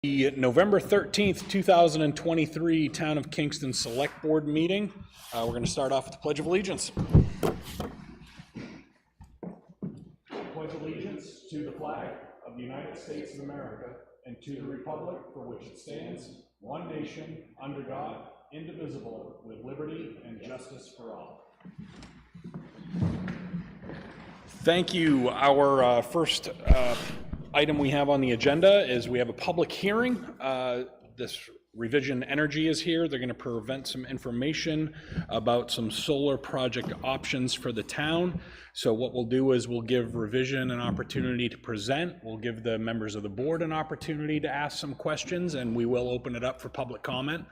The November 13th, 2023 Town of Kingston Select Board meeting. We're going to start off with the Pledge of Allegiance. Pledge allegiance to the flag of the United States of America and to the republic for which it stands, one nation, under God, indivisible, with liberty and justice for all. Thank you. Our first item we have on the agenda is we have a public hearing. This Revision Energy is here. They're going to present some information about some solar project options for the town. So what we'll do is we'll give Revision an opportunity to present. We'll give the members of the board an opportunity to ask some questions, and we will open it up for public comment,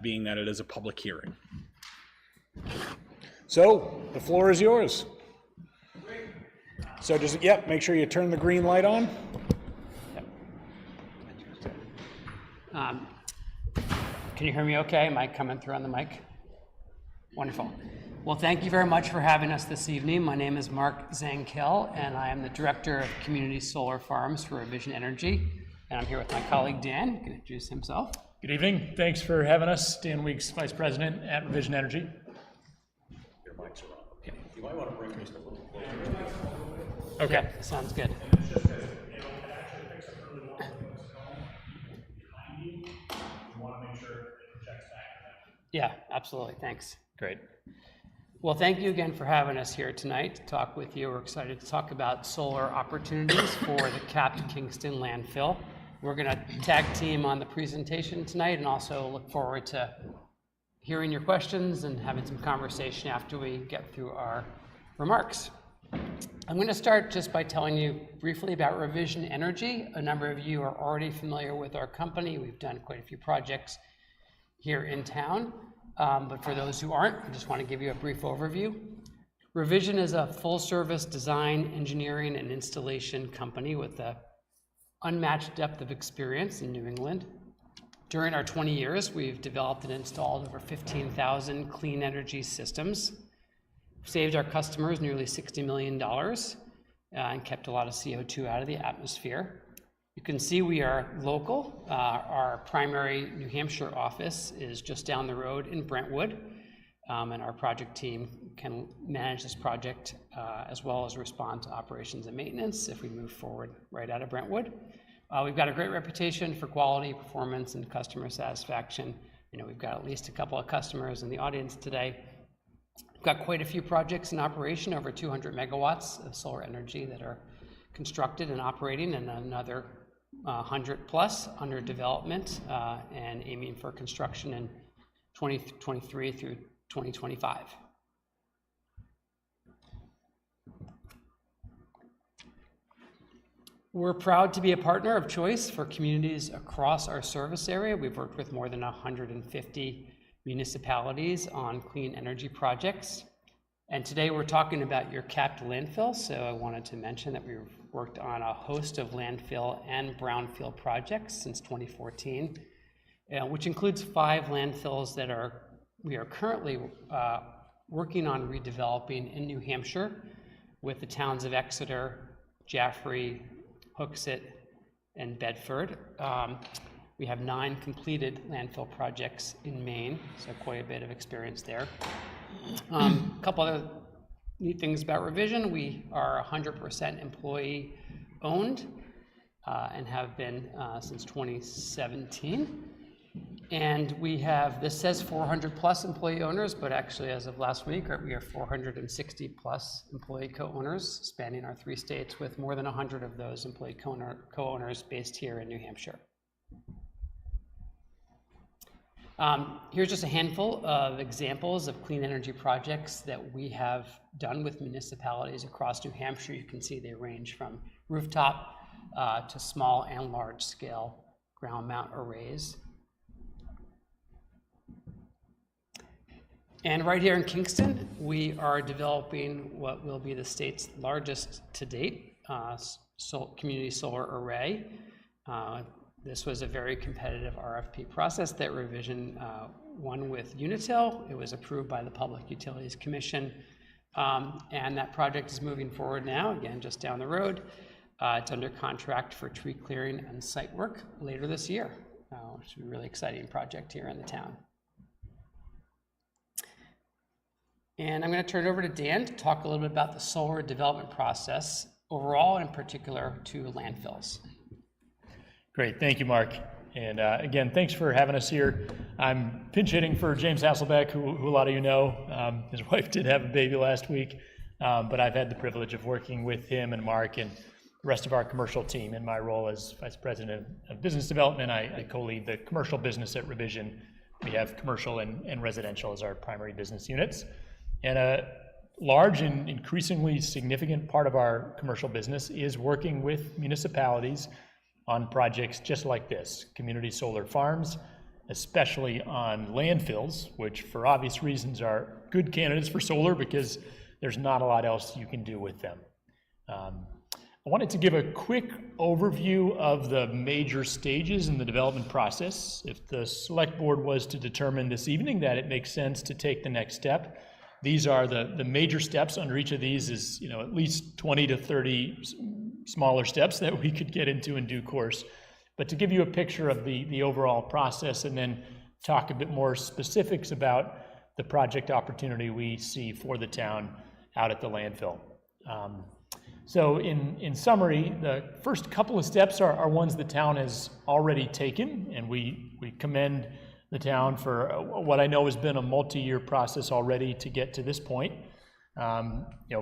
being that it is a public hearing. So the floor is yours. So just, make sure you turn the green light on. Can you hear me okay? Am I coming through on the mic? Wonderful. Well, thank you very much for having us this evening. My name is Mark Zankiel, and I am the Director of Community Solar Farms for Revision Energy. And I'm here with my colleague, Dan. He can introduce himself. Good evening. Thanks for having us. Dan Weeks, Vice President at Revision Energy. Your mics are on. Okay. You might want to bring this a little closer. Okay, yeah, sounds good. Yeah, absolutely. Thanks. Great. Well, thank you again for having us here tonight to talk with you. We're excited to talk about solar opportunities for the capped Kingston landfill. We're going to tag team on the presentation tonight and also look forward to hearing your questions and having some conversation after we get through our remarks. I'm going to start just by telling you briefly about Revision Energy. A number of you are already familiar with our company. We've done quite a few projects here in town, but for those who aren't, I just want to give you a brief overview. Revision is a full-service design, engineering, and installation company with an unmatched depth of experience in New England. During our 20 years, we've developed and installed over 15,000 clean energy systems, saved our customers nearly $60 million, and kept a lot of CO2 out of the atmosphere. You can see we are local. Our primary New Hampshire office is just down the road in Brentwood, and our project team can manage this project as well as respond to operations and maintenance if we move forward right out of Brentwood. We've got a great reputation for quality, performance, and customer satisfaction. You know, we've got at least a couple of customers in the audience today. We've got quite a few projects in operation, over 200 megawatts of solar energy that are constructed and operating, and another 100 plus under development and aiming for construction in 2023 through 2025. We're proud to be a partner of choice for communities across our service area. We've worked with more than 150 municipalities on clean energy projects. And today we're talking about your capped landfill. So I wanted to mention that we've worked on a host of landfill and brownfield projects since 2014, which includes 5 landfills that we are currently working on redeveloping in New Hampshire with the towns of Exeter, Jaffrey, Hooksett, and Bedford. We have 9 completed landfill projects in Maine, so quite a bit of experience there. A couple other neat things about Revision. We are 100% employee owned and have been since 2017. And we have, this says 400 plus employee owners, but actually as of last week, we are 460 plus employee co-owners spanning our 3 states, with more than 100 of those employee co-owners based here in New Hampshire. Here's just a handful of examples of clean energy projects that we have done with municipalities across New Hampshire. You can see they range from rooftop to small and large scale ground mount arrays. And right here in Kingston, we are developing what will be the state's largest to date community solar array. This was a very competitive RFP process that Revision won with Unitil. It was approved by the Public Utilities Commission, and that project is moving forward now, again, just down the road. It's under contract for tree clearing and site work later this year, which is a really exciting project here in the town. And I'm going to turn it over to Dan to talk a little bit about the solar development process overall, and in particular to landfills. Great, thank you, Mark. And again, thanks for having us here. I'm pinch hitting for James Hasselbeck, who a lot of you know. His wife did have a baby last week, but I've had the privilege of working with him and Mark and the rest of our commercial team in my role as Vice President of Business Development. I co-lead the commercial business at Revision. We have commercial and residential as our primary business units. And a large and increasingly significant part of our commercial business is working with municipalities on projects just like this, community solar farms, especially on landfills, which for obvious reasons are good candidates for solar because there's not a lot else you can do with them. I wanted to give a quick overview of the major stages in the development process. If the select board was to determine this evening that it makes sense to take the next step, these are the major steps. Under each of these is, at least 20 to 30 smaller steps that we could get into in due course. But to give you a picture of the overall process and then talk a bit more specifics about the project opportunity we see for the town out at the landfill. So in summary, the first couple of steps are ones the town has already taken, and we commend the town for what I know has been a multi-year process already to get to this point.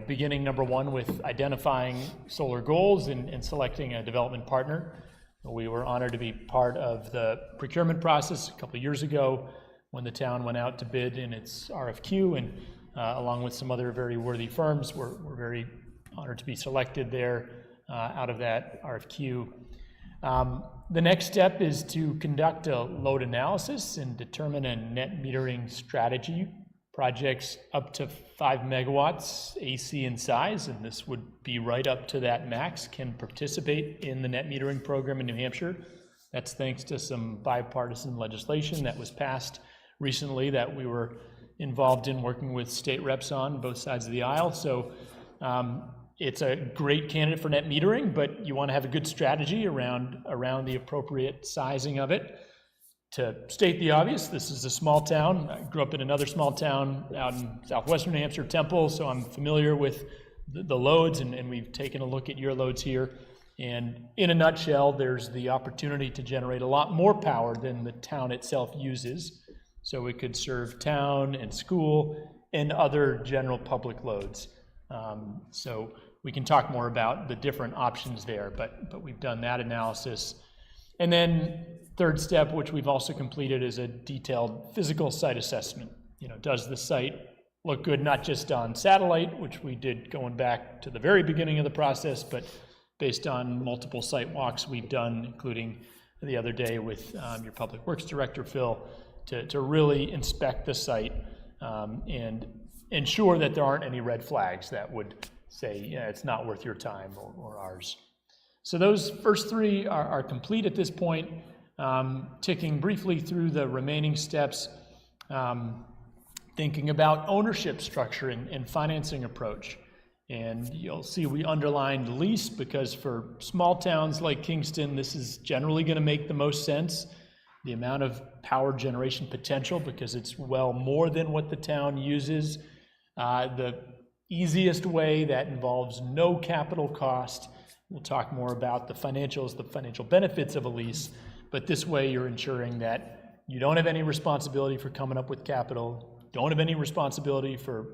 Beginning number one with identifying solar goals and selecting a development partner. We were honored to be part of the procurement process a couple of years ago when the town went out to bid in its RFQ, and along with some other very worthy firms, we're very honored to be selected there out of that RFQ. The next step is to conduct a load analysis and determine a net metering strategy. Projects up to 5 megawatts AC in size, and this would be right up to that max, can participate in the net metering program in New Hampshire. That's thanks to some bipartisan legislation that was passed recently that we were involved in working with state reps on both sides of the aisle. So it's a great candidate for net metering, but you want to have a good strategy around the appropriate sizing of it. To state the obvious, this is a small town. I grew up in another small town out in southwestern New Hampshire, Temple, so I'm familiar with the loads, and we've taken a look at your loads here. And in a nutshell, there's the opportunity to generate a lot more power than the town itself uses. So we could serve town and school and other general public loads. So we can talk more about the different options there, but we've done that analysis. And then third step, which we've also completed, is a detailed physical site assessment. Does the site look good, not just on satellite, which we did going back to the very beginning of the process, but based on multiple site walks we've done, including the other day with your Public Works Director, Phil, to really inspect the site and ensure that there aren't any red flags that would say, it's not worth your time or ours. So those first three are complete at this point. Ticking briefly through the remaining steps, thinking about ownership structure and financing approach. And you'll see we underlined lease because for small towns like Kingston, this is generally going to make the most sense. The amount of power generation potential, because it's well more than what the town uses. The easiest way that involves no capital cost. We'll talk more about the financials, the financial benefits of a lease, but this way you're ensuring that you don't have any responsibility for coming up with capital, don't have any responsibility for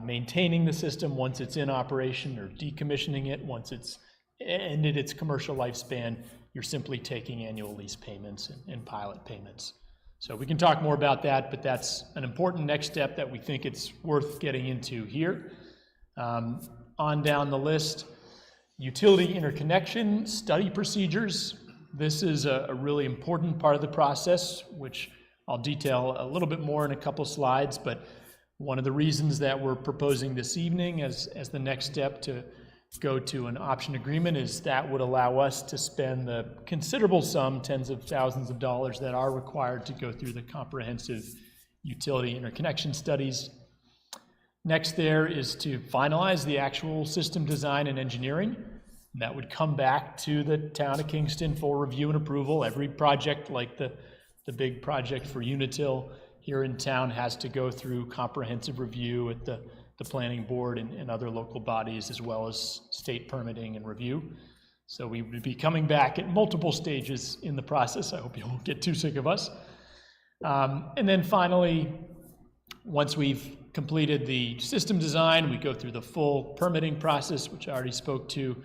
maintaining the system once it's in operation or decommissioning it once it's ended its commercial lifespan. You're simply taking annual lease payments and pilot payments. So we can talk more about that, but that's an important next step that we think it's worth getting into here. On down the list, utility interconnection study procedures. This is a really important part of the process, which I'll detail a little bit more in a couple slides, but one of the reasons that we're proposing this evening as the next step to go to an option agreement is that would allow us to spend the considerable sum, tens of thousands of dollars, that are required to go through the comprehensive utility interconnection studies. Next there is to finalize the actual system design and engineering. And that would come back to the town of Kingston for review and approval. Every project, like the big project for Unitil here in town, has to go through comprehensive review at the planning board and other local bodies, as well as state permitting and review. So we would be coming back at multiple stages in the process. I hope you won't get too sick of us. And then finally, once we've completed the system design, we go through the full permitting process, which I already spoke to.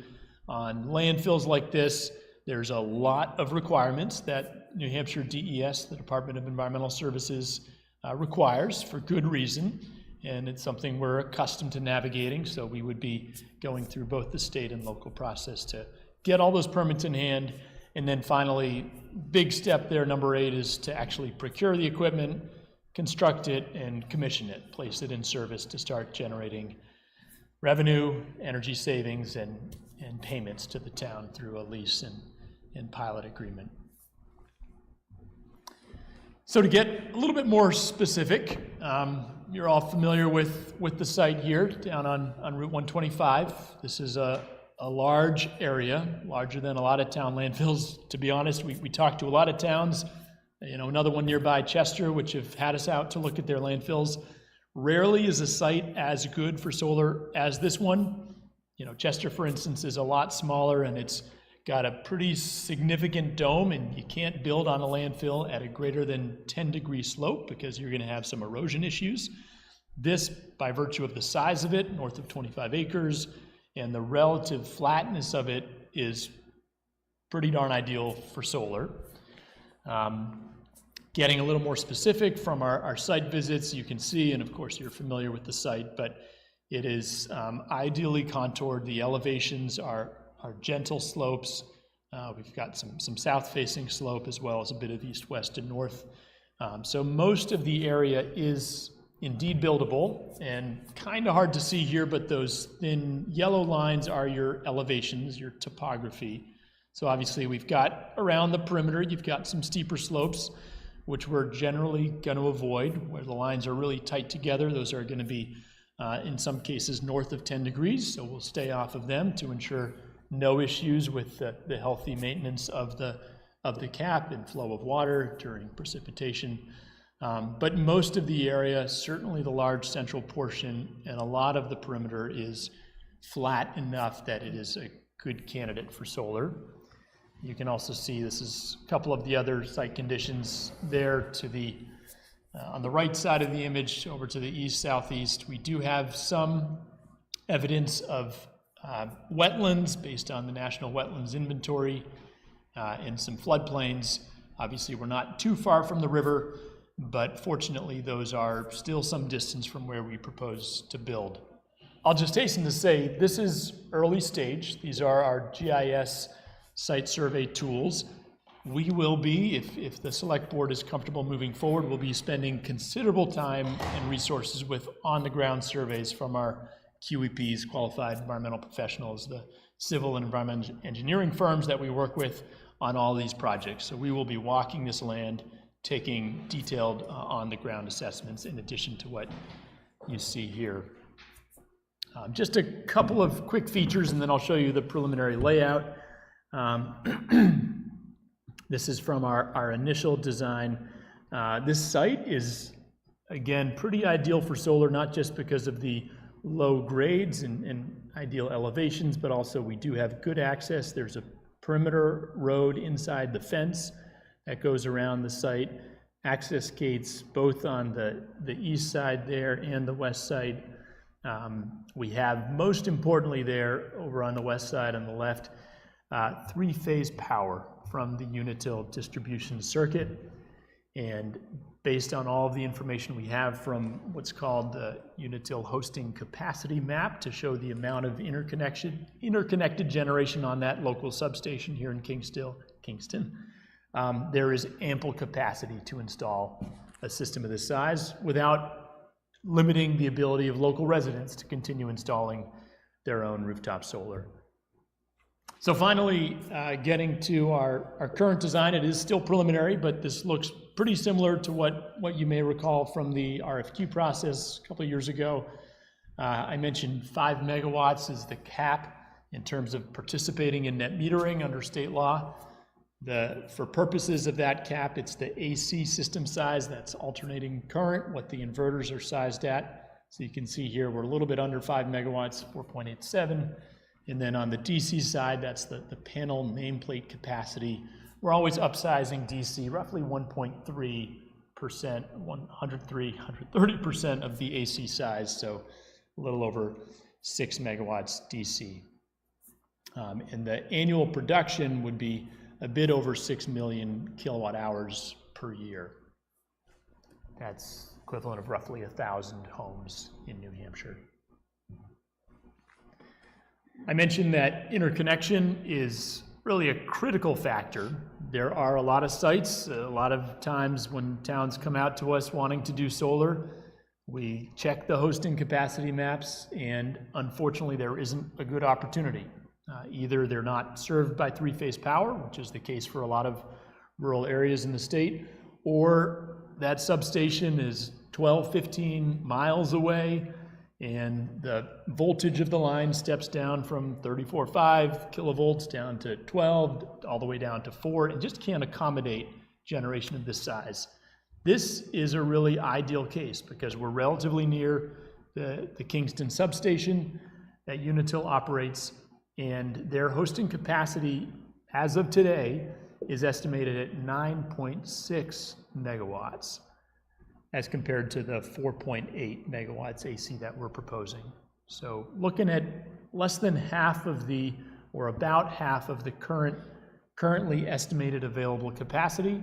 On landfills like this, there's a lot of requirements that New Hampshire DES, the Department of Environmental Services, requires for good reason, and it's something we're accustomed to navigating, so we would be going through both the state and local process to get all those permits in hand. And then finally, big step there, number 8, is to actually procure the equipment, construct it, and commission it, place it in service to start generating revenue, energy savings, and payments to the town through a lease and pilot agreement. So to get a little bit more specific, you're all familiar with the site here down on Route 125. This is a large area, larger than a lot of town landfills. To be honest, we talked to a lot of towns, another one nearby, Chester, which have had us out to look at their landfills. Rarely is a site as good for solar as this one. Chester, for instance, is a lot smaller, and it's got a pretty significant dome, and you can't build on a landfill at a greater than 10-degree slope because you're going to have some erosion issues. This, by virtue of the size of it, north of 25 acres, and the relative flatness of it, is pretty darn ideal for solar. Getting a little more specific from our site visits, you can see, and of course you're familiar with the site, but it is ideally contoured. The elevations are gentle slopes. We've got some south-facing slope, as well as a bit of east, west, and north. So most of the area is indeed buildable, and kind of hard to see here, but those thin yellow lines are your elevations, your topography. So obviously we've got around the perimeter, you've got some steeper slopes, which we're generally going to avoid, where the lines are really tight together. Those are going to be, in some cases, north of 10 degrees, so we'll stay off of them to ensure no issues with the healthy maintenance of the cap and flow of water during precipitation. But most of the area, certainly the large central portion, and a lot of the perimeter is flat enough that it is a good candidate for solar. You can also see this is a couple of the other site conditions there to the on the right side of the image over to the east southeast. We do have some evidence of wetlands based on the National Wetlands Inventory and some floodplains. Obviously, we're not too far from the river, but fortunately those are still some distance from where we propose to build. I'll just hasten to say this is early stage. These are our GIS site survey tools. We will be, if the select board is comfortable moving forward, we'll be spending considerable time and resources with on-the-ground surveys from our QEPs, qualified environmental professionals, the civil and environmental engineering firms that we work with on all these projects. So we will be walking this land, taking detailed on-the-ground assessments in addition to what you see here. Just a couple of quick features, and then I'll show you the preliminary layout. This is from our initial design. This site is, again, pretty ideal for solar, not just because of the low grades and ideal elevations, but also we do have good access. There's a perimeter road inside the fence that goes around the site. Access gates both on the east side there and the west side. We have, most importantly there, over on the west side on the left, three-phase power from the Unitil distribution circuit. And based on all of the information we have from what's called the Unitil hosting capacity map to show the amount of interconnected generation on that local substation here in Kingston, there is ample capacity to install a system of this size without limiting the ability of local residents to continue installing their own rooftop solar. So finally, getting to our current design, it is still preliminary, but this looks pretty similar to what you may recall from the RFQ process a couple of years ago. I mentioned 5 megawatts is the cap In terms of participating in net metering under state law, for purposes of that cap, it's the AC system size, that's alternating current, what the inverters are sized at. So you can see here, we're a little bit under 5 megawatts, 4.87. And then on the DC side, that's the panel nameplate capacity. We're always upsizing DC, roughly 1.3%, 130% of the AC size, so a little over 6 megawatts DC. And the annual production would be a bit over 6 million kilowatt hours per year. That's equivalent of roughly 1,000 homes in New Hampshire. I mentioned that interconnection is really a critical factor. There are a lot of sites, a lot of times when towns come out to us wanting to do solar, we check the hosting capacity maps, and unfortunately there isn't a good opportunity. Either they're not served by three-phase power, which is the case for a lot of rural areas in the state, or that substation is 12, 15 miles away, and the voltage of the line steps down from 34.5 kilovolts down to 12, all the way down to 4, and just can't accommodate generation of this size. This is a really ideal case because we're relatively near the Kingston substation that Unitil operates, and their hosting capacity as of today is estimated at 9.6 megawatts as compared to the 4.8 megawatts AC that we're proposing. So looking at less than half of or about half of the currently estimated available capacity.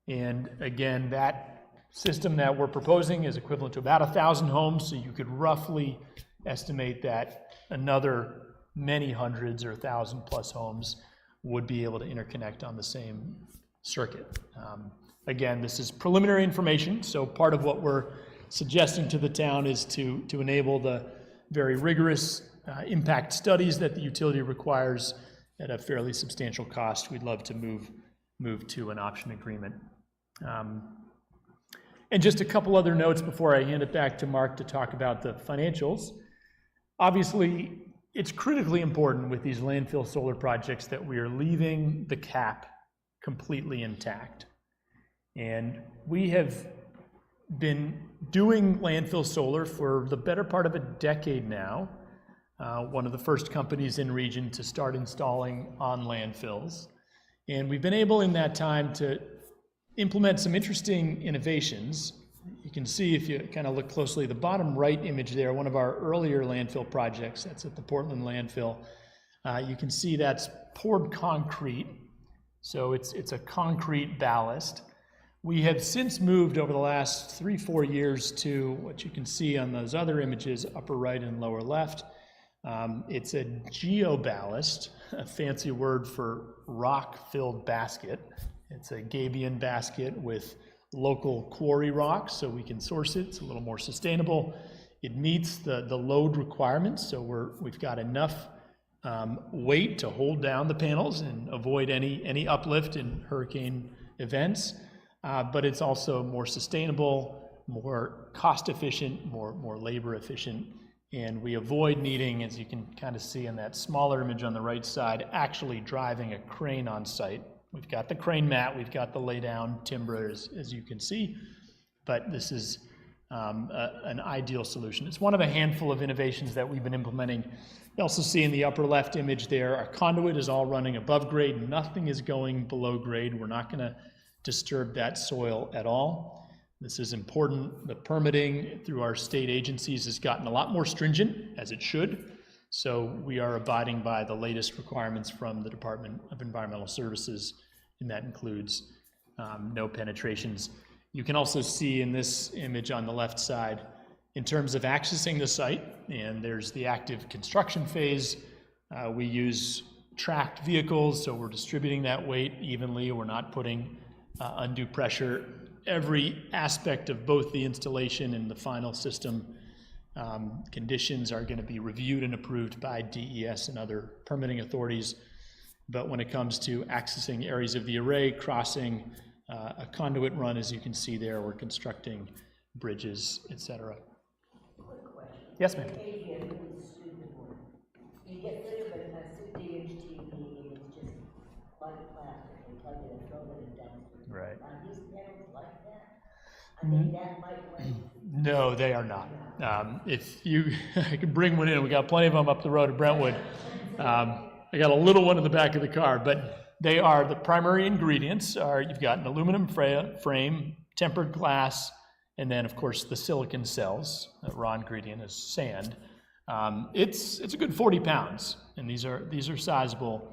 And again, that system that we're proposing is equivalent to about 1,000 homes, so you could roughly estimate that another many hundreds or 1,000 plus homes would be able to interconnect on the same circuit. Again, this is preliminary information, so part of what we're suggesting to the town is to enable the very rigorous impact studies that the utility requires at a fairly substantial cost. We'd love to move to an option agreement. And just a couple other notes before I hand it back to Mark to talk about the financials. Obviously, it's critically important with these landfill solar projects that we are leaving the cap completely intact. And we have been doing landfill solar for the better part of a decade now. One of the first companies in region to start installing on landfills. And we've been able in that time to implement some interesting innovations. You can see if you kind of look closely, the bottom right image there, one of our earlier landfill projects, that's at the Portland landfill. You can see that's poured concrete, so it's a concrete ballast. We have since moved over the last 3-4 years to what you can see on those other images, upper right and lower left. It's a geoballast, a fancy word for rock-filled basket. It's a gabion basket with local quarry rocks, so we can source it. It's a little more sustainable. It meets the load requirements, so we've got enough weight to hold down the panels and avoid any uplift in hurricane events. But it's also more sustainable, more cost efficient, more labor efficient. And we avoid needing, as you can kind of see in that smaller image on the right side, actually driving a crane on site. We've got the crane mat, we've got the lay down timber as you can see, but this is an ideal solution. It's one of a handful of innovations that we've been implementing. You also see in the upper left image there, our conduit is all running above grade. Nothing is going below grade. We're not going to disturb that soil at all. This is important. The permitting through our state agencies has gotten a lot more stringent, as it should. So we are abiding by the latest requirements from the Department of Environmental Services, and that includes no penetrations. You can also see in this image on the left side, in terms of accessing the site, and there's the active construction phase. We use tracked vehicles, so we're distributing that weight evenly. We're not putting undue pressure. Every aspect of both the installation and the final system conditions are going to be reviewed and approved by DES and other permitting authorities. But when it comes to accessing areas of the array, crossing a conduit run, as you can see there, we're constructing bridges, etc. Quick question. Yes, ma'am. Maybe a really stupid one. You get rid of Right. Are these panels like that? I mean, that lightweight? No, they are not. If you, I could bring one in. We got plenty of them up the road at Brentwood. I got a little one in the back of the car, but they are the primary ingredients. Are you've got an aluminum frame, tempered glass, and then of course the silicon cells. The raw ingredient is sand. It's a good 40 pounds, and these are sizable.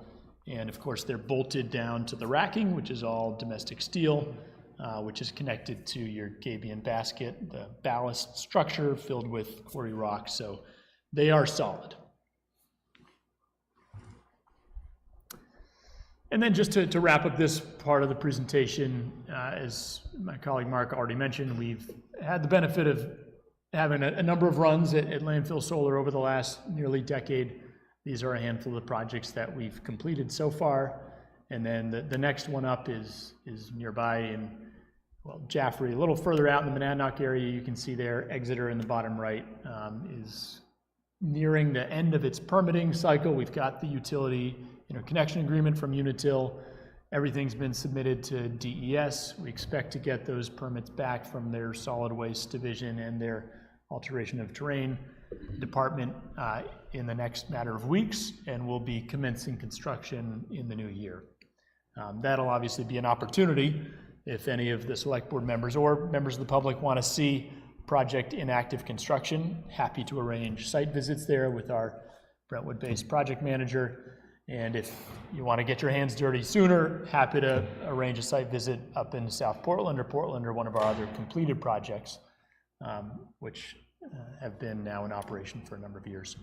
And of course they're bolted down to the racking, which is all domestic steel, which is connected to your gabion basket, the ballast structure filled with quarry rock. So they are solid. And then just to wrap up this part of the presentation, as my colleague Mark already mentioned, we've had the benefit of having a number of runs at landfill solar over the last nearly decade. These are a handful of the projects that we've completed so far. And then the next one up is nearby in, well, Jaffrey, a little further out in the Monadnock area. You can see there, Exeter in the bottom right is nearing the end of its permitting cycle. We've got the utility interconnection agreement from Unitil. Everything's been submitted to DES. We expect to get those permits back from their solid waste division and their alteration of terrain department in the next matter of weeks, and we'll be commencing construction in the new year. That'll obviously be an opportunity if any of the select board members or members of the public want to see project in active construction. Happy to arrange site visits there with our Brentwood-based project manager. And if you want to get your hands dirty sooner, happy to arrange a site visit up in South Portland or one of our other completed projects, which have been now in operation for a number of years.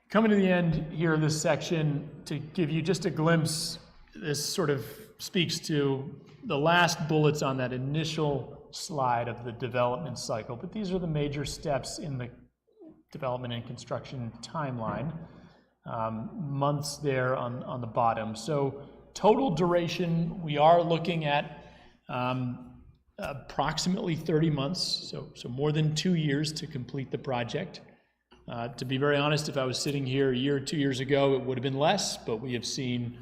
Coming to the end here of this section, to give you just a glimpse, this sort of speaks to the last bullets on that initial slide of the development cycle, but these are the major steps in the development and construction timeline. Months there on the bottom. So total duration, we are looking at approximately 30 months, so more than 2 years to complete the project. To be very honest, if I was sitting here a year or 2 years ago, it would have been less, but we have seen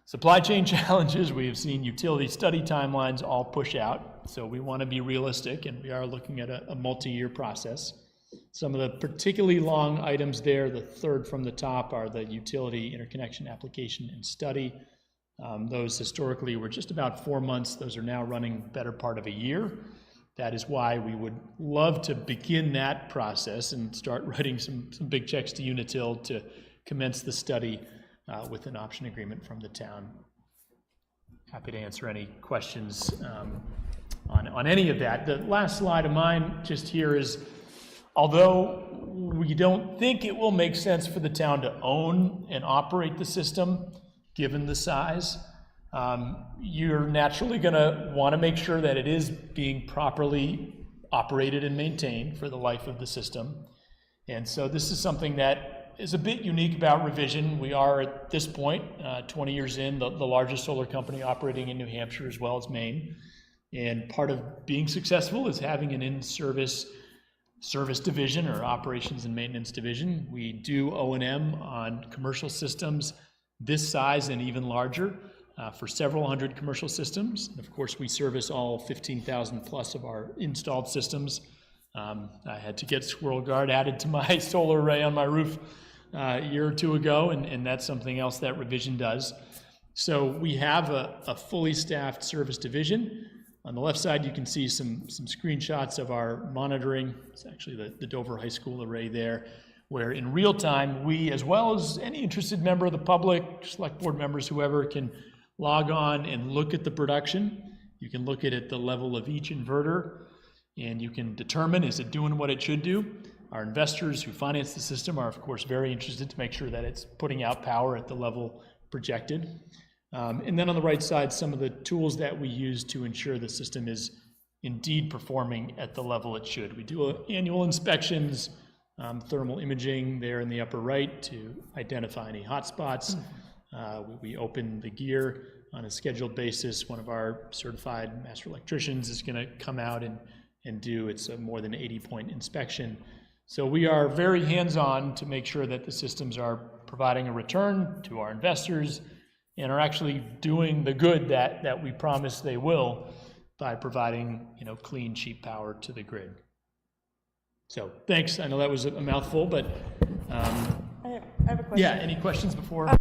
supply chain challenges, we have seen utility study timelines all push out, so we want to be realistic, and we are looking at a multi-year process. Some of the particularly long items there, the third from the top, are the utility interconnection application and study. Those historically were just about 4 months. Those are now running better part of a year. That is why we would love to begin that process and start writing some big checks to Unitil to commence the study with an option agreement from the town. Happy to answer any questions on any of that. The last slide of mine just here is, although we don't think it will make sense for the town to own and operate the system, given the size, you're naturally going to want to make sure that it is being properly operated and maintained for the life of the system. And so this is something that is a bit unique about Revision. We are at this point, 20 years in, the largest solar company operating in New Hampshire as well as Maine. And part of being successful is having an in-service service division or operations and maintenance division. We do O&M on commercial systems this size and even larger for several hundred commercial systems. And of course, we service all 15,000 plus of our installed systems. I had to get Squirrel Guard added to my solar array on my roof a year or two ago, and that's something else that Revision does. So we have a fully staffed service division. On the left side, you can see some screenshots of our monitoring. It's actually the Dover High School array there, where in real time, we, as well as any interested member of the public, select board members, whoever, can log on and look at the production. You can look at it at the level of each inverter, and you can determine, is it doing what it should do? Our investors who finance the system are, of course, very interested to make sure that it's putting out power at the level projected. And then on the right side, some of the tools that we use to ensure the system is indeed performing at the level it should. We do annual inspections, thermal imaging there in the upper right to identify any hotspots. We open the gear on a scheduled basis. One of our certified master electricians is going to come out and do its more than 80-point inspection. So we are very hands-on to make sure that the systems are providing a return to our investors and are actually doing the good that we promise they will by providing, clean, cheap power to the grid. So thanks. I know that was a mouthful, but I have a question. yeah, any questions before?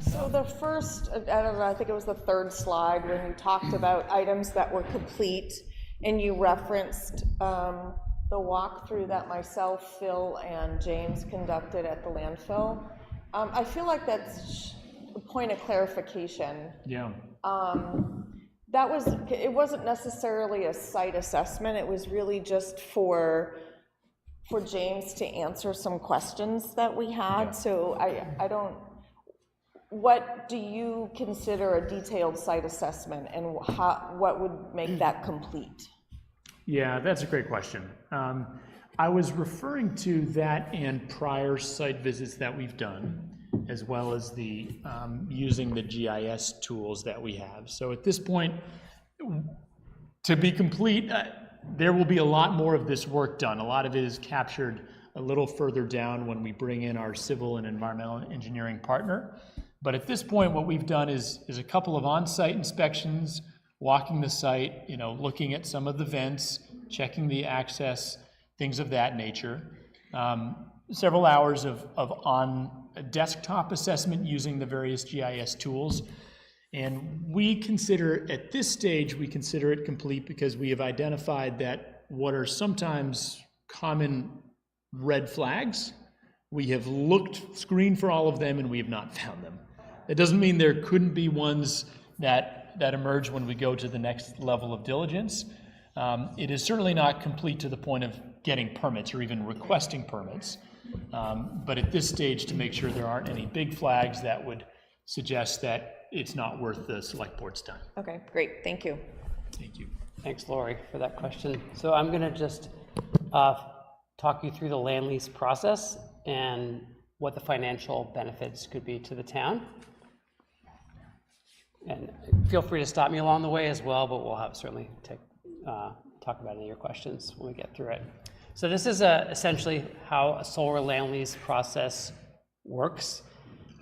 So the first, I don't know, I think it was the third slide when you talked about items that were complete, and you referenced the walkthrough that myself, Phil, and James conducted at the landfill. I feel like that's a point of clarification. Yeah. It wasn't necessarily a site assessment, it was really just for James to answer some questions that we had. So I don't, what do you consider a detailed site assessment, and what would make that complete? Yeah, that's a great question. I was referring to that and prior site visits that we've done, as well as the using the GIS tools that we have. So at this point, to be complete, there will be a lot more of this work done. A lot of it is captured a little further down when we bring in our civil and environmental engineering partner. But at this point, what we've done is a couple of on-site inspections, walking the site, looking at some of the vents, checking the access, things of that nature. Several hours of on desktop assessment using the various GIS tools. And we consider, at this stage, we consider it complete because we have identified that what are sometimes common red flags, we have screened for all of them, and we have not found them. That doesn't mean there couldn't be ones that emerge when we go to the next level of diligence. It is certainly not complete to the point of getting permits or even requesting permits. But at this stage, to make sure there aren't any big flags that would suggest that it's not worth the select board's time. Okay, great, thank you. Thank you. Thanks, Lori, for that question. So I'm going to just talk you through the land lease process and what the financial benefits could be to the town. And feel free to stop me along the way as well, but we'll certainly talk about any of your questions when we get through it. So this is essentially how a solar land lease process works.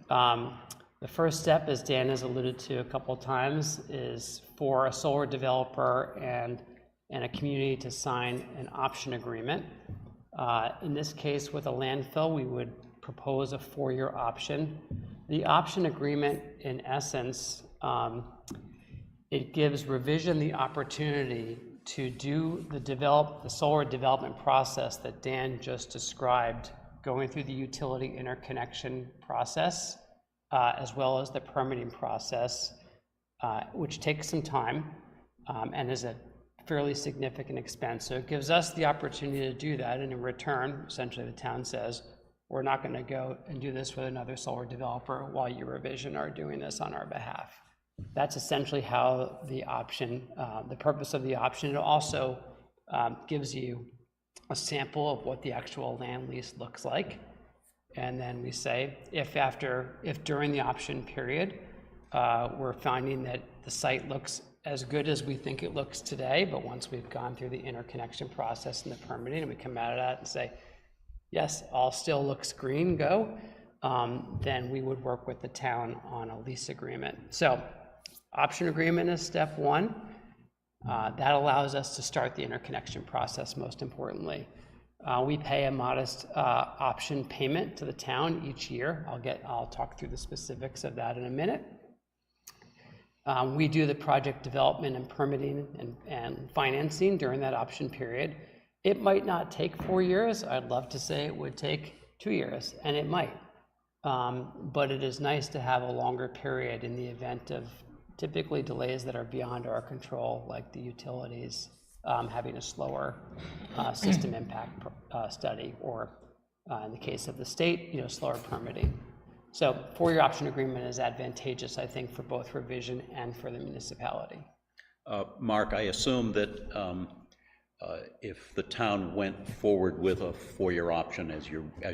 The first step, as Dan has alluded to a couple of times, is for a solar developer and a community to sign an option agreement. In this case, with a landfill, we would propose a 4-year option. The option agreement, in essence, it gives Revision the opportunity to do the solar development process that Dan just described, going through the utility interconnection process, as well as the permitting process, which takes some time and is a fairly significant expense. So it gives us the opportunity to do that, and in return, essentially the town says, we're not going to go and do this with another solar developer while you, Revision, are doing this on our behalf. That's essentially how the option, the purpose of the option. It also gives you a sample of what the actual land lease looks like. And then we say, if during the option period, we're finding that the site looks as good as we think it looks today, but once we've gone through the interconnection process and the permitting, and we come out of that and say, yes, all still looks green, go, then we would work with the town on a lease agreement. So option agreement is step one. That allows us to start the interconnection process, most importantly. We pay a modest option payment to the town each year. I'll talk through the specifics of that in a minute. We do the project development and permitting and financing during that option period. It might not take 4 years. I'd love to say it would take 2 years, and it might. But it is nice to have a longer period in the event of typically delays that are beyond our control, like the utilities having a slower system impact study, or in the case of the state, slower permitting. So 4-year option agreement is advantageous, I think, for both Revision and for the municipality. Mark, I assume that if the town went forward with a 4-year option, as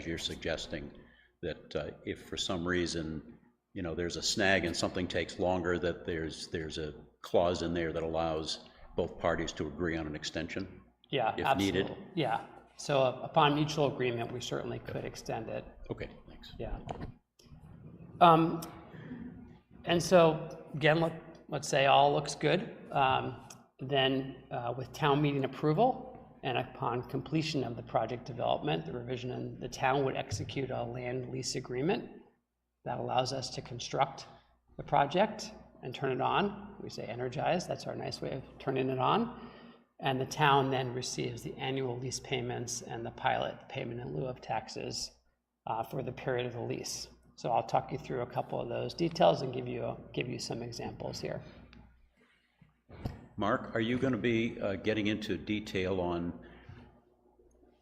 you're suggesting, that if for some reason there's a snag and something takes longer, that there's a clause in there that allows both parties to agree on an extension. Yeah, if absolutely. needed. Yeah. So upon mutual agreement, we certainly could extend it. Okay, thanks. Yeah. And so, again, let's say all looks good. Then with town meeting approval and upon completion of the project development, the revision, and the town would execute a land lease agreement that allows us to construct the project and turn it on. We say energize, that's our nice way of turning it on. And the town then receives the annual lease payments and the pilot payment in lieu of taxes for the period of the lease. So I'll talk you through a couple of those details and give you some examples here. Mark, are you going to be getting into detail on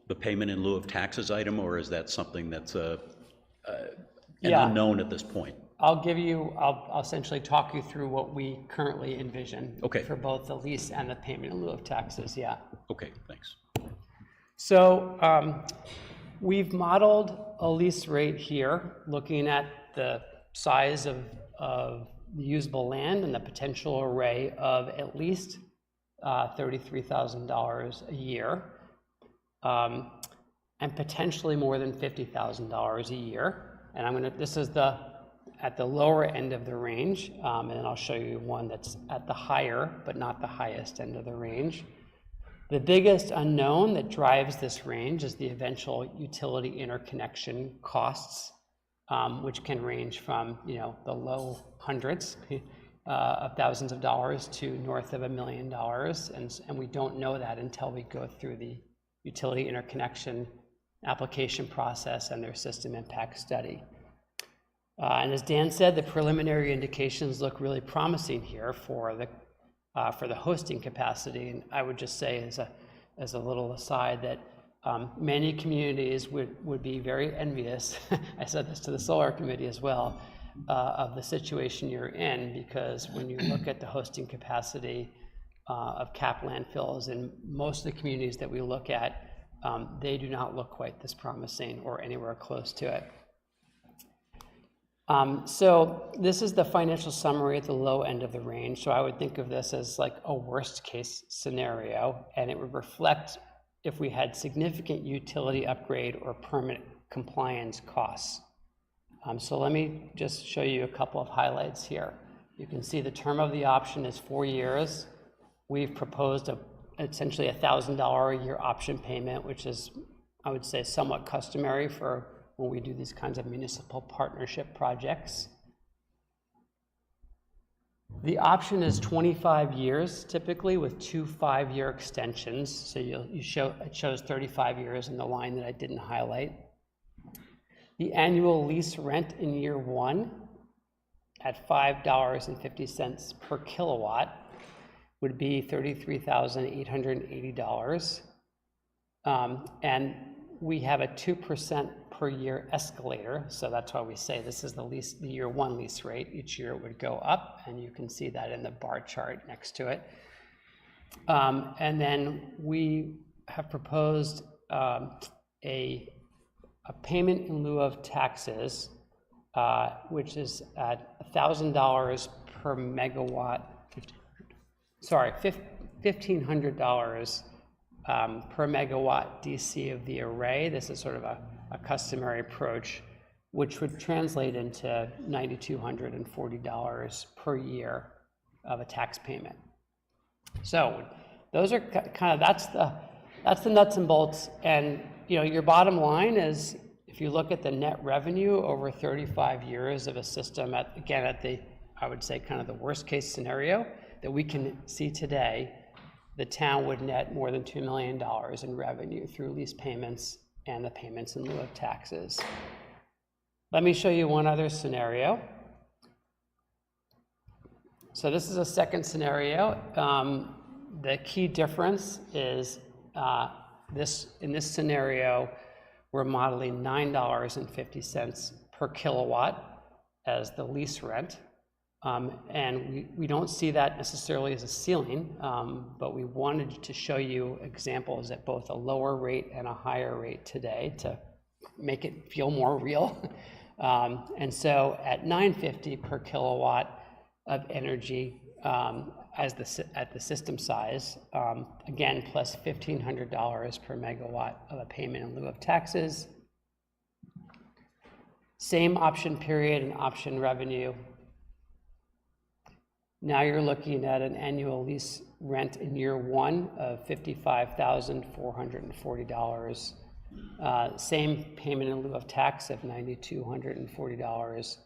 the payment in lieu of taxes item, or is that something that's an unknown at this point? I'll essentially talk you through what we currently envision Okay. for both the lease and the payment in lieu of taxes, yeah. Okay, thanks. So we've modeled a lease rate here, looking at the size of the usable land and the potential array of at least $33,000 a year, and potentially more than $50,000 a year. And this is at the lower end of the range, and then I'll show you one that's at the higher, but not the highest end of the range. The biggest unknown that drives this range is the eventual utility interconnection costs, which can range from the low hundreds of thousands of dollars to north of $1 million, and we don't know that until we go through the utility interconnection application process and their system impact study. And as Dan said, the preliminary indications look really promising here for the hosting capacity. And I would just say as a little aside that many communities would be very envious, I said this to the solar committee as well, of the situation you're in, because when you look at the hosting capacity of capped landfills in most of the communities that we look at, they do not look quite this promising or anywhere close to it. So this is the financial summary at the low end of the range. So I would think of this as like a worst case scenario, and it would reflect if we had significant utility upgrade or permit compliance costs. So let me just show you a couple of highlights here. You can see the term of the option is 4 years. We've proposed essentially $1,000 a year option payment, which is, I would say, somewhat customary for when we do these kinds of municipal partnership projects. The option is 25 years, typically, with 2 5-year extensions. So it shows 35 years in the line that I didn't highlight. The annual lease rent in year 1 at $5.50 per kilowatt would be $33,880. And we have a 2% per year escalator, so that's why we say this is the year 1 lease rate. Each year it would go up, and you can see that in the bar chart next to it. And then we have proposed a payment in lieu of taxes, which is at $1,000 per megawatt. $1,500 per megawatt DC of the array. This is sort of a customary approach, which would translate into $9,240 per year of a tax payment. So those are that's the nuts and bolts. And your bottom line is, if you look at the net revenue over 35 years of a system, I would say kind of the worst case scenario that we can see today, the town would net more than $2 million in revenue through lease payments and the payments in lieu of taxes. Let me show you one other scenario. So this is a second scenario. The key difference is in this scenario, we're modeling $9.50 per kilowatt as the lease rent. And we don't see that necessarily as a ceiling, but we wanted to show you examples at both a lower rate and a higher rate today to make it feel more real. And so at $9.50 per kilowatt of energy at the system size, again, plus $1,500 per megawatt of a payment in lieu of taxes. Same option period and option revenue. Now you're looking at an annual lease rent in year one of $55,440. Same payment in lieu of tax of $9,240.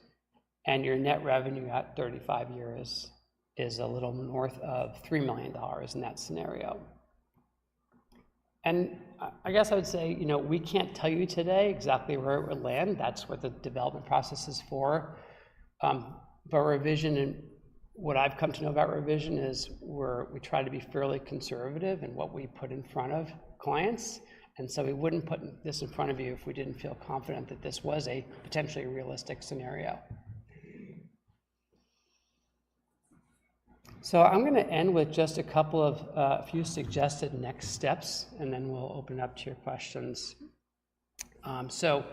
And your net revenue at 35 years is a little north of $3 million in that scenario. And I guess I would say, you know, we can't tell you today exactly where it would land. That's what the development process is for. But revision, and what I've come to know about revision is we try to be fairly conservative in what we put in front of clients. And so we wouldn't put this in front of you if we didn't feel confident that this was a potentially realistic scenario. So I'm going to end with just a couple of a few suggested next steps, and then we'll open up to your questions. So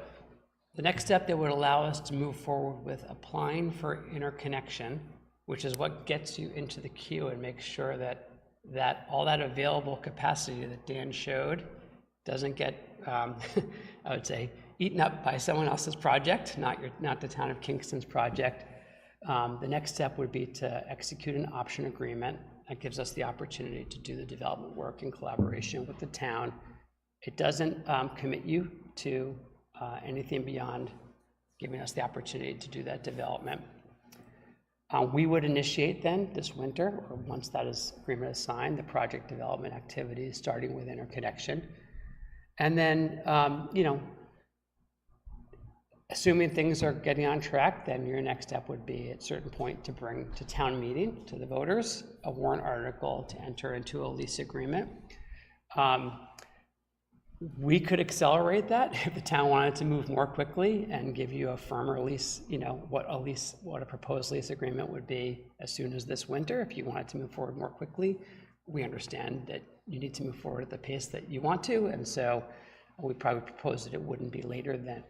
the next step that would allow us to move forward with applying for interconnection, which is what gets you into the queue and makes sure that all that available capacity that Dan showed doesn't get, I would say, eaten up by someone else's project, not the town of Kingston's project. The next step would be to execute an option agreement that gives us the opportunity to do the development work in collaboration with the town. It doesn't commit you to anything beyond giving us the opportunity to do that development. We would initiate then this winter, or once that agreement is signed, the project development activities, starting with interconnection. And then, you know, assuming things are getting on track, then your next step would be at a certain point to bring to town meeting, to the voters, a warrant article to enter into a lease agreement. We could accelerate that if the town wanted to move more quickly and give you a firmer lease, you know, what a proposed lease agreement would be as soon as this winter. If you wanted to move forward more quickly, we understand that you need to move forward at the pace that you want to, and so we probably propose that it wouldn't be later than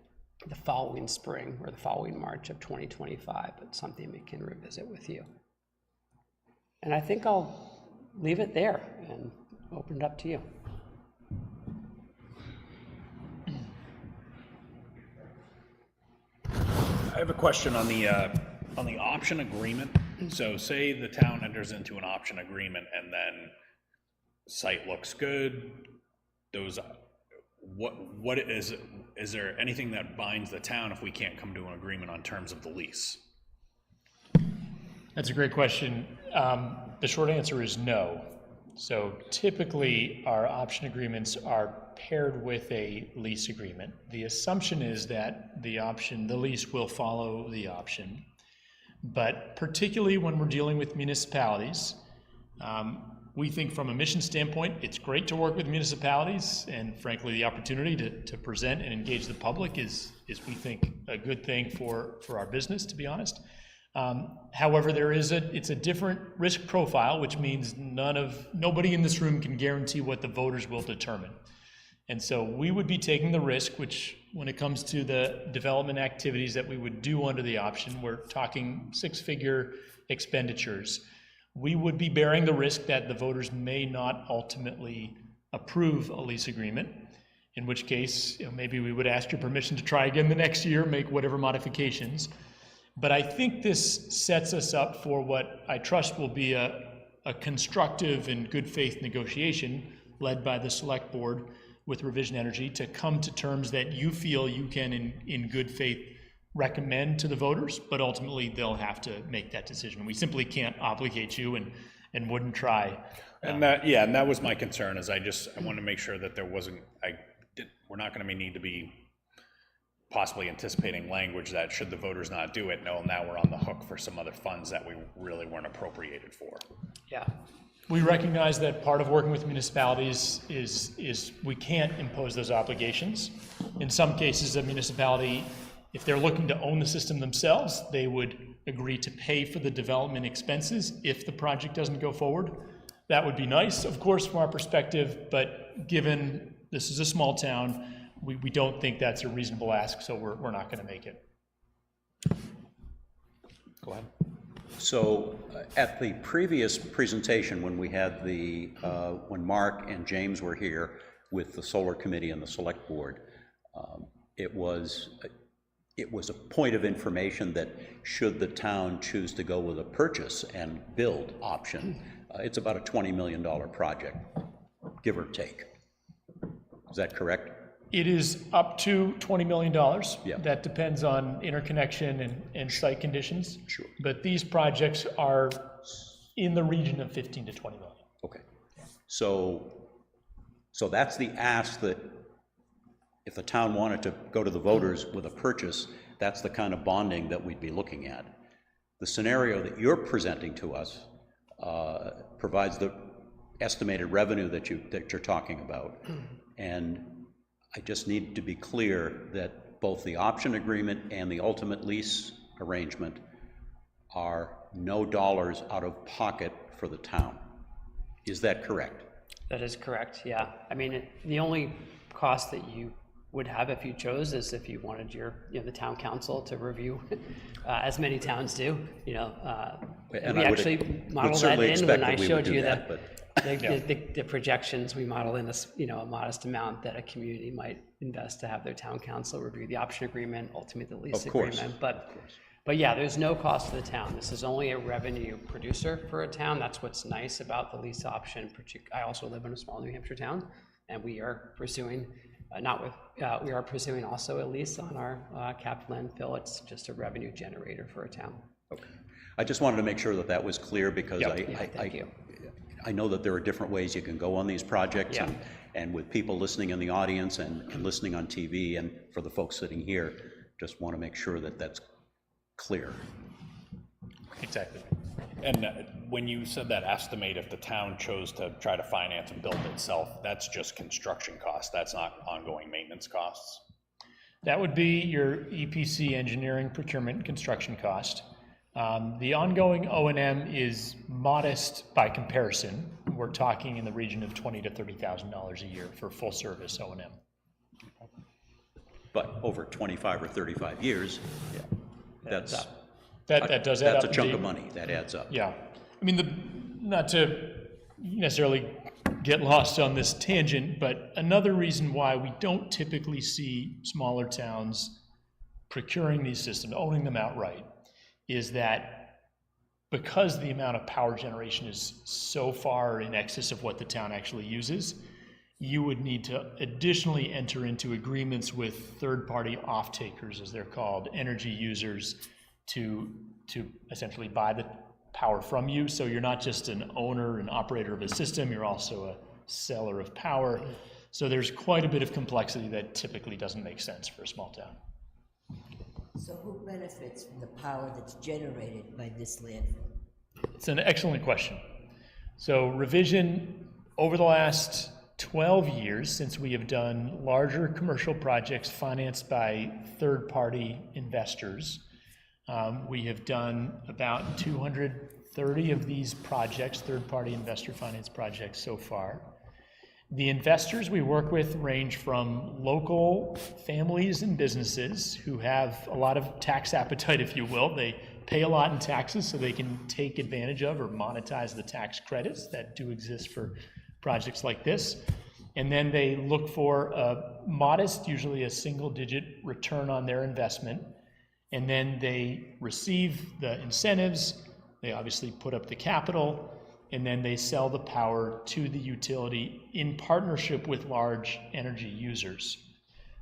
the following spring or the following March of 2025, but something we can revisit with you. And I think I'll leave it there and open it up to you. I have a question on the option agreement. So say the town enters into an option agreement and then site looks good, those, what is there anything that binds the town if we can't come to an agreement on terms of the lease? That's a great question. The short answer is no. So typically our option agreements are paired with a lease agreement. The assumption is that the lease will follow the option. But particularly when we're dealing with municipalities, we think from a mission standpoint, it's great to work with municipalities, and frankly, the opportunity to present and engage the public is we think a good thing for our business, to be honest. However, it's a different risk profile, which means nobody in this room can guarantee what the voters will determine. And so we would be taking the risk, which when it comes to the development activities that we would do under the option, we're talking six-figure expenditures. We would be bearing the risk that the voters may not ultimately approve a lease agreement, in which case, maybe we would ask your permission to try again the next year, make whatever modifications. But I think this sets us up for what I trust will be a constructive and good faith negotiation led by the select board with Revision Energy to come to terms that you feel you can in good faith recommend to the voters, but ultimately they'll have to make that decision. We simply can't obligate you and wouldn't try. And that was my concern, is I want to make sure that we're not going to need to be possibly anticipating language that should the voters not do it, no, now we're on the hook for some other funds that we really weren't appropriated for. Yeah. We recognize that part of working with municipalities is we can't impose those obligations. In some cases, a municipality, if they're looking to own the system themselves, they would agree to pay for the development expenses if the project doesn't go forward. That would be nice, of course, from our perspective, but given this is a small town, we don't think that's a reasonable ask, so we're not going to make it. Go ahead. So at the previous presentation, when we had when Mark and James were here with the solar committee and the select board, it was it was a point of information that should the town choose to go with a purchase and build option, it's about a $20 million project, give or take. Is that correct? It is up to $20 million. Yeah. That depends on interconnection and site conditions. Sure. But these projects are in the region of 15 to 20 million. Okay. So that's the ask, that if the town wanted to go to the voters with a purchase, that's the kind of bonding that we'd be looking at. The scenario that you're presenting to us provides the estimated revenue that you're talking about. And I just need to be clear that both the option agreement and the ultimate lease arrangement are no dollars out of pocket for the town. Is that correct? That is correct, yeah. I mean, the only cost that you would have if you chose is if you wanted the town council to review, as many towns do, And we I would actually modeled that certainly in expect when that I we would showed do you that, the projections. We model in this, a modest amount that a community might invest to have their town council review the option agreement, ultimately the lease Of course. agreement. But yeah, there's no cost to the town. This is only a revenue producer for a town. That's what's nice about the lease option. I also live in a small New Hampshire town, and we are pursuing, we are pursuing also a lease on our capped landfill. It's just a revenue generator for a town. Okay. I just wanted to make sure that that was clear, because Thank you. I know that there are different ways you can go on these projects, Yeah. and with people listening in the audience and listening on TV, and for the folks sitting here, just want to make sure that that's clear. Exactly. And when you said that estimate, if the town chose to try to finance and build itself, that's just construction costs, that's not ongoing maintenance costs? That would be your EPC engineering, procurement, and construction cost. The ongoing O&M is modest by comparison. We're talking in the region of $20,000 to $30,000 a year for full service O&M. But over 25 or 35 years, that does add up. That's a chunk of money, that adds up. Yeah. I mean, not to necessarily get lost on this tangent, but another reason why we don't typically see smaller towns procuring these systems, owning them outright, is that because the amount of power generation is so far in excess of what the town actually uses, you would need to additionally enter into agreements with third-party off-takers, as they're called, energy users, to essentially buy the power from you. So you're not just an owner and operator of a system, you're also a seller of power. So there's quite a bit of complexity that typically doesn't make sense for a small town. So who benefits from the power that's generated by this landfill? It's an excellent question. So revision, over the last 12 years, since we have done larger commercial projects financed by third-party investors, we have done about 230 of these projects, third-party investor finance projects so far. The investors we work with range from local families and businesses who have a lot of tax appetite, if you will. They pay a lot in taxes so they can take advantage of or monetize the tax credits that do exist for projects like this. And then they look for a modest, usually a single-digit return on their investment. And then they receive the incentives, they obviously put up the capital, and then they sell the power to the utility in partnership with large energy users.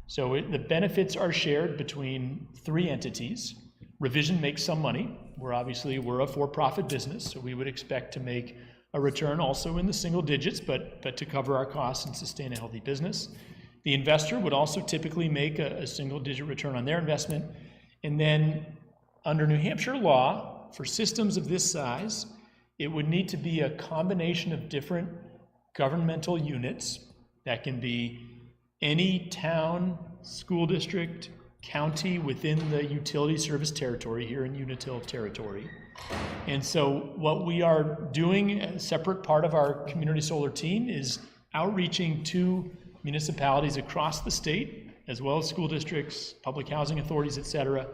So the benefits are shared between three entities. Revision makes some money. We're a for-profit business, so we would expect to make a return also in the single digits, but to cover our costs and sustain a healthy business. The investor would also typically make a single-digit return on their investment. And then under New Hampshire law, for systems of this size, it would need to be a combination of different governmental units. That can be any town, school district, county within the utility service territory here in Unitil territory. And so what we are doing, a separate part of our community solar team, is outreaching to municipalities across the state, as well as school districts, public housing authorities, et cetera,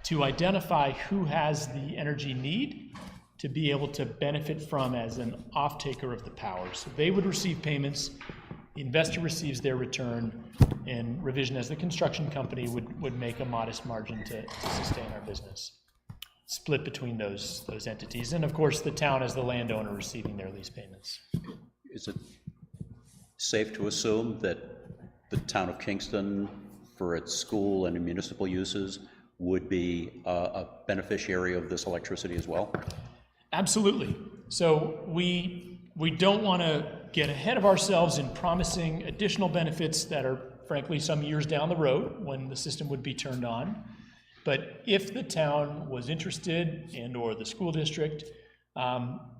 to identify who has the energy need to be able to benefit from as an off-taker of the power. So they would receive payments The investor receives their return, and Revision as the construction company would make a modest margin to sustain our business. Split between those entities, and of course the town as the landowner receiving their lease payments. Is it safe to assume that the town of Kingston, for its school and municipal uses, would be a beneficiary of this electricity as well? Absolutely. So we don't want to get ahead of ourselves in promising additional benefits that are frankly some years down the road when the system would be turned on. But if the town was interested and or the school district,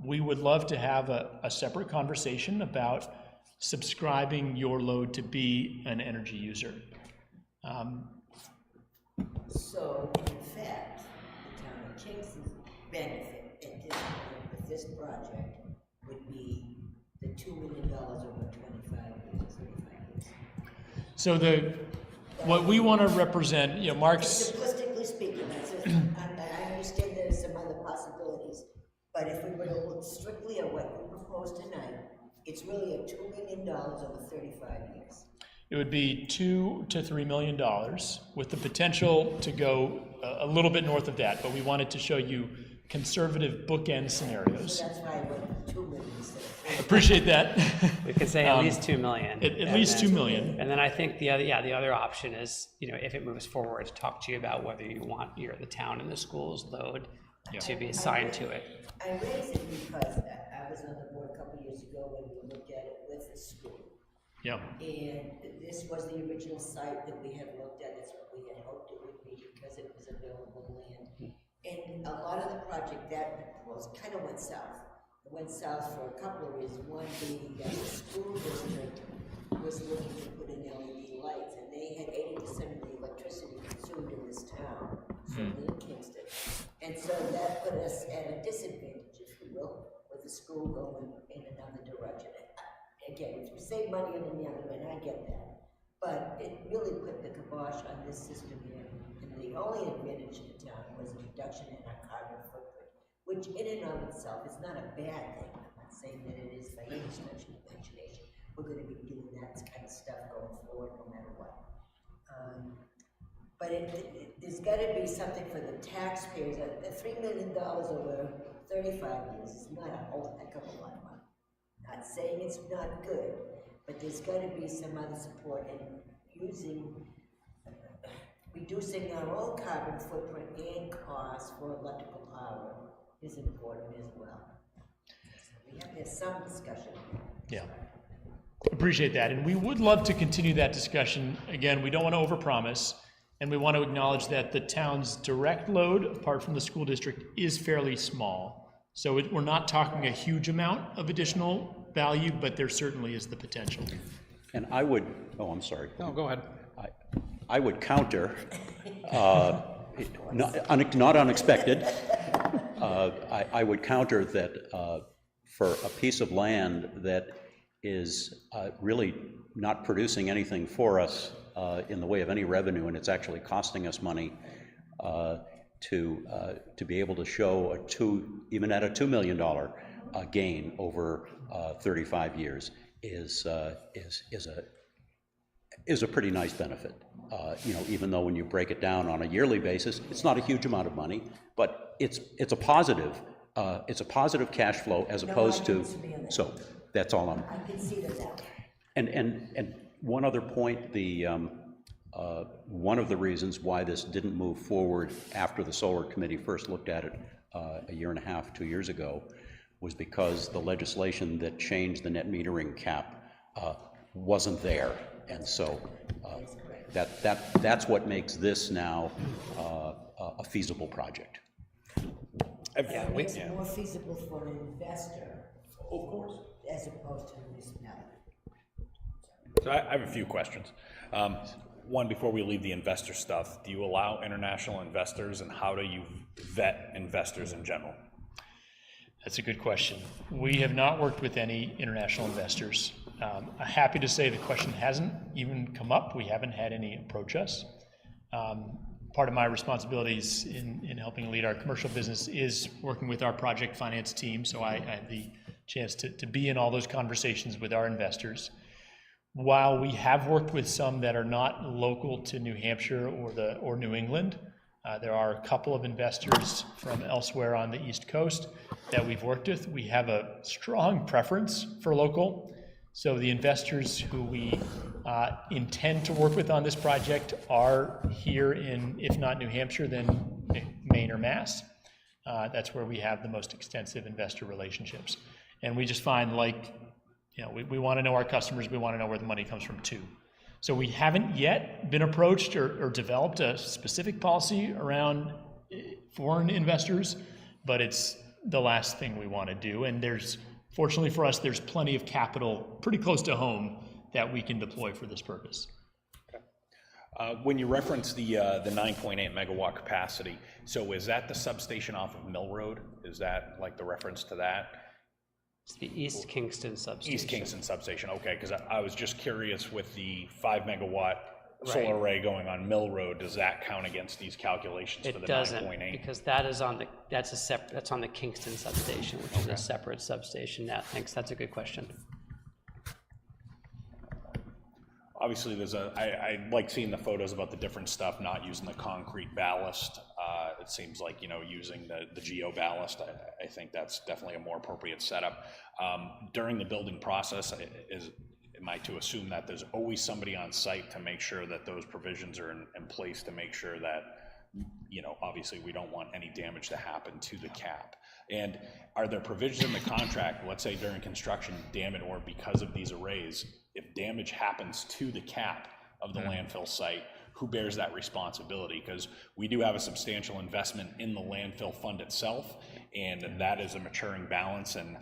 we would love to have a separate conversation about subscribing your load to be an energy user. So, in fact, the town of Kingston's benefit at this point with this project would be the $2 million over 25 years, 35 years. So what we want to represent, Mark's. Simplistically speaking, I understand there's some other possibilities, but if we were to look strictly at what we proposed tonight, it's really a $2 million over 35 years. It would be $2 to $3 million with the potential to go a little bit north of that, but we wanted to show you conservative bookend scenarios. So that's why I went with 2 million instead of 3. Appreciate that. We could say at least 2 million. At least 2 million. And then I think the other option is, if it moves forward, to talk to you about whether you want the town and the school's load to be assigned to it. I raise it because I was on the board a couple years ago when we looked at it with the school. Yeah. And this was the original site that we had looked at. It's what we had hoped it would be because it was available land. And a lot of the project that was kind of went south. It went south for a couple of reasons. One being that the school district was looking to put in LED lights, and they had 80% of the electricity consumed in this town, certainly in Kingston. And so that put us at a disadvantage, if you will, with the school going in another direction. Again, if you save money on the other end, I get that. But it really put the kibosh on this system here. And the only advantage to the town was a reduction in our carbon footprint, which in and of itself is not a bad thing. I'm not saying that it is by any stretch of the imagination. We're going to be doing that kind of stuff going forward no matter what. But there's got to be something for the taxpayers. $3 million over 35 years is not a whole heck of a lot of money. Not saying it's not good, but there's got to be some other support, and reducing our own carbon footprint and costs for electrical power is important as well. So we have to have some discussion. Yeah. Appreciate that. And we would love to continue that discussion. Again, we don't want to overpromise, and we want to acknowledge that the town's direct load, apart from the school district, is fairly small. So we're not talking a huge amount of additional value, but there certainly is the potential. And I would, I'm sorry. No, go ahead. I would counter, not unexpected, I would counter that for a piece of land that is really not producing anything for us in the way of any revenue, and it's actually costing us money, to be able to show even at a $2 million gain over 35 years is a pretty nice benefit. Even though when you break it down on a yearly basis, it's not a huge amount of money, but it's a positive cash flow as opposed to. So that's all I'm. I can see that. And one other point, one of the reasons why this didn't move forward after the solar committee first looked at it a year and a half, 2 years ago, was because the legislation that changed the net metering cap wasn't there, and so that's what makes this now a feasible project. It makes it more feasible for an investor, of course, as opposed to a municipality. So I have a few questions. One, before we leave the investor stuff, do you allow international investors, and how do you vet investors in general? That's a good question. We have not worked with any international investors. I'm happy to say the question hasn't even come up. We haven't had any approach us. Part of my responsibilities in helping lead our commercial business is working with our project finance team, so I have the chance to be in all those conversations with our investors. while we have worked with some that are not local to New Hampshire or New England, there are a couple of investors from elsewhere on the East Coast that we've worked with. We have a strong preference for local. So the investors who we intend to work with on this project are here in, if not New Hampshire, then Maine or Mass. That's where we have the most extensive investor relationships. And we just find, like, you know, we want to know our customers, we want to know where the money comes from too. So we haven't yet been approached or developed a specific policy around foreign investors, but it's the last thing we want to do. And fortunately for us, there's plenty of capital pretty close to home that we can deploy for this purpose. Okay. When you reference the 9.8 megawatt capacity, so is that the substation off of Mill Road? Is that like the reference to that? It's the East Kingston substation. East Kingston substation, okay, because I was just curious with the 5 megawatt solar Right. array going on Mill Road, does that count against these calculations for It the doesn't, 9.8? because that is on the, that's on the Kingston substation, which is a separate substation. Now, thanks, that's a good question. Obviously, I like seeing the photos about the different stuff, not using the concrete ballast. It seems like, you know, using the geo ballast, I think that's definitely a more appropriate setup. During the building process, am I to assume that there's always somebody on site to make sure that those provisions are in place to make sure that, you know, obviously we don't want any damage to happen to the cap? And are there provisions in the contract, let's say during construction, damage or because of these arrays, if damage happens to the cap of the landfill site, who bears that responsibility? Because we do have a substantial investment in the landfill fund itself, and that is a maturing balance. And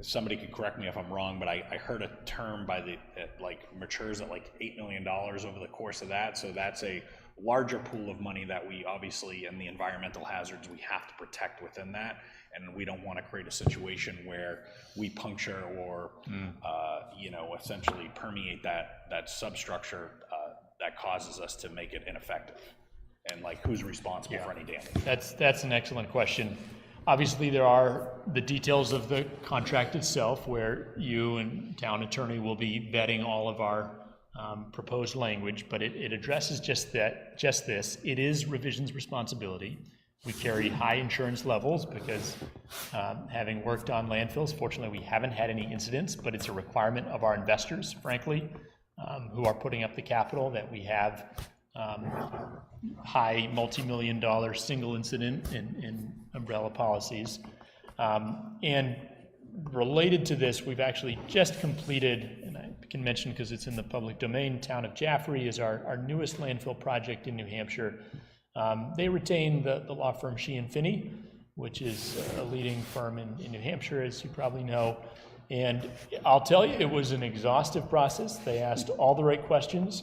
somebody could correct me if I'm wrong, but I heard a term like matures at like $8 million over the course of that. So that's a larger pool of money that we obviously, and the environmental hazards we have to protect within that. And we don't want to create a situation where we puncture or, you know, essentially permeate that substructure that causes us to make it ineffective. And like, who's responsible for any damage? That's an excellent question. Obviously, there are the details of the contract itself where you and town attorney will be vetting all of our proposed language, but it addresses just this. It is Revision's responsibility. We carry high insurance levels because having worked on landfills, fortunately we haven't had any incidents, but it's a requirement of our investors, frankly, who are putting up the capital, that we have high multi-million-dollar single incident in umbrella policies. And related to this, we've actually just completed, and I can mention because it's in the public domain, Town of Jaffrey is our newest landfill project in New Hampshire. They retain the law firm Sheehan Finney, which is a leading firm in New Hampshire, as you probably know. And I'll tell you, it was an exhaustive process. They asked all the right questions.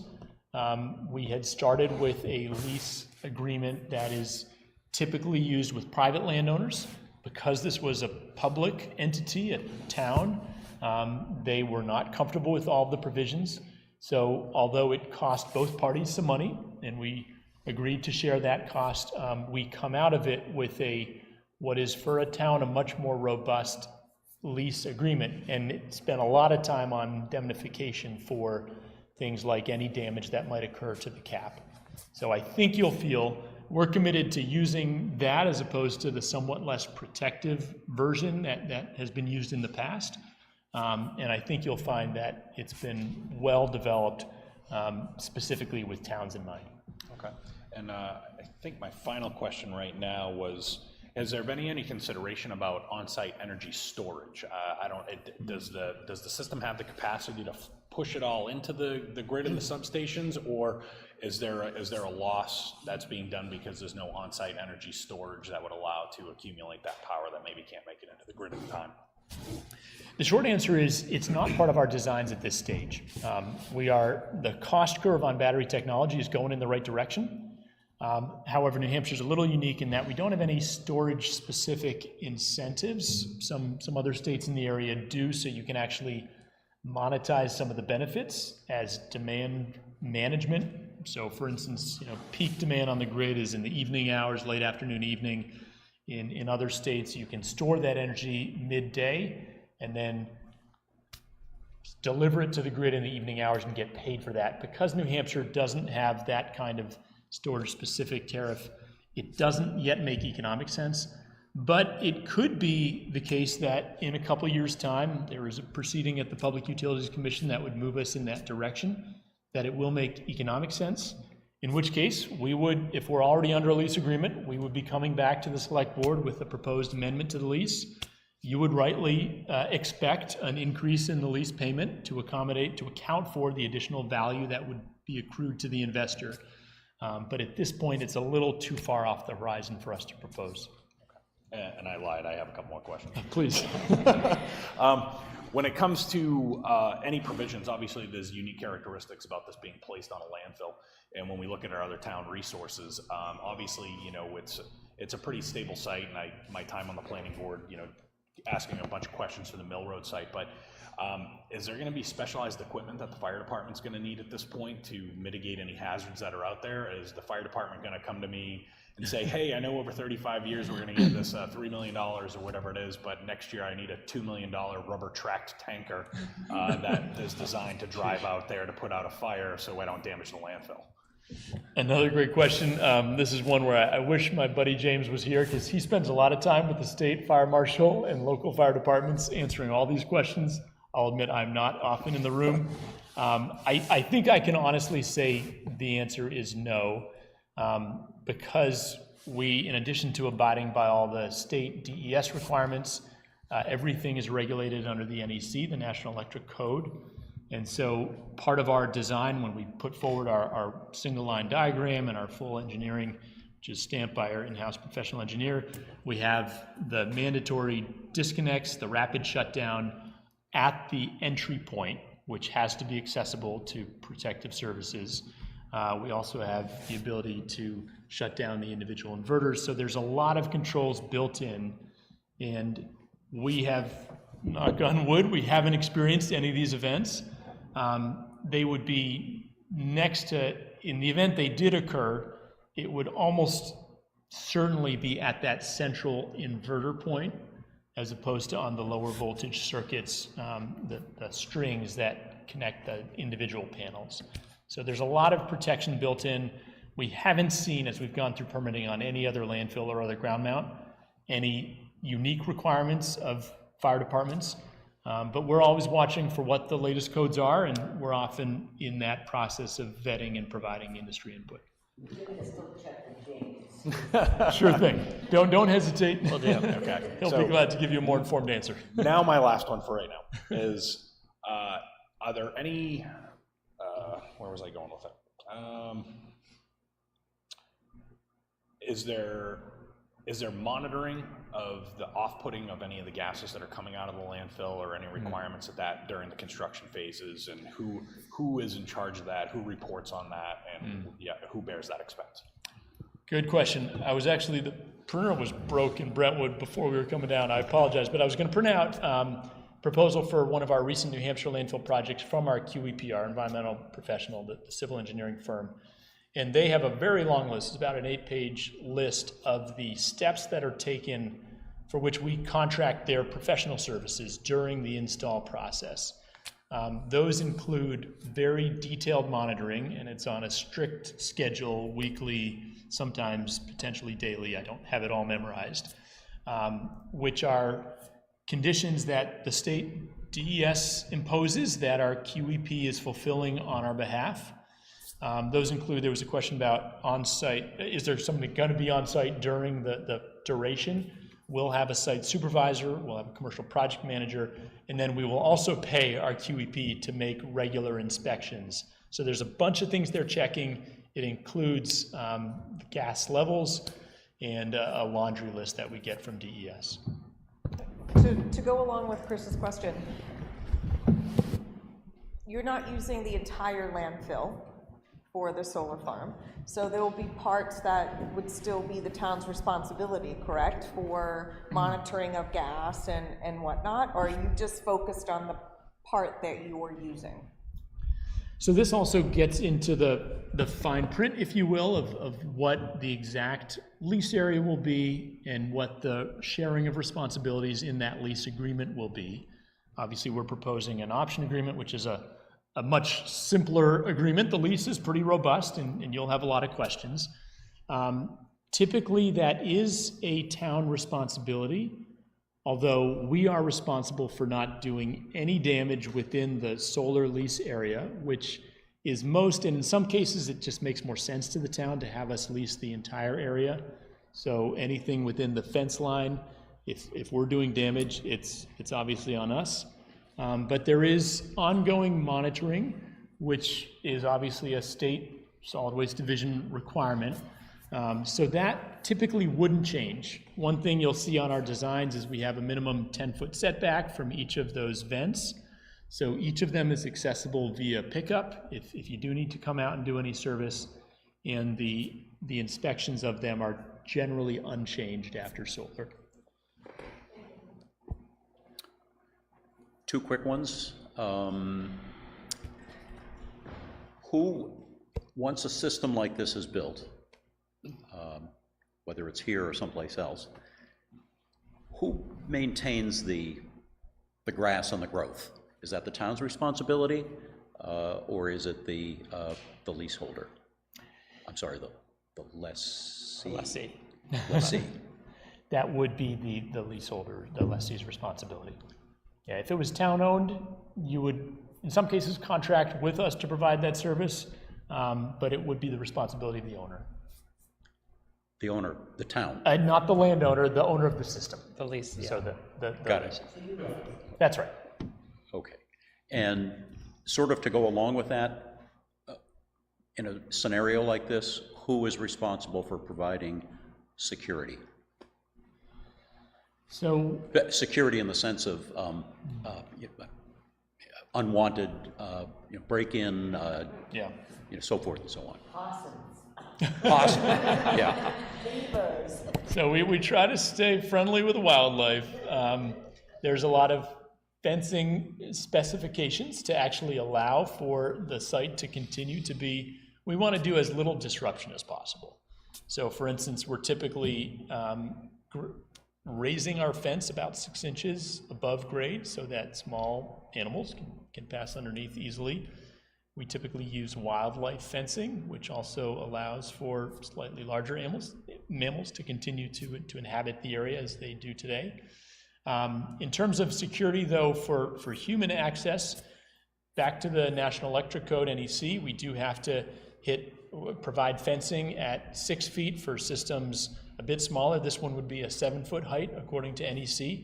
We had started with a lease agreement that is typically used with private landowners. Because this was a public entity, a town, they were not comfortable with all of the provisions. So although it cost both parties some money, and we agreed to share that cost, we come out of it with what is for a town a much more robust lease agreement, and it spent a lot of time on indemnification for things like any damage that might occur to the cap. So I think you'll feel we're committed to using that as opposed to the somewhat less protective version that has been used in the past. And I think you'll find that it's been well developed, specifically with towns in mind. Okay. And I think my final question right now was, has there been any consideration about on-site energy storage? Does the system have the capacity to push it all into the grid and the substations, or is there a loss that's being done because there's no on-site energy storage that would allow to accumulate that power that maybe can't make it into the grid at the time? The short answer is it's not part of our designs at this stage. The cost curve on battery technology is going in the right direction. However, New Hampshire is a little unique in that we don't have any storage-specific incentives. Some other states in the area do, so you can actually monetize some of the benefits as demand management. So, for instance, peak demand on the grid is in the evening hours, late afternoon, evening. In other states, you can store that energy midday and then deliver it to the grid in the evening hours and get paid for that. Because New Hampshire doesn't have that kind of storage-specific tariff, it doesn't yet make economic sense. But it could be the case that in a couple years' time, there is a proceeding at the Public Utilities Commission that would move us in that direction, that it will make economic sense. In which case, we would, if we're already under a lease agreement, we would be coming back to the select board with a proposed amendment to the lease. You would rightly expect an increase in the lease payment to account for the additional value that would be accrued to the investor. But at this point, it's a little too far off the horizon for us to propose. And I lied, I have a couple more questions. Please. When it comes to any provisions, obviously there's unique characteristics about this being placed on a landfill. And when we look at our other town resources, obviously, you know, it's a pretty stable site, and my time on the planning board, you know, asking a bunch of questions for the Mill Road site, but is there gonna be specialized equipment that the fire department's gonna need at this point to mitigate any hazards that are out there? Is the fire department gonna come to me and say, hey, I know over 35 years we're gonna get this $3 million or whatever it is, but next year I need a $2 million rubber tracked tanker that is designed to drive out there to put out a fire so I don't damage the landfill? Another great question. This is one where I wish my buddy James was here, because he spends a lot of time with the state fire marshal and local fire departments answering all these questions. I'll admit I'm not often in the room. I think I can honestly say the answer is no, because we, in addition to abiding by all the state DES requirements, everything is regulated under the NEC, the National Electric Code. And so part of our design, when we put forward our single line diagram and our full engineering, which is stamped by our in-house professional engineer, we have the mandatory disconnects, the rapid shutdown at the entry point, which has to be accessible to protective services. We also have the ability to shut down the individual inverters. So there's a lot of controls built in, and we have, knock on wood, we haven't experienced any of these events. They would be next to, in the event they did occur, it would almost certainly be at that central inverter point, as opposed to on the lower voltage circuits, the strings that connect the individual panels. So there's a lot of protection built in. We haven't seen, as we've gone through permitting on any other landfill or other ground mount, any unique requirements of fire departments. But we're always watching for what the latest codes are, and we're often in that process of vetting and providing industry input. You're gonna still check with James. Sure thing. Don't hesitate. Well, yeah, okay. He'll So be glad to give you a more informed answer. now my last one for right now is, are there any, where was I going with it? Is there monitoring of the off-putting of any of the gases that are coming out of the landfill, or any requirements of that during the construction phases, and who is in charge of that, who reports on that, and who bears that expense? Good question. I was actually, the printer was broke in Brentwood before we were coming down. I apologize, but I was going to print out proposal for one of our recent New Hampshire landfill projects from our QEP, our environmental professional, the civil engineering firm. And they have a very long list. It's about an 8-page list of the steps that are taken for which we contract their professional services during the install process. Those include very detailed monitoring, and it's on a strict schedule, weekly, sometimes potentially daily. I don't have it all memorized, which are conditions that the state DES imposes that our QEP is fulfilling on our behalf. Those include, there was a question about on-site, is there somebody going to be on-site during the duration? We'll have a site supervisor, we'll have a commercial project manager, and then we will also pay our QEP to make regular inspections. So there's a bunch of things they're checking. It includes gas levels and a laundry list that we get from DES. To go along with Chris's question, you're not using the entire landfill for the solar farm, so there will be parts that would still be the town's responsibility, correct, for monitoring of gas and whatnot, or are you just focused on the part that you are using? So this also gets into the fine print, if you will, of what the exact lease area will be and what the sharing of responsibilities in that lease agreement will be. Obviously, we're proposing an option agreement, which is a much simpler agreement. The lease is pretty robust, and you'll have a lot of questions. Typically, that is a town responsibility, although we are responsible for not doing any damage within the solar lease area, which is most, and in some cases, it just makes more sense to the town to have us lease the entire area. So anything within the fence line, if we're doing damage, it's obviously on us. But there is ongoing monitoring, which is obviously a state solid waste division requirement. So that typically wouldn't change. One thing you'll see on our designs is we have a minimum 10-foot setback from each of those vents. So each of them is accessible via pickup if you do need to come out and do any service, and the inspections of them are generally unchanged after solar. Two quick ones. Who, once a system like this is built, whether it's here or someplace else, who maintains the grass and the growth? Is that the town's responsibility, or is it the leaseholder? I'm sorry, the lessee. Lessee. That would be the leaseholder, the lessee's responsibility. Yeah, if it was town-owned, you would, in some cases, contract with us to provide that service, but it would be the responsibility of the owner. The owner, the town. Not the landowner, the owner of the system. The lease, yeah. So the Got it. That's right. Okay. And sort of to go along with that, in a scenario like this, who is responsible for providing security? So Security in the sense of unwanted break-in, yeah. So forth and so on. Possums. Awesome. Yeah. Beavers. So we try to stay friendly with wildlife. There's a lot of fencing specifications to actually allow for the site to continue to be, we want to do as little disruption as possible. So for instance, we're typically raising our fence about 6 inches above grade so that small animals can pass underneath easily. We typically use wildlife fencing, which also allows for slightly larger mammals to continue to inhabit the area as they do today. In terms of security, though, for human access, back to the National Electric Code, NEC, we do have to provide fencing at 6 feet for systems a bit smaller. This one would be a 7-foot height, according to NEC.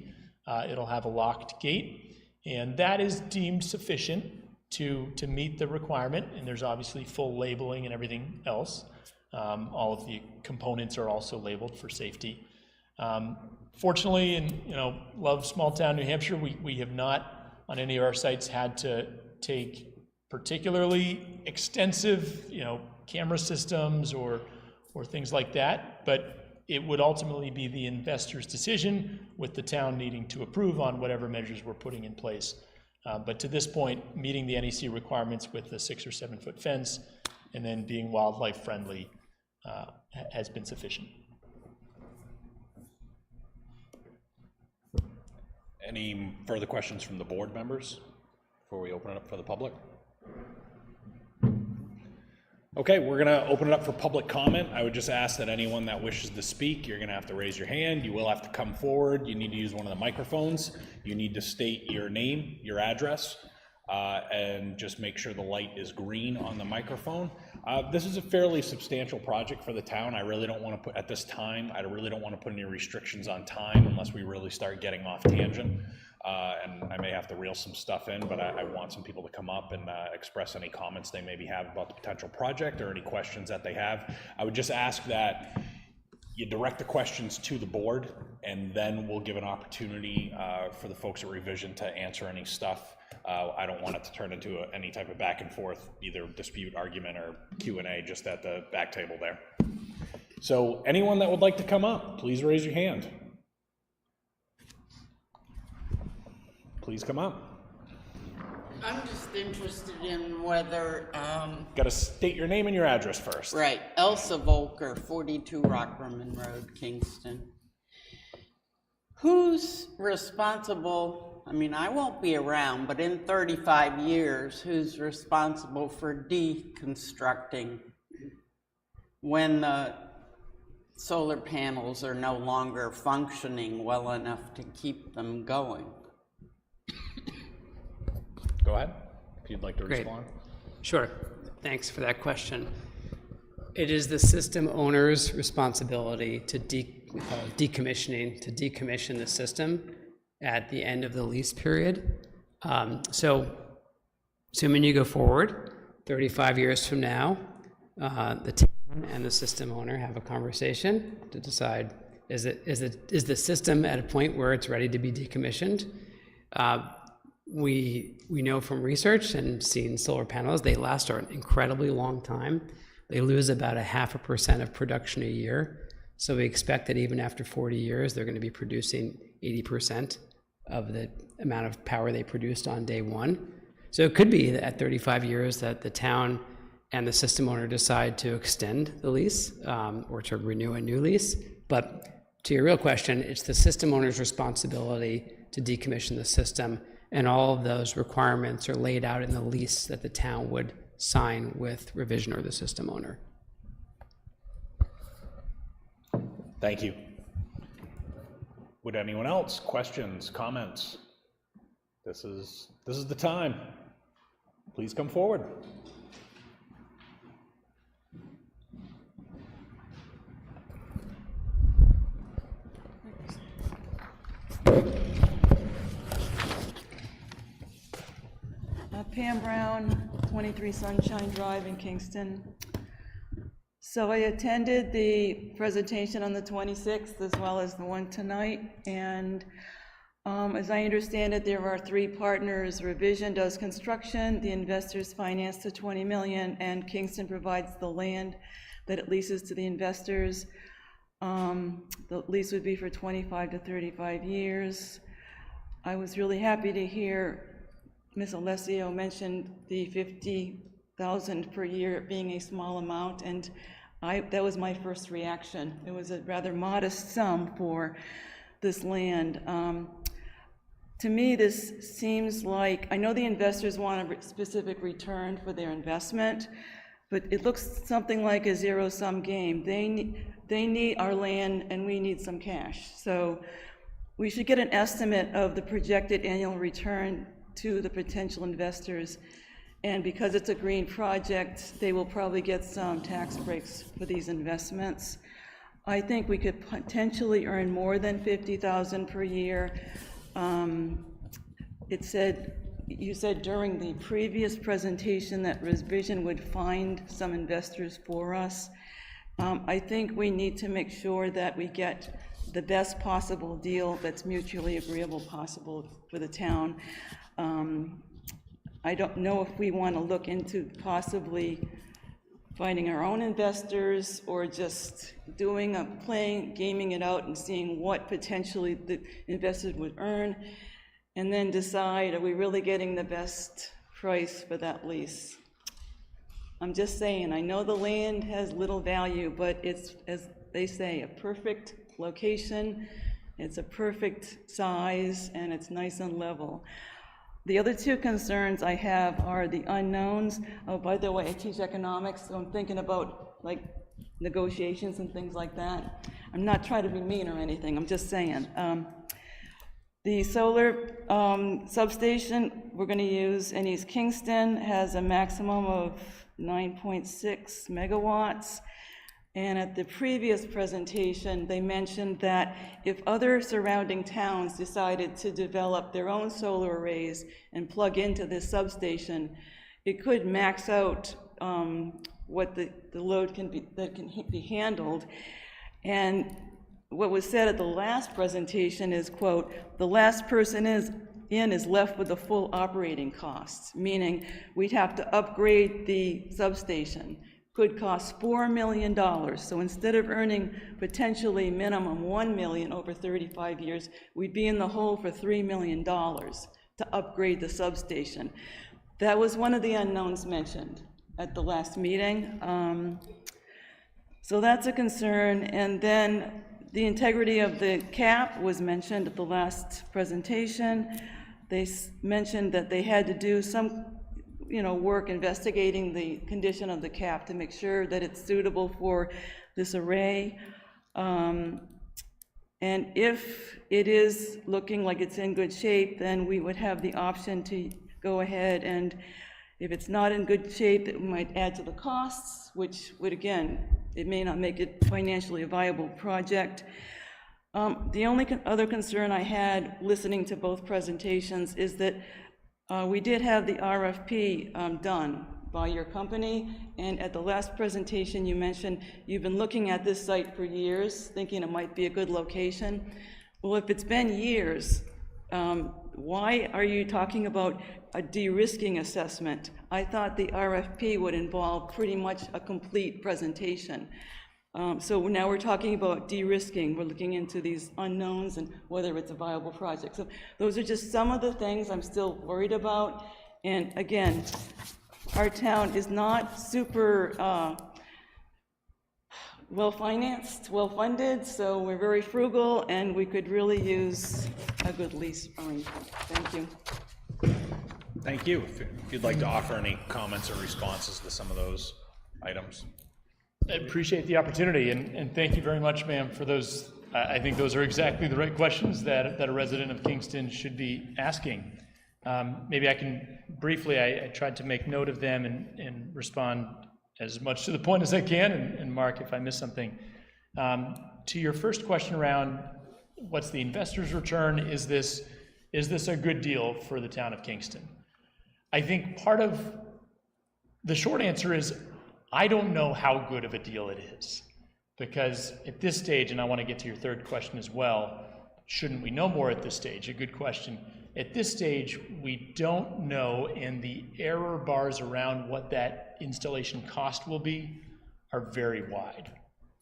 It'll have a locked gate, and that is deemed sufficient to meet the requirement, and there's obviously full labeling and everything else. All of the components are also labeled for safety. Fortunately, in love small town New Hampshire, we have not on any of our sites had to take particularly extensive camera systems or things like that, but it would ultimately be the investor's decision, with the town needing to approve on whatever measures we're putting in place. But to this point, meeting the NEC requirements with the 6 or 7 foot fence and then being wildlife friendly has been sufficient. Any further questions from the board members before we open it up for the public? Okay, we're gonna open it up for public comment. I would just ask that anyone that wishes to speak, you're gonna have to raise your hand. You will have to come forward. You need to use one of the microphones. You need to state your name, your address, and just make sure the light is green on the microphone. This is a fairly substantial project for the town. I really don't want to put, at this time, I really don't want to put any restrictions on time unless we really start getting off tangent. And I may have to reel some stuff in, but I want some people to come up and express any comments they maybe have about the potential project or any questions that they have. I would just ask that you direct the questions to the board, and then we'll give an opportunity for the folks at Revision to answer any stuff. I don't want it to turn into any type of back and forth, either dispute, argument, or Q&A just at the back table there. So anyone that would like to come up, please raise your hand. Please come up. I'm just interested in whether, Got to state your name and your address first. right, Elsa Volker, 42 Rockrimmon Road, Kingston. Who's responsible, I mean, I won't be around, but in 35 years, who's responsible for deconstructing when the solar panels are no longer functioning well enough to keep them going? Go ahead, if you'd like to Great. respond. Sure. Thanks for that question. It is the system owner's responsibility to decommission the system at the end of the lease period. So assuming you go forward 35 years from now, the town and the system owner have a conversation to decide, is the system at a point where it's ready to be decommissioned? We know from research and seeing solar panels, they last an incredibly long time. They lose about 0.5% of production a year. So we expect that even after 40 years, they're going to be producing 80% of the amount of power they produced on day one. So it could be that at 35 years that the town and the system owner decide to extend the lease or to renew a new lease. But to your real question, it's the system owner's responsibility to decommission the system, and all of those requirements are laid out in the lease that the town would sign with Revision or the system owner. Thank you. Would anyone else, questions, comments? This is the time. Please come forward. Pam Brown, 23 Sunshine Drive in Kingston. So I attended the presentation on the 26th as well as the one tonight, and as I understand it, there are 3 partners. Revision does construction, the investors finance to $20 million, and Kingston provides the land that it leases to the investors. The lease would be for 25 to 35 years. I was really happy to hear Ms. Alessio mentioned the $50,000 per year being a small amount, and that was my first reaction. It was a rather modest sum for this land. To me, this seems like, I know the investors want a specific return for their investment, but it looks something like a zero-sum game. They need our land and we need some cash. So we should get an estimate of the projected annual return to the potential investors, and because it's a green project, they will probably get some tax breaks for these investments. I think we could potentially earn more than $50,000 per year. You said during the previous presentation that Revision would find some investors for us. I think we need to make sure that we get the best possible deal that's mutually agreeable possible for the town. I don't know if we want to look into possibly finding our own investors or just gaming it out and seeing what potentially the investors would earn, and then decide, are we really getting the best price for that lease? I'm just saying, I know the land has little value, but it's, as they say, a perfect location, it's a perfect size, and it's nice and level. The other 2 concerns I have are the unknowns. Oh, by the way, I teach economics, so I'm thinking about like negotiations and things like that. I'm not trying to be mean or anything, I'm just saying. The solar substation we're going to use in East Kingston has a maximum of 9.6 megawatts. And at the previous presentation, they mentioned that if other surrounding towns decided to develop their own solar arrays and plug into this substation, it could max out what the load can be handled. And what was said at the last presentation is, quote, the last person is left with the full operating costs, meaning we'd have to upgrade the substation. Could cost $4 million. So instead of earning potentially minimum $1 million over 35 years, we'd be in the hole for $3 million to upgrade the substation. That was one of the unknowns mentioned at the last meeting. So that's a concern. And then the integrity of the cap was mentioned at the last presentation. They mentioned that they had to do some, work investigating the condition of the cap to make sure that it's suitable for this array. And if it is looking like it's in good shape, then we would have the option to go ahead, and if it's not in good shape, it might add to the costs, which would, again, it may not make it financially a viable project. The only other concern I had listening to both presentations is that we did have the RFP done by your company, and at the last presentation you mentioned you've been looking at this site for years, thinking it might be a good location. Well, if it's been years, why are you talking about a de-risking assessment? I thought the RFP would involve pretty much a complete presentation. So now we're talking about de-risking. We're looking into these unknowns and whether it's a viable project. So those are just some of the things I'm still worried about. And again, our town is not super well-financed, well-funded, so we're very frugal, and we could really use a good lease arrangement. Thank you. Thank you. If you'd like to offer any comments or responses to some of those items. I appreciate the opportunity, and thank you very much, ma'am, for those. I think those are exactly the right questions that a resident of Kingston should be asking. Maybe I can briefly, I tried to make note of them and respond as much to the point as I can, and Mark, if I miss something. To your first question around what's the investor's return, is this a good deal for the town of Kingston? I think part of the short answer is I don't know how good of a deal it is, because at this stage, and I want to get to your third question as well, shouldn't we know more at this stage? A good question. At this stage, we don't know, and the error bars around what that installation cost will be are very wide.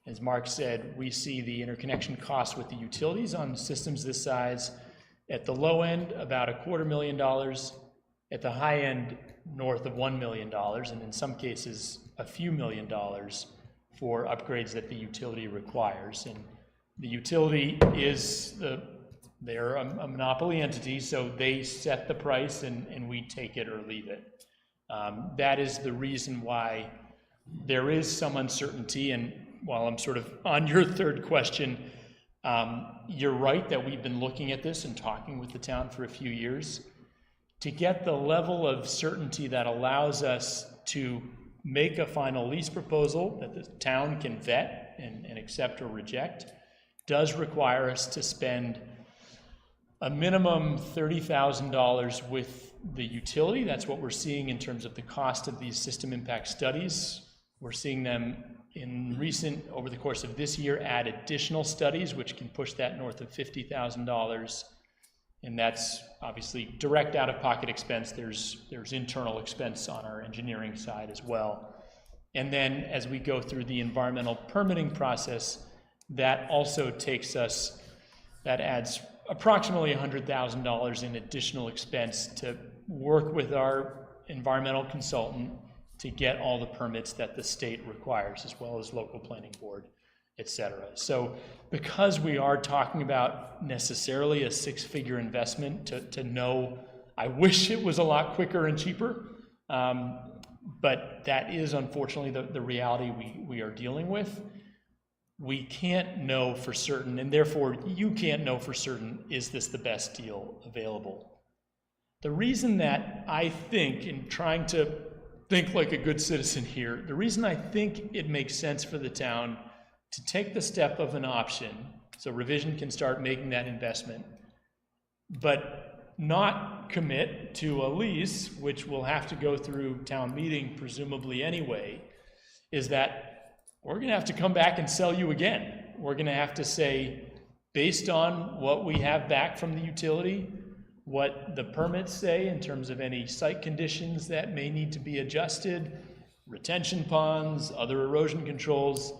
As Mark said, we see the interconnection costs with the utilities on systems this size at the low end, about $250,000, at the high end, north of $1 million, and in some cases, a few $1 million for upgrades that the utility requires. And the utility is they're a monopoly entity, so they set the price and we take it or leave it. That is the reason why there is some uncertainty. And while I'm sort of on your third question, you're right that we've been looking at this and talking with the town for a few years. To get the level of certainty that allows us to make a final lease proposal that the town can vet and accept or reject does require us to spend a minimum $30,000 with the utility. That's what we're seeing in terms of the cost of these system impact studies. We're seeing them over the course of this year, add additional studies, which can push that north of $50,000. And that's obviously direct out-of-pocket expense. There's internal expense on our engineering side as well. And then as we go through the environmental permitting process, that also that adds approximately $100,000 in additional expense to work with our environmental consultant to get all the permits that the state requires, as well as local planning board, et cetera. So because we are talking about necessarily a six-figure investment to know, I wish it was a lot quicker and cheaper, but that is unfortunately the reality we are dealing with. We can't know for certain, and therefore you can't know for certain, is this the best deal available? The reason that I think, in trying to think like a good citizen here, the reason I think it makes sense for the town to take the step of an option, so Revision can start making that investment, but not commit to a lease, which will have to go through town meeting presumably anyway, is that we're going to have to come back and sell you again. We're going to have to say, based on what we have back from the utility, what the permits say in terms of any site conditions that may need to be adjusted, retention ponds, other erosion controls,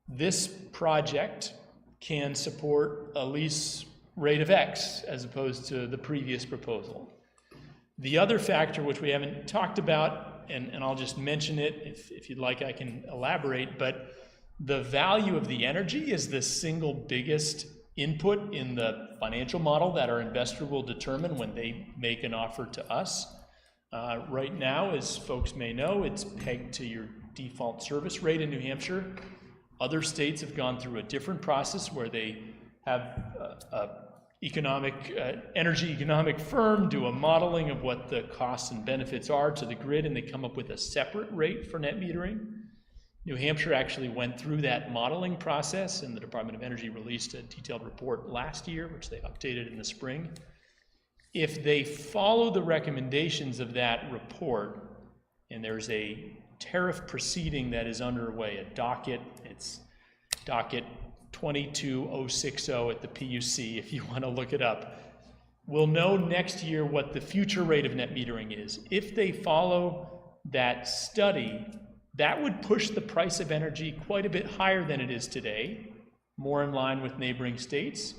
this project can support a lease rate of X as opposed to the previous proposal. The other factor, which we haven't talked about, and I'll just mention it, if you'd like I can elaborate, but the value of the energy is the single biggest input in the financial model that our investor will determine when they make an offer to us. Right now, as folks may know, it's pegged to your default service rate in New Hampshire. Other states have gone through a different process where they have energy economic firm do a modeling of what the costs and benefits are to the grid, and they come up with a separate rate for net metering. New Hampshire actually went through that modeling process, and the Department of Energy released a detailed report last year, which they updated in the spring. If they follow the recommendations of that report, and there's a tariff proceeding that is underway, it's docket 22060 at the PUC, if you want to look it up, we'll know next year what the future rate of net metering is. If they follow that study, that would push the price of energy quite a bit higher than it is today, more in line with neighboring states.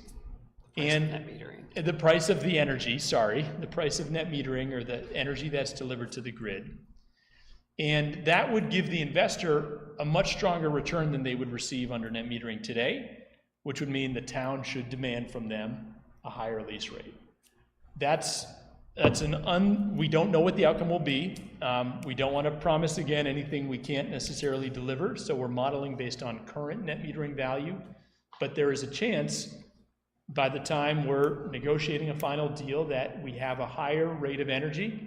And the price of the energy, the price of net metering, or the energy that's delivered to the grid. And that would give the investor a much stronger return than they would receive under net metering today, which would mean the town should demand from them a higher lease rate. We don't know what the outcome will be. We don't want to promise, again, anything we can't necessarily deliver, so we're modeling based on current net metering value, but there is a chance by the time we're negotiating a final deal that we have a higher rate of energy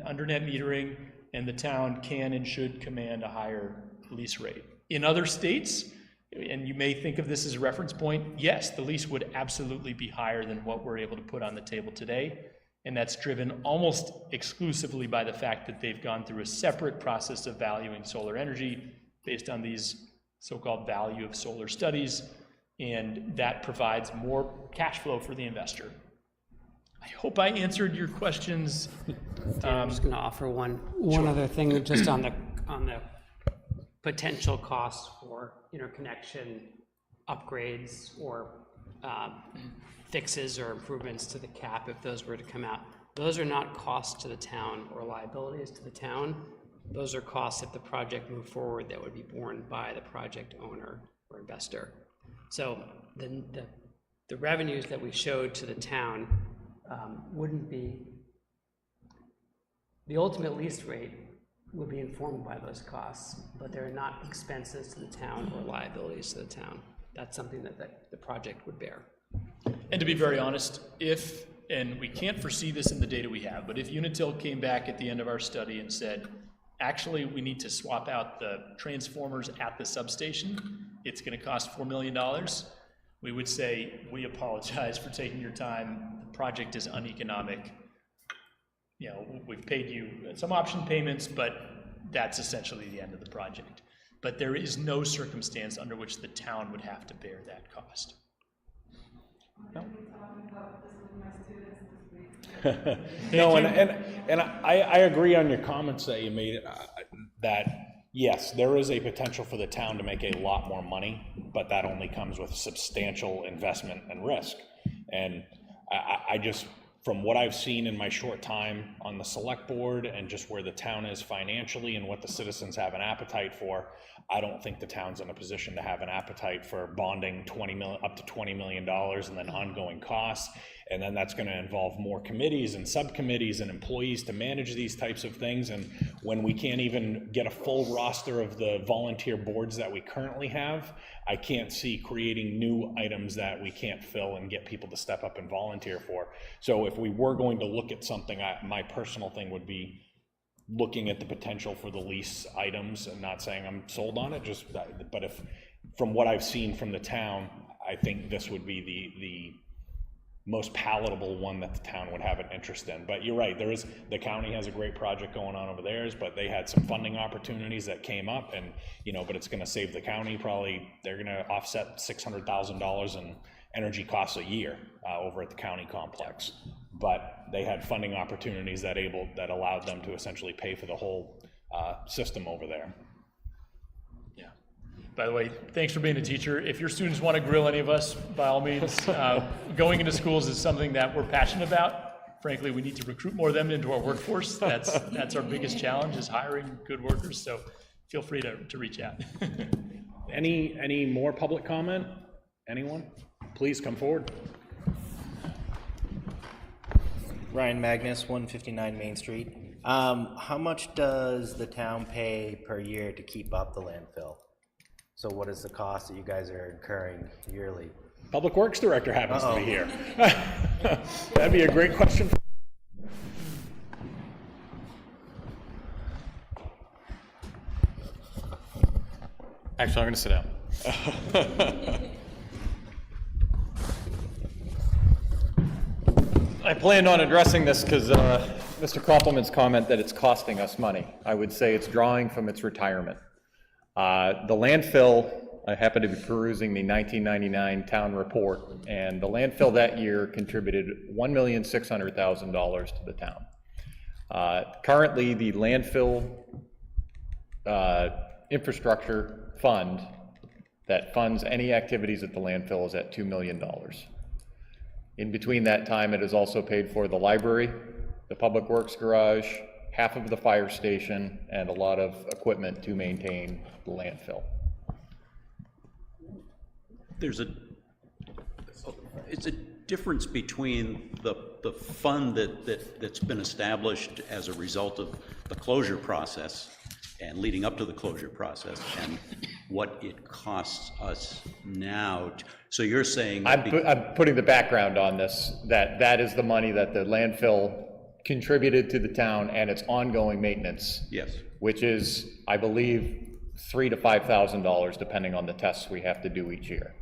under net metering, and the town can and should command a higher lease rate. In other states, and you may think of this as a reference point, yes, the lease would absolutely be higher than what we're able to put on the table today, and that's driven almost exclusively by the fact that they've gone through a separate process of valuing solar energy based on these so-called value of solar studies, and that provides more cash flow for the investor. I hope I answered your questions. I'm just going to offer one other thing, just on the potential costs for interconnection upgrades or fixes or improvements to the cap, if those were to come out. Those are not costs to the town or liabilities to the town. Those are costs, if the project moved forward, that would be borne by the project owner or investor. So the revenues that we showed to the town wouldn't be, the ultimate lease rate would be informed by those costs, but they're not expenses to the town or liabilities to the town. That's something that the project would bear. And to be very honest, and we can't foresee this in the data we have, but if Unitil came back at the end of our study and said, actually, we need to swap out the transformers at the substation, it's going to cost $4 million, we would say, we apologize for taking your time. The project is uneconomic. You know, we've paid you some option payments, but that's essentially the end of the project. But there is no circumstance under which the town would have to bear that cost. No. No, and I agree on your comments that you made, that yes, there is a potential for the town to make a lot more money, but that only comes with substantial investment and risk. And I just, from what I've seen in my short time on the select board and just where the town is financially and what the citizens have an appetite for, I don't think the town's in a position to have an appetite for bonding up to $20 million and then ongoing costs. And then that's going to involve more committees and subcommittees and employees to manage these types of things. And when we can't even get a full roster of the volunteer boards that we currently have, I can't see creating new items that we can't fill and get people to step up and volunteer for. So if we were going to look at something, my personal thing would be looking at the potential for the lease items, and not saying I'm sold on it, but if, from what I've seen from the town, I think this would be the most palatable one that the town would have an interest in. But you're right, the county has a great project going on over theirs, but they had some funding opportunities that came up, and but it's going to save the county probably, they're going to offset $600,000 in energy costs a year over at the county complex. But they had funding opportunities that allowed them to essentially pay for the whole system over there. Yeah. By the way, thanks for being a teacher. If your students want to grill any of us, by all means, going into schools is something that we're passionate about. Frankly, we need to recruit more of them into our workforce. That's our biggest challenge, is hiring good workers. So feel free to reach out. Any more public comment? Anyone? Please come forward. Ryan Magnus, 159 Main Street. How much does the town pay per year to keep up the landfill? So what is the cost that you guys are incurring yearly? Public Works Director happens to be here. That'd be a great question. Actually, I'm going to sit down. I planned on addressing this because Mr. Koppelman's comment that it's costing us money. I would say it's drawing from its retirement. The landfill, I happen to be perusing the 1999 town report, and the landfill that year contributed $1,600,000 to the town. Currently, the landfill infrastructure fund that funds any activities at the landfill is at $2 million. In between that time, it has also paid for the library, the public works garage, half of the fire station, and a lot of equipment to maintain the landfill. It's a difference between the fund that's been established as a result of the closure process and leading up to the closure process and what it costs us now. So you're saying... I'm putting the background on this, that is the money that the landfill contributed to the town and its ongoing maintenance. Yes. Which is, I believe, $3,000 to $5,000, depending on the tests we have to do each year.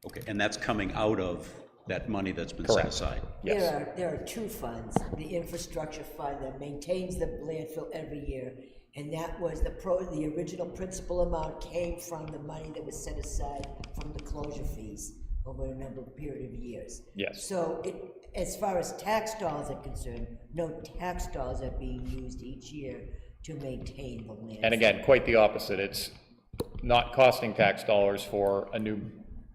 Okay, and that's coming out of that money that's been set aside? Yes. There are two funds, the infrastructure fund that maintains the landfill every year, and that was the original principal amount came from the money that was set aside from the closure fees over a period of years. Yes. So as far as tax dollars are concerned, no tax dollars are being used each year to maintain the landfill. And again, quite the opposite. It's not costing tax dollars for a new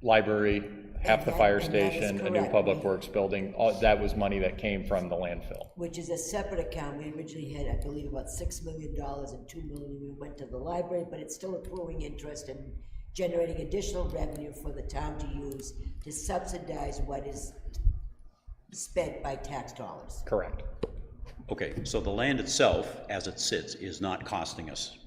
library, half the fire station, a new public works building. All, that was money that came from the landfill. Which is a separate account. We originally had, I believe, about $6 million and $2 million went to the library, but it's still accruing interest and generating additional revenue for the town to use to subsidize what is spent by tax dollars. Correct. Okay, so the land itself, as it sits, is not costing us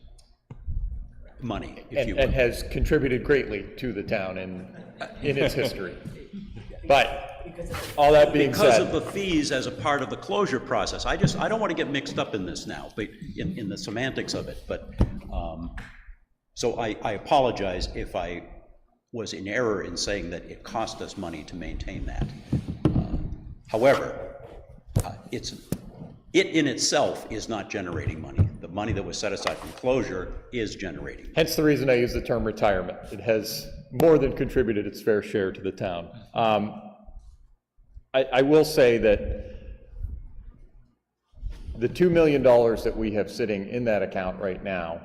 money, if you will. And has contributed greatly to the town in its history. But all that being Because said, of the fees as a part of the closure process. I don't want to get mixed up in this now, but in the semantics of it, but, so I apologize if I was in error in saying that it cost us money to maintain that. However, it in itself is not generating money. The money that was set aside from closure is generating. hence the reason I use the term retirement. It has more than contributed its fair share to the town. I will say that the $2 million that we have sitting in that account right now,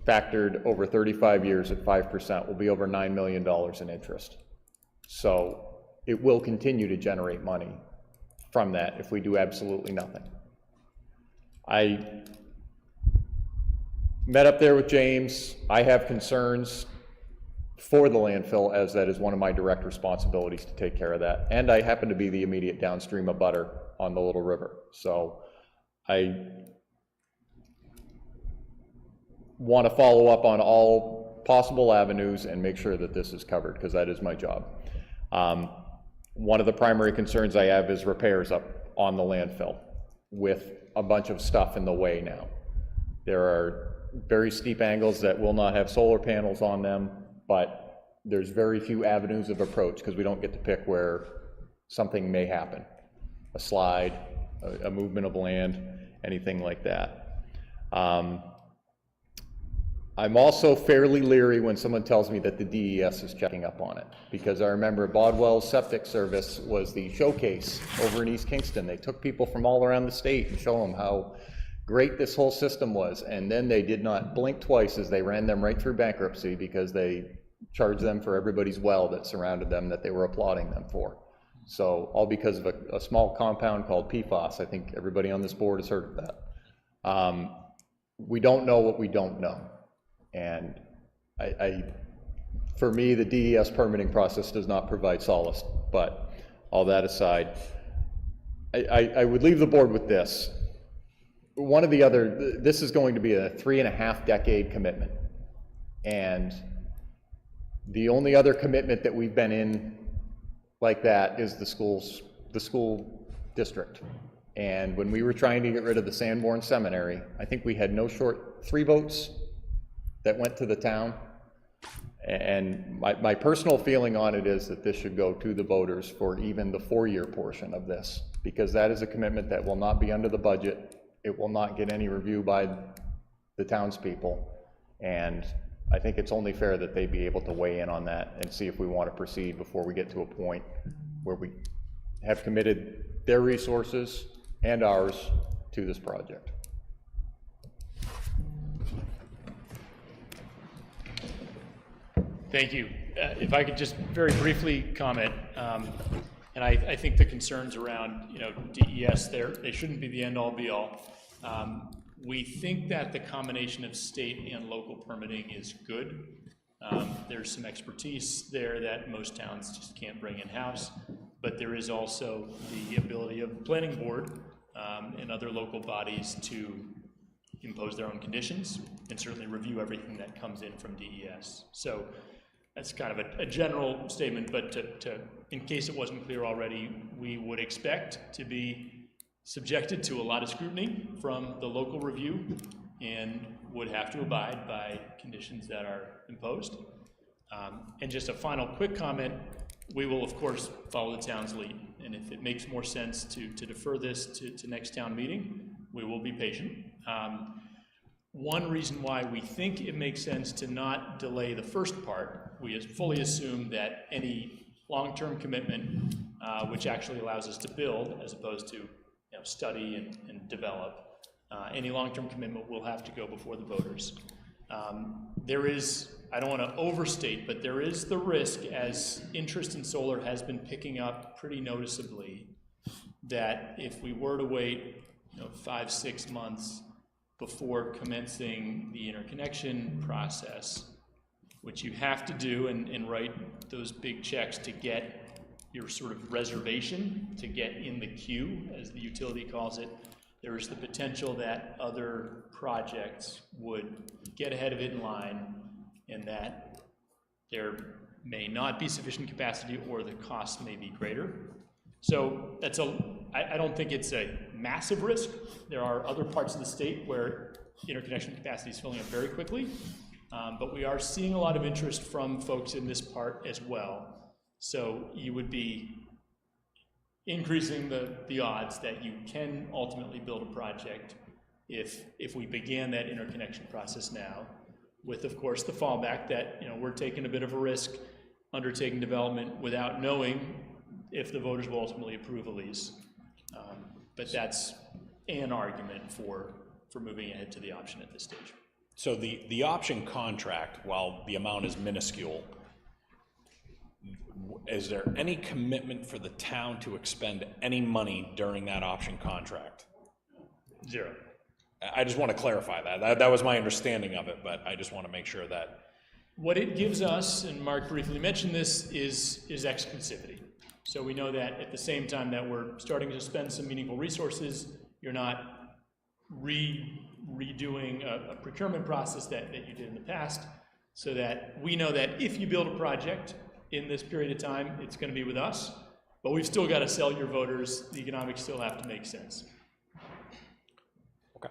factored over 35 years at 5%, will be over $9 million in interest. So it will continue to generate money from that if we do absolutely nothing. I met up there with James. I have concerns for the landfill, as that is one of my direct responsibilities to take care of that. And I happen to be the immediate downstream abutter on the Little River. So I want to follow up on all possible avenues and make sure that this is covered, because that is my job. One of the primary concerns I have is repairs up on the landfill with a bunch of stuff in the way now. There are very steep angles that will not have solar panels on them, but there's very few avenues of approach because we don't get to pick where something may happen. A slide, a movement of land, anything like that. I'm also fairly leery when someone tells me that the DES is checking up on it, because I remember Bodwell's septic service was the showcase over in East Kingston. They took people from all around the state and show them how great this whole system was, and then they did not blink twice as they ran them right through bankruptcy because they charged them for everybody's well that surrounded them that they were applauding them for. So all because of a small compound called PFAS. I think everybody on this board has heard of that. We don't know what we don't know. And I For me, the DES permitting process does not provide solace, but all that aside, I would leave the board with this. One of the other, this is going to be a 3.5 decade commitment. And the only other commitment that we've been in like that is the school district. And when we were trying to get rid of the Sanborn Seminary, I think we had no short 3 votes that went to the town. And my personal feeling on it is that this should go to the voters for even the 4-year portion of this, because that is a commitment that will not be under the budget. It will not get any review by the townspeople. And I think it's only fair that they be able to weigh in on that and see if we want to proceed before we get to a point where we have committed their resources and ours to this project. Thank you. If I could just very briefly comment, and I think the concerns around, DES, they shouldn't be the end-all be-all. We think that the combination of state and local permitting is good. There's some expertise there that most towns just can't bring in-house, but there is also the ability of the planning board and other local bodies to impose their own conditions and certainly review everything that comes in from DES. So that's kind of a general statement, but in case it wasn't clear already, we would expect to be subjected to a lot of scrutiny from the local review and would have to abide by conditions that are imposed. And just a final quick comment, we will of course follow the town's lead. And if it makes more sense to defer this to next town meeting, we will be patient. One reason why we think it makes sense to not delay the first part, we fully assume that any long-term commitment, which actually allows us to build as opposed to study and develop, any long-term commitment will have to go before the voters. There is, I don't want to overstate, but there is the risk, as interest in solar has been picking up pretty noticeably, that if we were to wait 5-6 months before commencing the interconnection process, which you have to do and write those big checks to get your sort of reservation, to get in the queue, as the utility calls it, there is the potential that other projects would get ahead of it in line and that there may not be sufficient capacity or the cost may be greater. So that's I don't think it's a massive risk. There are other parts of the state where interconnection capacity is filling up very quickly, but we are seeing a lot of interest from folks in this part as well. So you would be increasing the odds that you can ultimately build a project if we began that interconnection process now, with of course the fallback that we're taking a bit of a risk undertaking development without knowing if the voters will ultimately approve a lease. But that's an argument for moving ahead to the option at this stage. So the option contract, while the amount is minuscule, is there any commitment for the town to expend any money during that option contract? Zero. I just want to clarify that. That was my understanding of it, but I just want to make sure that. What it gives us, and Mark briefly mentioned this, is exclusivity. So we know that at the same time that we're starting to spend some meaningful resources, you're not redoing a procurement process that you did in the past, so that we know that if you build a project in this period of time, it's going to be with us, but we've still got to sell your voters. The economics still have to make sense. Okay.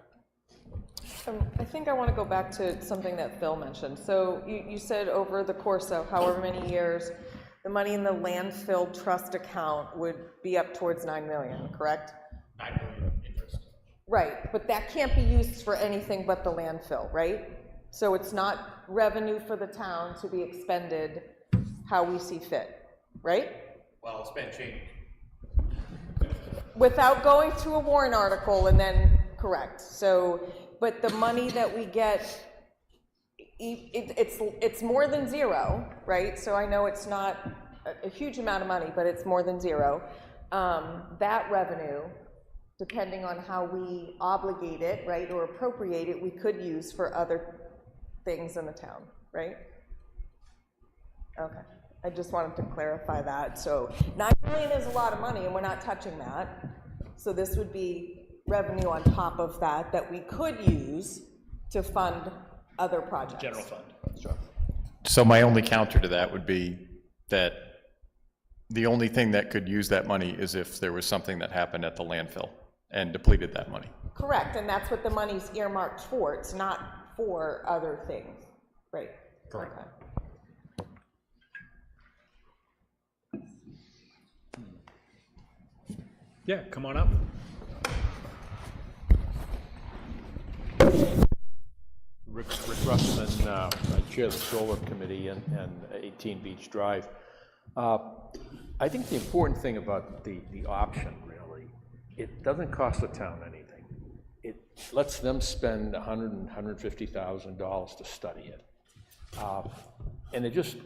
I think I want to go back to something that Phil mentioned. So you said over the course of however many years, the money in the landfill trust account would be up towards $9 million, correct? 9 million interest. Right, but that can't be used for anything but the landfill, right? So it's not revenue for the town to be expended how we see fit, right? Well, it's been changed. Without going to a warrant article and then, correct. So, but the money that we get, it's more than zero, right? So I know it's not a huge amount of money, but it's more than zero. That revenue, depending on how we obligate it, right, or appropriate it, we could use for other things in the town, right? Okay, I just wanted to clarify that. So 9 million is a lot of money, and we're not touching that. So this would be revenue on top of that that we could use to fund other projects. General fund. So my only counter to that would be that the only thing that could use that money is if there was something that happened at the landfill and depleted that money. Correct, and that's what the money's earmarked for. It's not for other things, right? Correct. Okay. Yeah, come on up. Rick Russman, I chair the solar committee and 18 Beach Drive. I think the important thing about the option, really, it doesn't cost the town anything. It lets them spend $100,000 and $150,000 to study it. And it just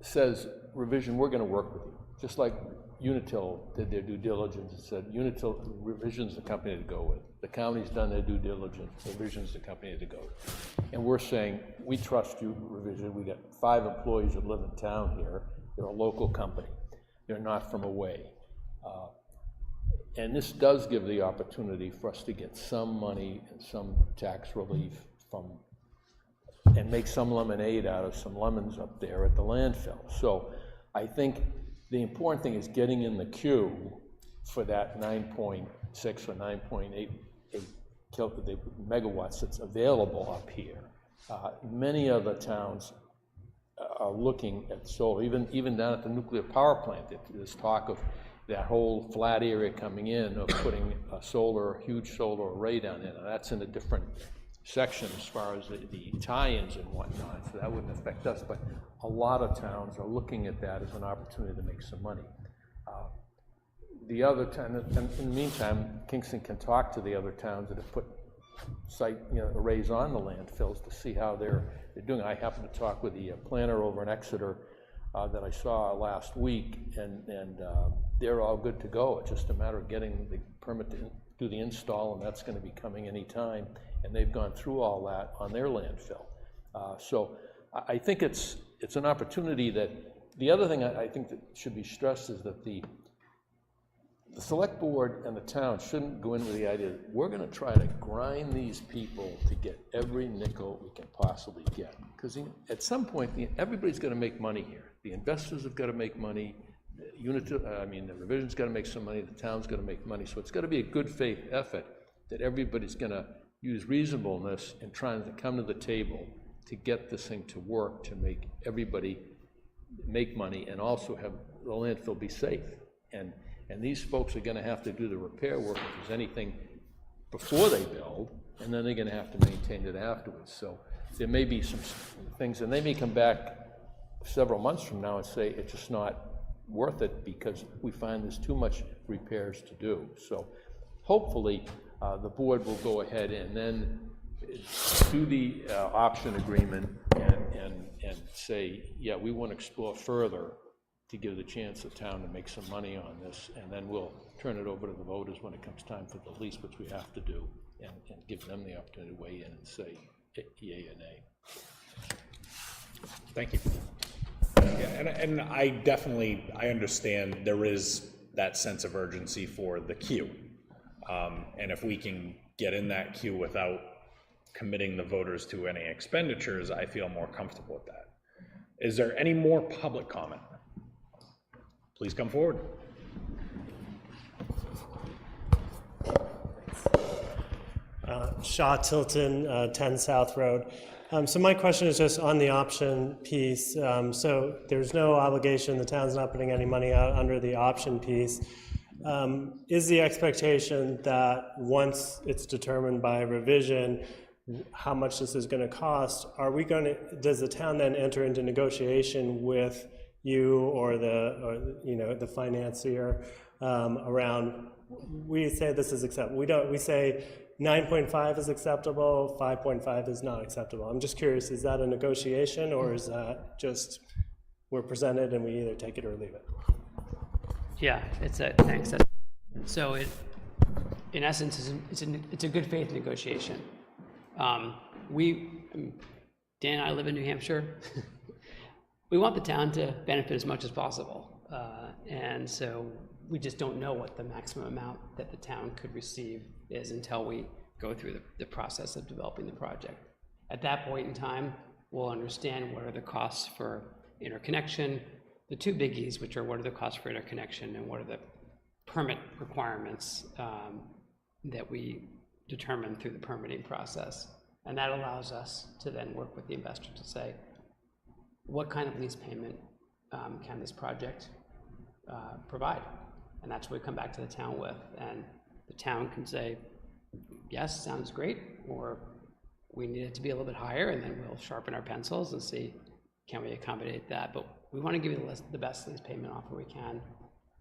says, Revision, we're gonna work with you. Just like Unitil did their due diligence. It said, Unitil, Revision's the company to go with. The county's done their due diligence. Revision's the company to go with. And we're saying, we trust you, Revision. We got 5 employees that live in town here. They're a local company. They're not from away. And this does give the opportunity for us to get some money and some tax relief from, and make some lemonade out of some lemons up there at the landfill. So I think the important thing is getting in the queue for that 9.6 or 9.8 megawatts that's available up here. Many other towns are looking at solar, even down at the nuclear power plant. There's talk of that whole flat area coming in, of putting a huge solar array down there. Now, that's in a different section as far as the tie-ins and whatnot, so that wouldn't affect us, but a lot of towns are looking at that as an opportunity to make some money. The other town, and in the meantime, Kingston can talk to the other towns that have put arrays on the landfills to see how they're doing. I happened to talk with the planner over in Exeter that I saw last week, and they're all good to go. It's just a matter of getting the permit to do the install, and that's going to be coming any time. And they've gone through all that on their landfill. So I think it's an opportunity that, the other thing I think that should be stressed is that the select board and the town shouldn't go in with the idea that we're going to try to grind these people to get every nickel we can possibly get. Because at some point, everybody's going to make money here. The investors have got to make money. The Revision's got to make some money. The town's got to make money. So it's got to be a good faith effort that everybody's going to use reasonableness in trying to come to the table to get this thing to work, to make everybody make money and also have the landfill be safe. And these folks are going to have to do the repair work if there's anything before they build, and then they're going to have to maintain it afterwards. So there may be some things, and they may come back several months from now and say it's just not worth it because we find there's too much repairs to do. So hopefully the board will go ahead and then do the option agreement and say, yeah, we want to explore further to give the chance of town to make some money on this, and then we'll turn it over to the voters when it comes time for the lease, which we have to do, and give them the opportunity to weigh in and say yay or nay. Thank you. Yeah, and I understand there is that sense of urgency for the queue. And if we can get in that queue without committing the voters to any expenditures, I feel more comfortable with that. Is there any more public comment? Please come forward. Shaw Tilton, 10 South Road. So my question is just on the option piece. So there's no obligation, the town's not putting any money out under the option piece. Is the expectation that once it's determined by Revision how much this is going to cost, does the town then enter into negotiation with you or the financier around, we say this is acceptable, we say 9.5 is acceptable, 5.5 is not acceptable. I'm just curious, is that a negotiation or is that just we're presented and we either take it or leave it? Yeah, thanks. So in essence, it's a good faith negotiation. Dan and I live in New Hampshire. we want the town to benefit as much as possible. And so we just don't know what the maximum amount that the town could receive is until we go through the process of developing the project. At that point in time, we'll understand what are the costs for interconnection, the two biggies, which are what are the costs for interconnection and what are the permit requirements that we determine through the permitting process. And that allows us to then work with the investor to say, what kind of lease payment can this project provide? And that's what we come back to the town with. And the town can say, yes, sounds great, or we need it to be a little bit higher, and then we'll sharpen our pencils and see, can we accommodate that? But we want to give you the best lease payment offer we can,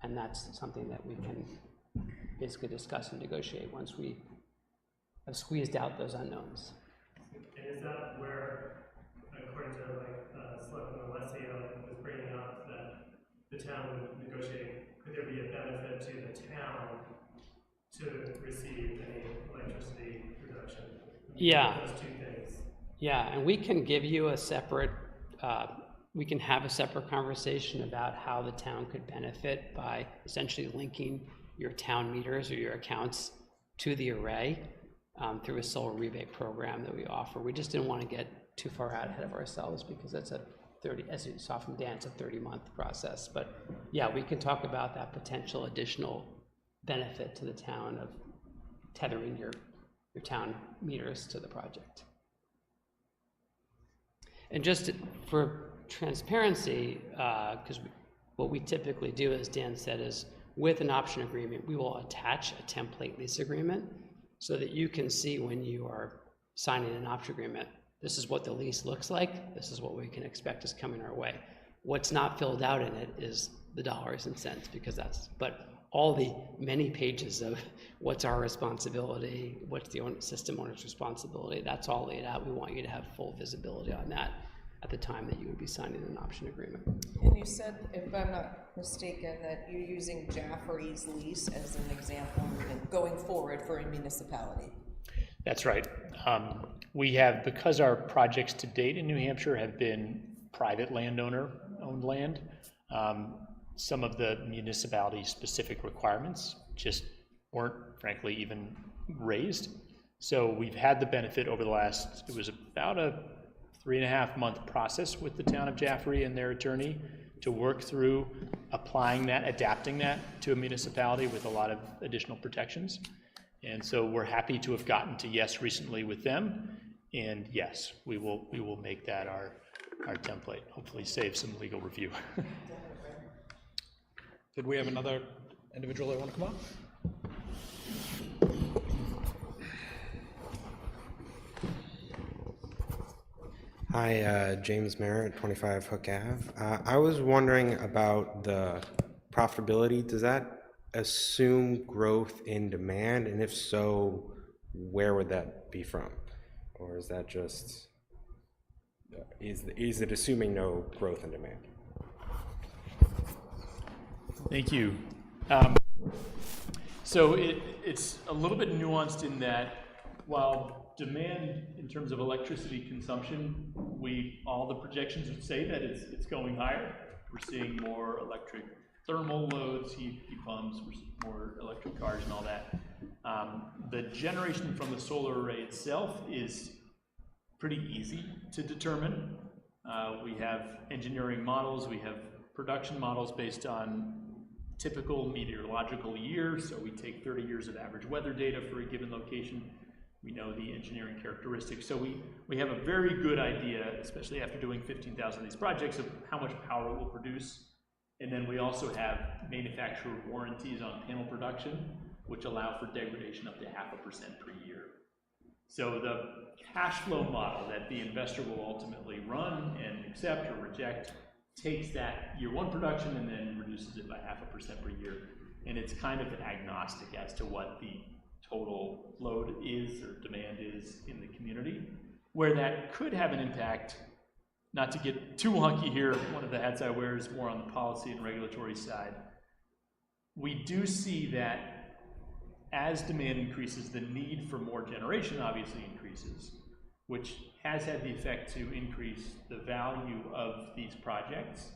and that's something that we can basically discuss and negotiate once we have squeezed out those unknowns. And is that where, according to Selectman Alessio was bringing up, that the town would negotiate, could there be a benefit to the town to receive any electricity reduction? Yeah. Those two things. Yeah, and we can give you a separate, we can have a separate conversation about how the town could benefit by essentially linking your town meters or your accounts to the array through a solar rebate program that we offer. We just didn't want to get too far out ahead of ourselves because that's a 30, as you saw from Dan, it's a 30-month process. But yeah, we can talk about that potential additional benefit to the town of tethering your town meters to the project. And just for transparency, because what we typically do, as Dan said, is with an option agreement, we will attach a template lease agreement so that you can see when you are signing an option agreement, this is what the lease looks like, this is what we can expect is coming our way. What's not filled out in it is the dollars and cents, because that's, but all the many pages of what's our responsibility, what's the system owner's responsibility, that's all laid out. We want you to have full visibility on that at the time that you would be signing an option agreement. And you said, if I'm not mistaken, that you're using Jaffrey's lease as an example going forward for a municipality. That's right. We have, because our projects to date in New Hampshire have been private landowner-owned land, some of the municipality-specific requirements just weren't, frankly, even raised. So we've had the benefit over the last, it was about a 3.5-month process with the town of Jaffrey and their attorney to work through applying that, adapting that to a municipality with a lot of additional protections. And so we're happy to have gotten to yes recently with them. And yes, we will make that our template, hopefully save some legal review. Did we have another individual that want to come up? Hi, James Merritt, 25 Hook Ave. I was wondering about the profitability. Does that assume growth in demand? And if so, where would that be from? Or is that just, is it assuming no growth in demand? Thank you. So it's a little bit nuanced in that while demand in terms of electricity consumption, all the projections would say that it's going higher. We're seeing more electric thermal loads, heat pumps, we're seeing more electric cars and all that. The generation from the solar array itself is pretty easy to determine. We have engineering models, we have production models based on typical meteorological year, so we take 30 years of average weather data for a given location. We know the engineering characteristics, so we have a very good idea, especially after doing 15,000 of these projects, of how much power it will produce. And then we also have manufacturer warranties on panel production, which allow for degradation up to 0.5% per year. So the cash flow model that the investor will ultimately run and accept or reject takes that year one production and then reduces it by 0.5% per year. And it's kind of agnostic as to what the total load is or demand is in the community. Where that could have an impact, not to get too wonky here, one of the hats I wear is more on the policy and regulatory side. We do see that as demand increases, the need for more generation obviously increases, which has had the effect to increase the value of these projects.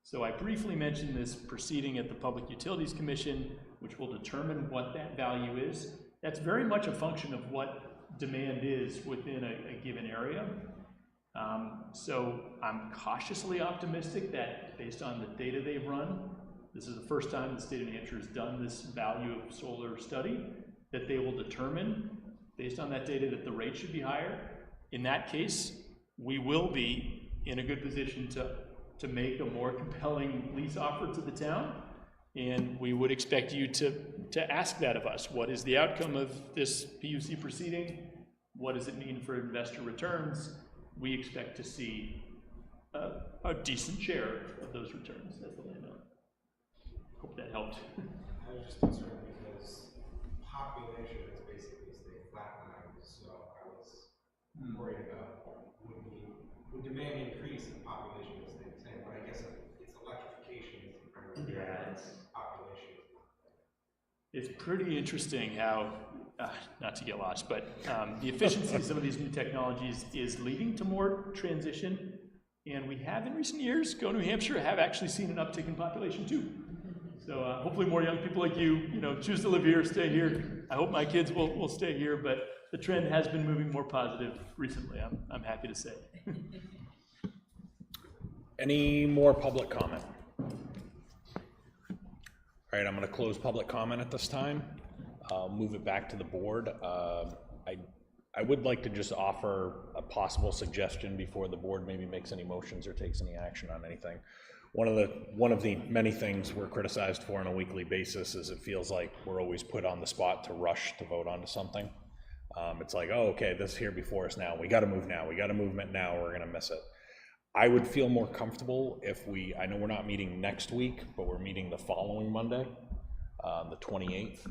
So I briefly mentioned this proceeding at the Public Utilities Commission, which will determine what that value is. That's very much a function of what demand is within a given area. So I'm cautiously optimistic that based on the data they've run, this is the first time the state of New Hampshire has done this value of solar study, that they will determine, based on that data, that the rate should be higher. In that case, we will be in a good position to make a more compelling lease offer to the town. And we would expect you to ask that of us. What is the outcome of this PUC proceeding? What does it mean for investor returns? We expect to see a decent share of those returns as the landowner. Hope that helped. I was just concerned because population has basically stayed flatlined, so I was worried about would demand increase if population was staying the same, but I guess it's electrification is the primary population. It's pretty interesting how, not to get lost, but the efficiency of some of these new technologies is leading to more transition. And we have in recent years, Go New Hampshire, have actually seen an uptick in population too. So hopefully more young people like you, choose to live here, stay here. I hope my kids will stay here, but the trend has been moving more positive recently, I'm happy to say. Any more public comment? All right, I'm going to close public comment at this time. I'll move it back to the board. I would like to just offer a possible suggestion before the board maybe makes any motions or takes any action on anything. One of the many things we're criticized for on a weekly basis is it feels like we're always put on the spot to rush to vote onto something. It's like, oh, okay, this is here before us now. We got to move now. We got to move it now. We're going to miss it. I would feel more comfortable if I know we're not meeting next week, but we're meeting the following Monday, the 28th.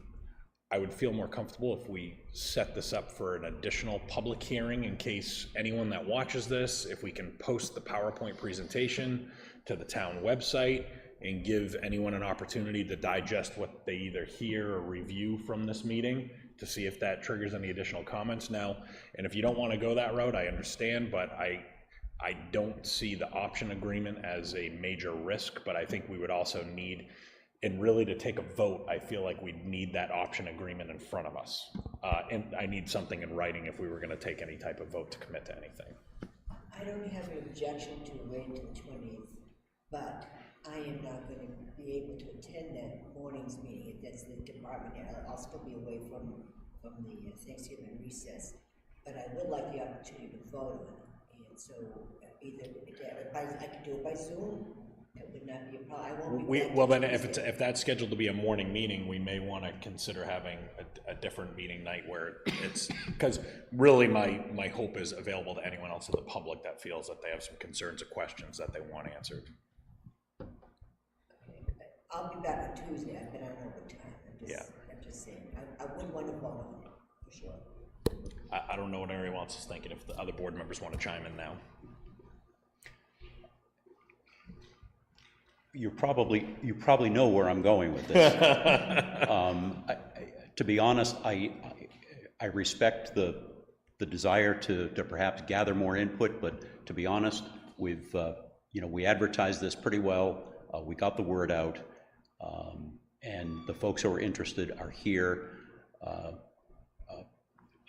I would feel more comfortable if we set this up for an additional public hearing in case anyone that watches this, if we can post the PowerPoint presentation to the town website and give anyone an opportunity to digest what they either hear or review from this meeting to see if that triggers any additional comments now. And if you don't want to go that route, I understand, but I don't see the option agreement as a major risk, but I think we would also need, and really to take a vote, I feel like we'd need that option agreement in front of us. And I need something in writing if we were going to take any type of vote to commit to anything. I don't have an objection to waiting till the 20th, but I am not going to be able to attend that morning's meeting. That's the department head. I'll still be away from the Thanksgiving recess, but I would like the opportunity to vote on it. And so either I could do it by Zoom. That would not be a problem. I won't be back Well, then Tuesday. if that's scheduled to be a morning meeting, we may want to consider having a different meeting night where it's, because really my hope is available to anyone else in the public that feels that they have some concerns or questions that they want answered. I'll be back on Tuesday. I've been on overtime. I'm just saying. I wouldn't want to vote on it, for sure. I don't know what everyone else is thinking, if the other board members want to chime in now. You probably know where I'm going with this. To be honest, I respect the desire to perhaps gather more input, but to be honest, we advertised this pretty well. We got the word out, and the folks who are interested are here.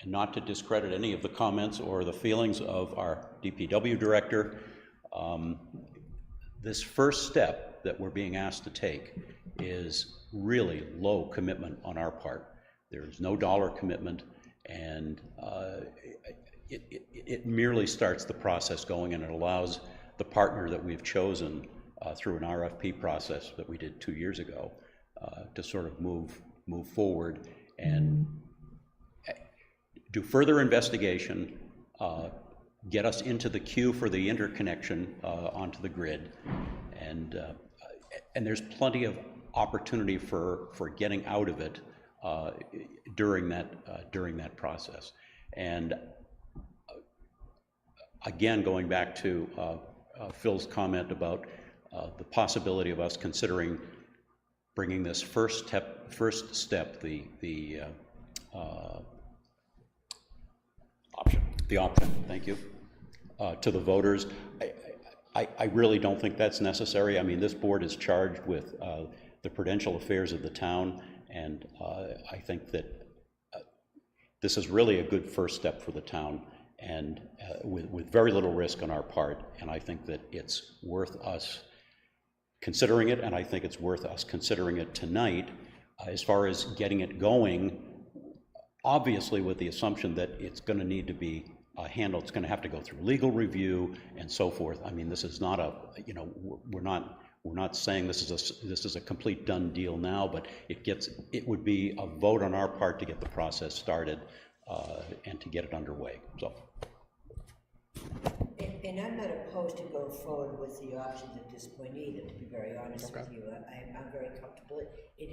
And not to discredit any of the comments or the feelings of our DPW director, this first step that we're being asked to take is really low commitment on our part. There's no dollar commitment, and it merely starts the process going, and it allows the partner that we've chosen through an RFP process that we did 2 years ago to sort of move forward and do further investigation, get us into the queue for the interconnection onto the grid, and there's plenty of opportunity for getting out of it during that process. And again, going back to Phil's comment about the possibility of us considering bringing this first step, the option. Thank you. to the voters. I really don't think that's necessary. I mean, this board is charged with the prudential affairs of the town, and I think that this is really a good first step for the town, and with very little risk on our part, and I think that it's worth us considering it, and I think it's worth us considering it tonight. As far as getting it going, obviously with the assumption that it's going to need to be handled, it's going to have to go through legal review and so forth. I mean, this is not a, you know, we're not saying this is a complete done deal now, but it would be a vote on our part to get the process started and to get it underway. So. And I'm not opposed to go forward with the options at this point either, to be very honest with you. I'm very comfortable. There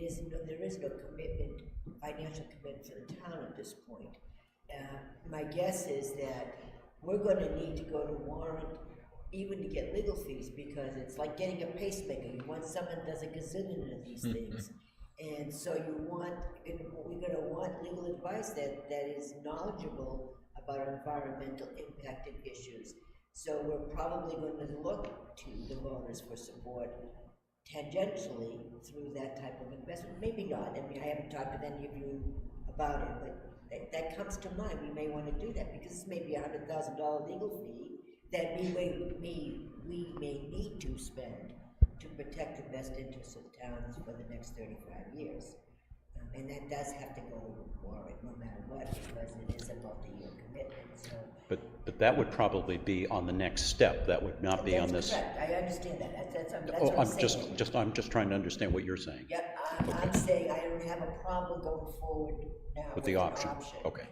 is no commitment, financial commitment for the town at this point. My guess is that we're going to need to go to warrant even to get legal fees, because it's like getting a pacemaker. You want someone does a gazillion of these things. And so we're going to want legal advice that is knowledgeable about environmental impact and issues. So we're probably going to look to the voters for support tangentially through that type of investment. Maybe not. I mean, I haven't talked with any of you about it, but that comes to mind. We may want to do that, because this may be a $100,000 legal fee that we may need to spend to protect the best interests of towns for the next 35 years. And that does have to go to warrant no matter what, because it is a multi-year commitment. So. But that would probably be on the next step. That would not be on this. Correct. I understand that. That's what I'm saying. I'm just trying to understand what you're saying. Yeah, I'm saying I don't have a problem going forward now with the option. Okay.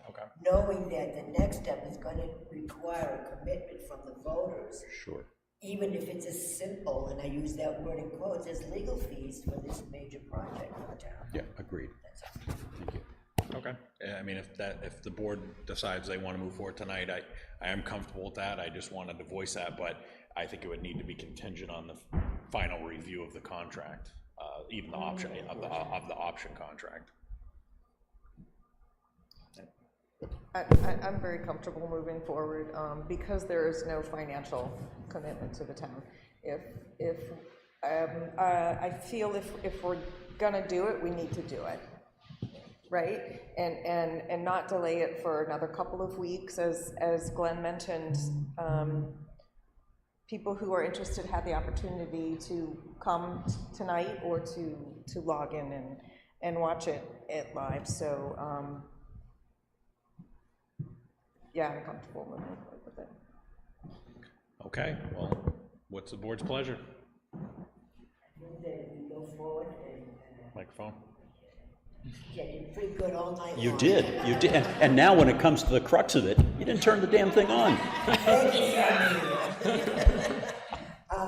Knowing that the next step is going to require a commitment from the voters. Sure. Even if it's as simple, and I use that word in quotes, as legal fees for this major project for the town. Yeah, agreed. Thank you. Okay. I mean, if the board decides they want to move forward tonight, I am comfortable with that. I just wanted to voice that, but I think it would need to be contingent on the final review of the contract, even the option of the option contract. I'm very comfortable moving forward because there is no financial commitment to the town. I feel if we're gonna do it, we need to do it, right? And not delay it for another couple of weeks, as Glenn mentioned. People who are interested had the opportunity to come tonight or to log in and watch it live. So. Yeah, I'm comfortable moving forward with it. Okay, well, what's the board's pleasure? We go forward and Microphone. yeah, you're pretty good all night long. You did. And now when it comes to the crux of it, you didn't turn the damn thing on.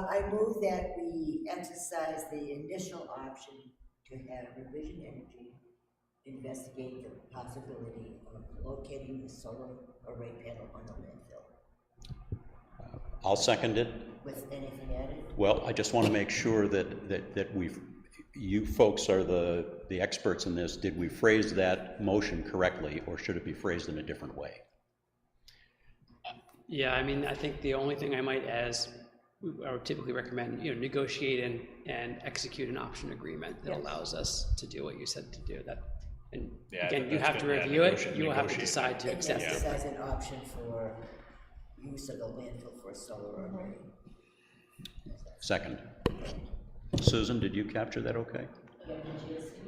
I move that we exercise the initial option to have Revision Energy investigate the possibility of locating the solar array panel on the landfill. I'll second it. With anything added? Well, I just want to make sure that you folks are the experts in this. Did we phrase that motion correctly, or should it be phrased in a different way? Yeah, I mean, I think the only thing I might add is I would typically recommend, negotiate and execute an option agreement that allows us to do what you said to do. That, and again, you have to review it. You will have to decide to accept it. Exercise an option for use of the landfill for a solar array. Second. Susan, did you capture that okay? Yeah, can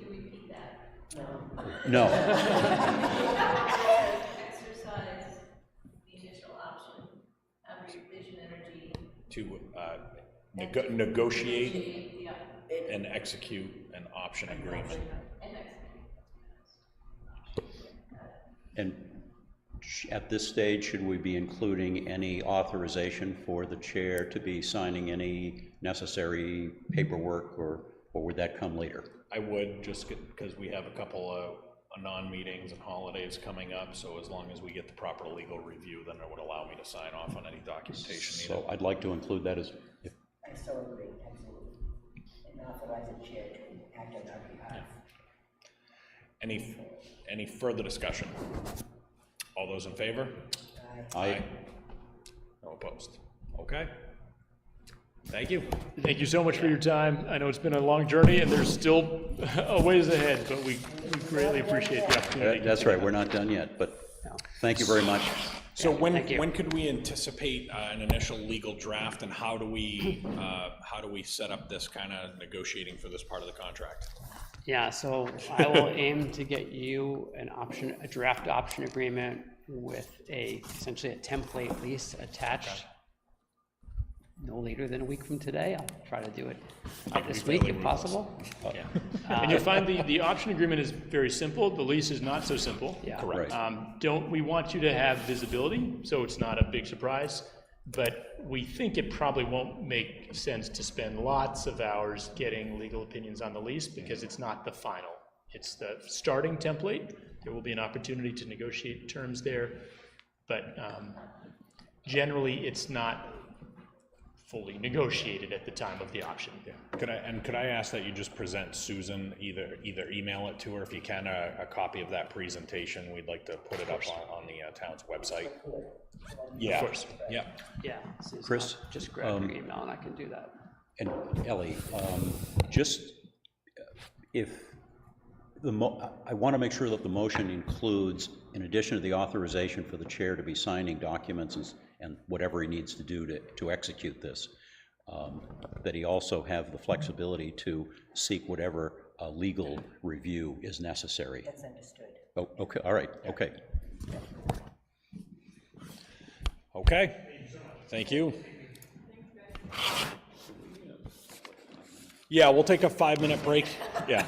you repeat that? No. Exercise the initial option of Revision Energy To negotiate and execute an option agreement. And at this stage, should we be including any authorization for the chair to be signing any necessary paperwork, or would that come later? I would, just because we have a couple of non-meetings and holidays coming up, so as long as we get the proper legal review, then it would allow me to sign off on any documentation needed. So I'd like to include that as... I so agree, absolutely. And authorize the chair to act on our behalf. Any further discussion? All those in favor? Aye. No opposed. Okay. Thank you. Thank you so much for your time. I know it's been a long journey, and there's still a ways ahead, but we greatly appreciate the opportunity. That's right, we're not done yet, but thank you very much. So when could we anticipate an initial legal draft, and how do we set up this kind of negotiating for this part of the contract? Yeah, so I will aim to get you a draft option agreement with essentially a template lease attached. No later than a week from today. I'll try to do it this week if possible. Yeah. And you'll find the option agreement is very simple. The lease is not so simple. Yeah. Correct. We want you to have visibility, so it's not a big surprise. But we think it probably won't make sense to spend lots of hours getting legal opinions on the lease because it's not the final. It's the starting template. There will be an opportunity to negotiate terms there, but generally it's not fully negotiated at the time of the option. Yeah. Could I ask that you just present Susan, either email it to her if you can, a copy of that presentation. We'd like to put it up on the town's website. Yeah. Of course. Yeah. Yeah. Susan, Chris, I'll just grab your email and I can do that. And Ellie, just if I want to make sure that the motion includes, in addition to the authorization for the chair to be signing documents and whatever he needs to do to execute this, that he also have the flexibility to seek whatever legal review is necessary. That's understood. Oh, okay, all right, okay. Okay. Thank you. Yeah, we'll take a 5-minute break. Yeah.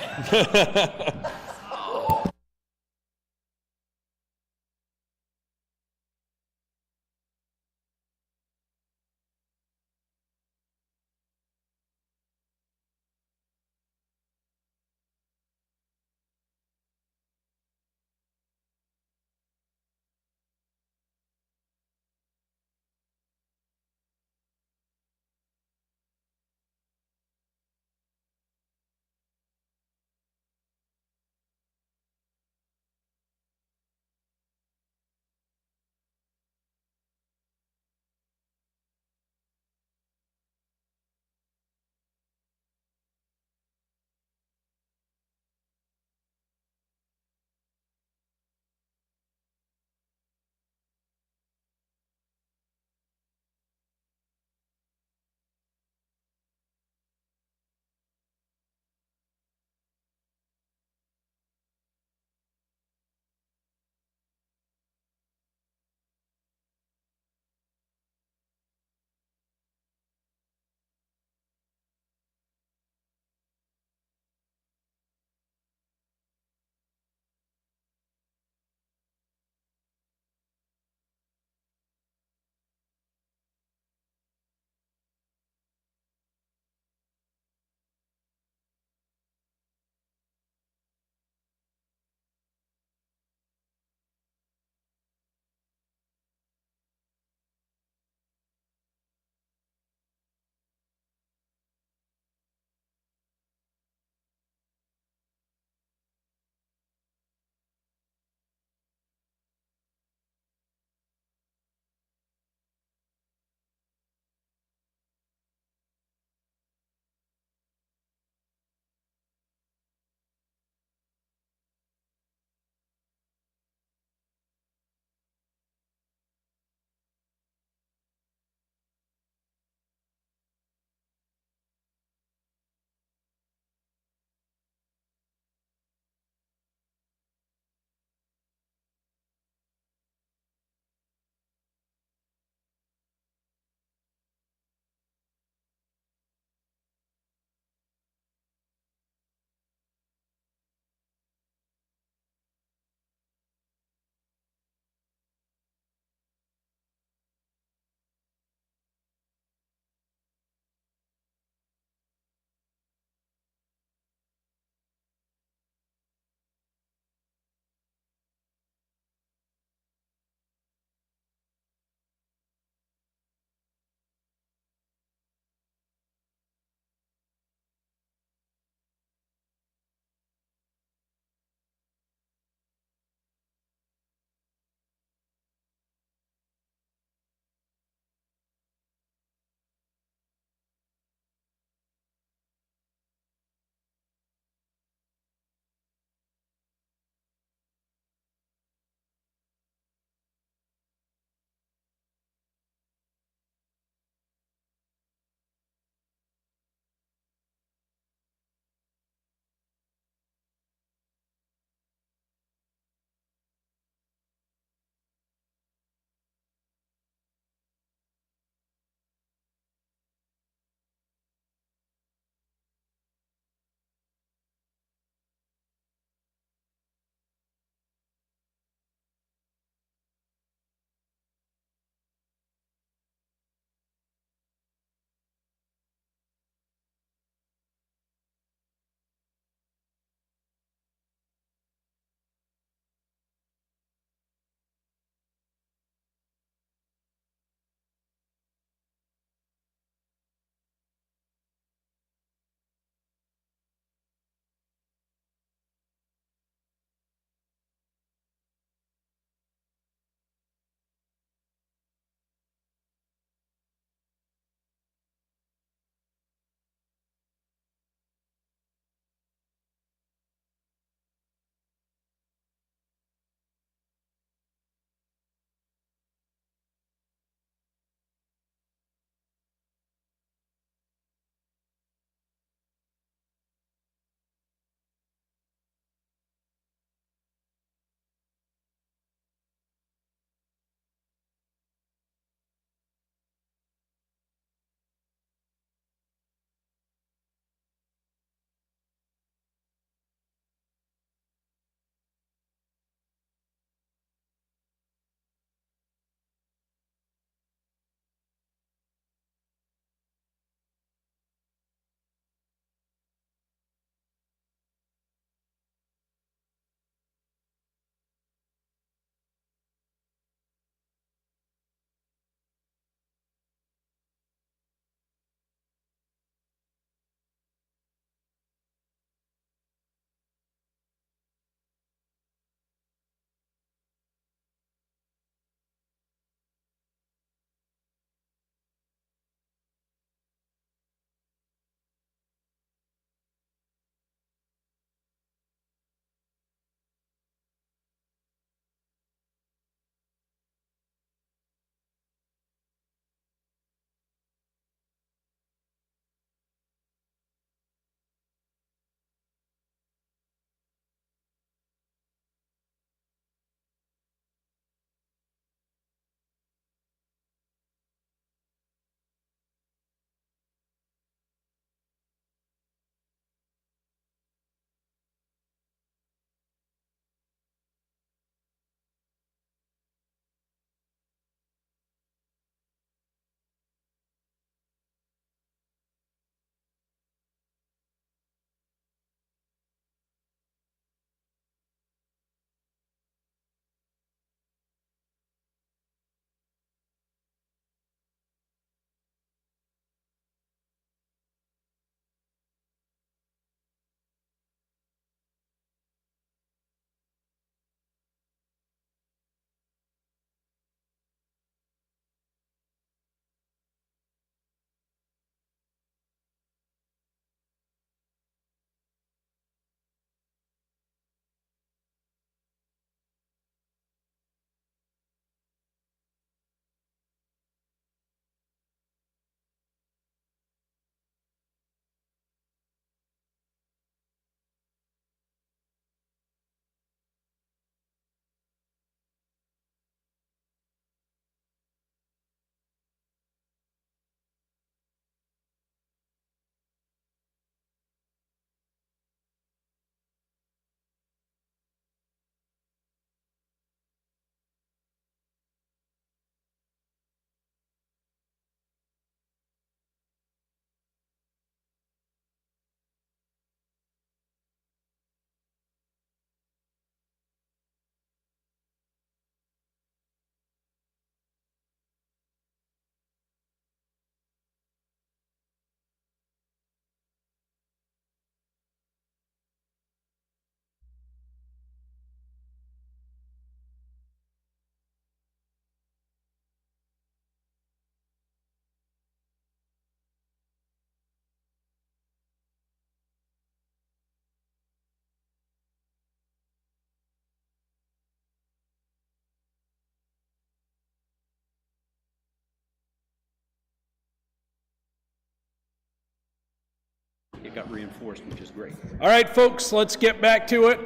it got reinforced, which is great. All right, folks, let's get back to it.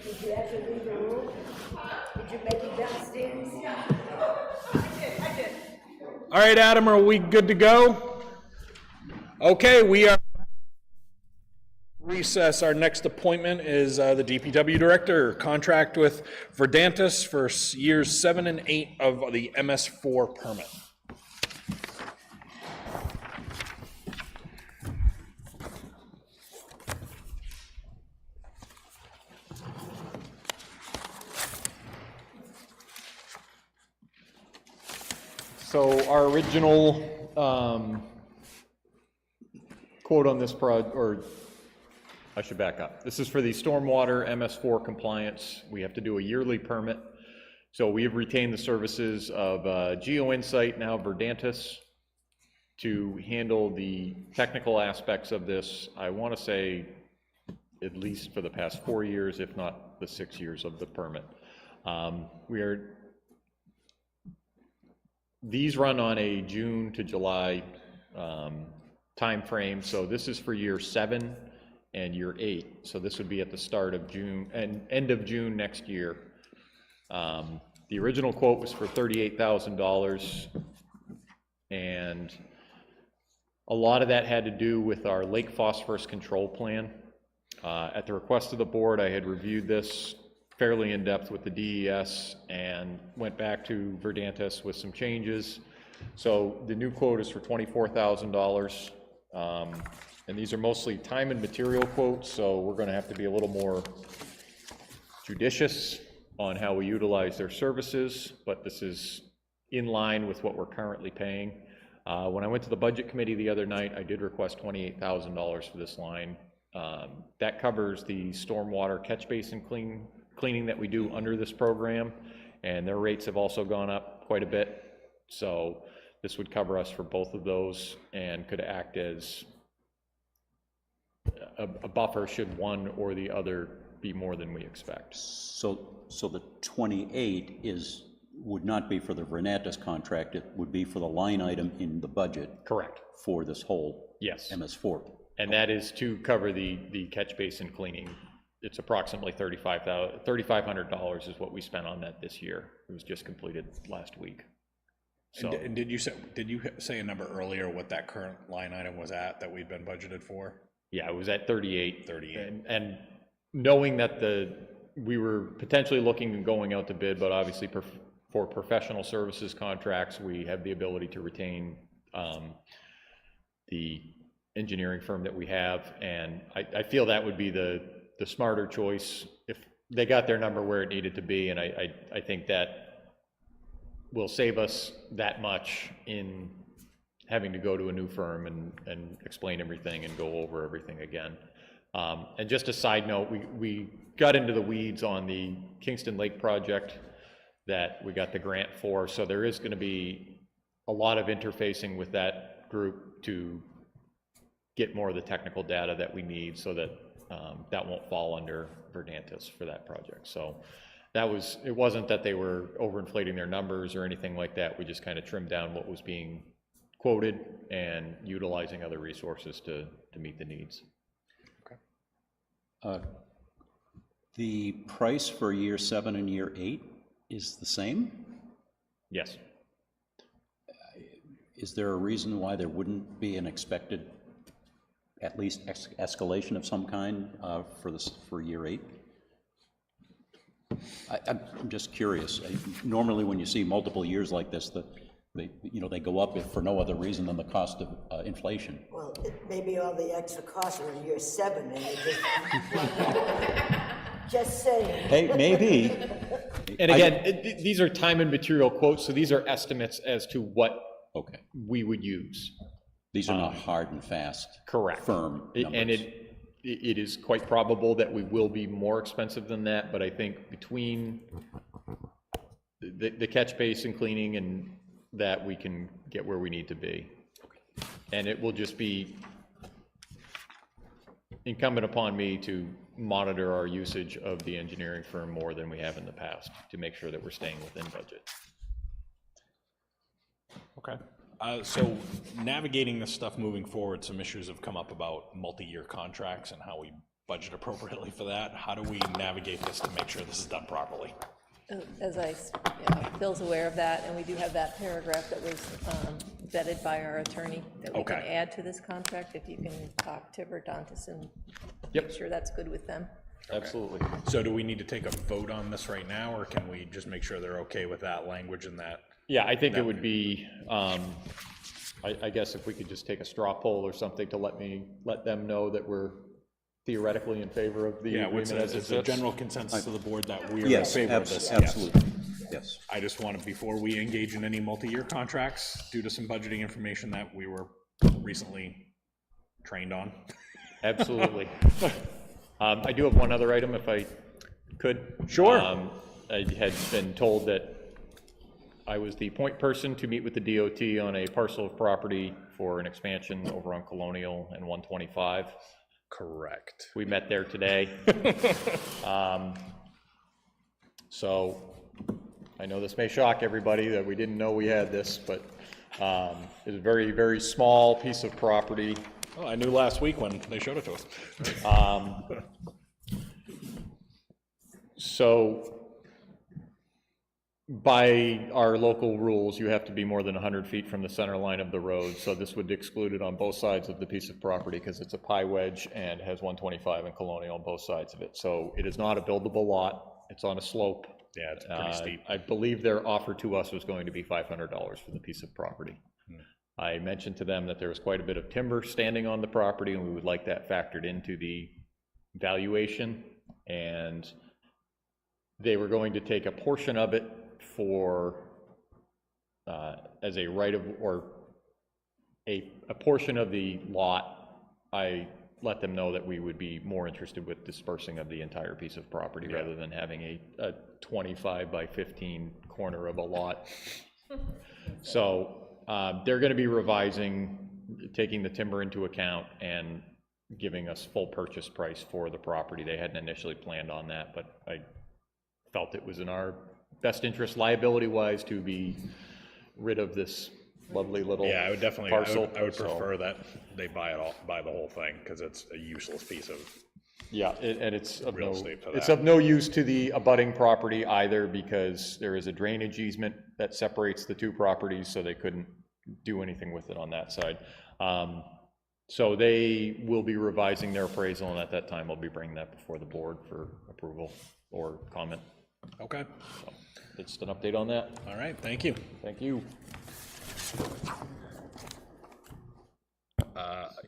Did you have to leave the room? Did you make it downstairs? I did. All right, Adam, are we good to go? Okay, we are recess. Our next appointment is the DPW Director, contract with Verdantis for years 7 and 8 of the MS4 permit. So our original quote on this or I should back up. This is for the stormwater MS4 compliance. We have to do a yearly permit. So we have retained the services of GeoInsight, now Verdantis, to handle the technical aspects of this. I want to say at least for the past 4 years, if not the 6 years of the permit. These run on a June to July time frame. So this is for year 7 and year 8. So this would be at the start of June and end of June next year. The original quote was for $38,000, and a lot of that had to do with our lake phosphorus control plan. At the request of the board, I had reviewed this fairly in depth with the DES and went back to Verdantis with some changes. So the new quote is for $24,000. And these are mostly time and material quotes, so we're going to have to be a little more judicious on how we utilize their services, but this is in line with what we're currently paying. When I went to the budget committee the other night, I did request $28,000 for this line. That covers the stormwater catch basin cleaning that we do under this program, and their rates have also gone up quite a bit. So this would cover us for both of those and could act as a buffer should one or the other be more than we expect. So the 28 would not be for the Verdantis contract, it would be for the line item in the budget. Correct. For this whole Yes. MS4. And that is to cover the catch basin cleaning. It's approximately $3,500 is what we spent on that this year. It was just completed last week. So, And did you say a number earlier what that current line item was at that we'd been budgeted for? yeah, it was at 38. 38. And knowing that we were potentially looking and going out to bid, but obviously for professional services contracts, we have the ability to retain the engineering firm that we have, and I feel that would be the smarter choice if they got their number where it needed to be, and I think that will save us that much in having to go to a new firm and explain everything and go over everything again. And just a side note, we got into the weeds on the Kingston Lake project that we got the grant for, so there is going to be a lot of interfacing with that group to get more of the technical data that we need so that that won't fall under Verdantis for that project. So it wasn't that they were overinflating their numbers or anything like that. We just kind of trimmed down what was being quoted and utilizing other resources to meet the needs. Okay. The price for year 7 and year 8 is the same? Yes. Is there a reason why there wouldn't be an expected, at least escalation of some kind for year 8? I'm just curious. Normally, when you see multiple years like this, they go up for no other reason than the cost of inflation. Well, maybe all the extra costs are in year 7, and you just saying. Hey, maybe. And again, these are time and material quotes, so these are estimates as to what we would use. These are not hard and fast. Correct. Firm numbers. And it is quite probable that we will be more expensive than that, but I think between the catch basin cleaning and that, we can get where we need to be. And it will just be incumbent upon me to monitor our usage of the engineering firm more than we have in the past to make sure that we're staying within budget. Okay. So navigating this stuff moving forward, some issues have come up about multi-year contracts and how we budget appropriately for that. How do we navigate this to make sure this is done properly? As Phil's aware of that, and we do have that paragraph that was vetted by our attorney that we can Okay. add to this contract, if you can talk to Verdontis and Yep. make sure that's good with them. Absolutely. So do we need to take a vote on this right now, or can we just make sure they're okay with that language and that? Yeah, I think it would be, I guess if we could just take a straw poll or something to let them know that we're theoretically in favor of the Yeah, agreement as it it's a sits. general consensus of the board that we are in Yes, favor of this. absolutely, yes. I just want to, before we engage in any multi-year contracts, due to some budgeting information that we were recently trained on. Absolutely. I do have one other item, if I could. Sure. I had been told that I was the point person to meet with the DOT on a parcel of property for an expansion over on Colonial and 125. Correct. We met there today. So I know this may shock everybody that we didn't know we had this, but it's a very, very small piece of property. Oh, I knew last week when they showed it to us. So by our local rules, you have to be more than 100 feet from the center line of the road. So this would exclude it on both sides of the piece of property because it's a pie wedge and has 125 and Colonial on both sides of it. So it is not a buildable lot. It's on a slope. Yeah, it's pretty steep. I believe their offer to us was going to be $500 for the piece of property. I mentioned to them that there was quite a bit of timber standing on the property and we would like that factored into the valuation. And they were going to take a portion of it for, as a right of, or a portion of the lot. I let them know that we would be more interested with dispersing of the entire piece of property rather than having a 25 by 15 corner of a lot. So they're going to be revising, taking the timber into account and giving us full purchase price for the property. They hadn't initially planned on that, but I felt it was in our best interest liability-wise to be rid of this lovely little Yeah, I would definitely, parcel. I would prefer that they buy the whole thing, because it's a useless piece of Yeah, and it's of real no, estate for it's that. of no use to the abutting property either, because there is a drainage easement that separates the two properties, so they couldn't do anything with it on that side. So they will be revising their appraisal, and at that time, I'll be bringing that before the board for approval or comment. Okay. So that's an update on that. All right, thank you. Thank you.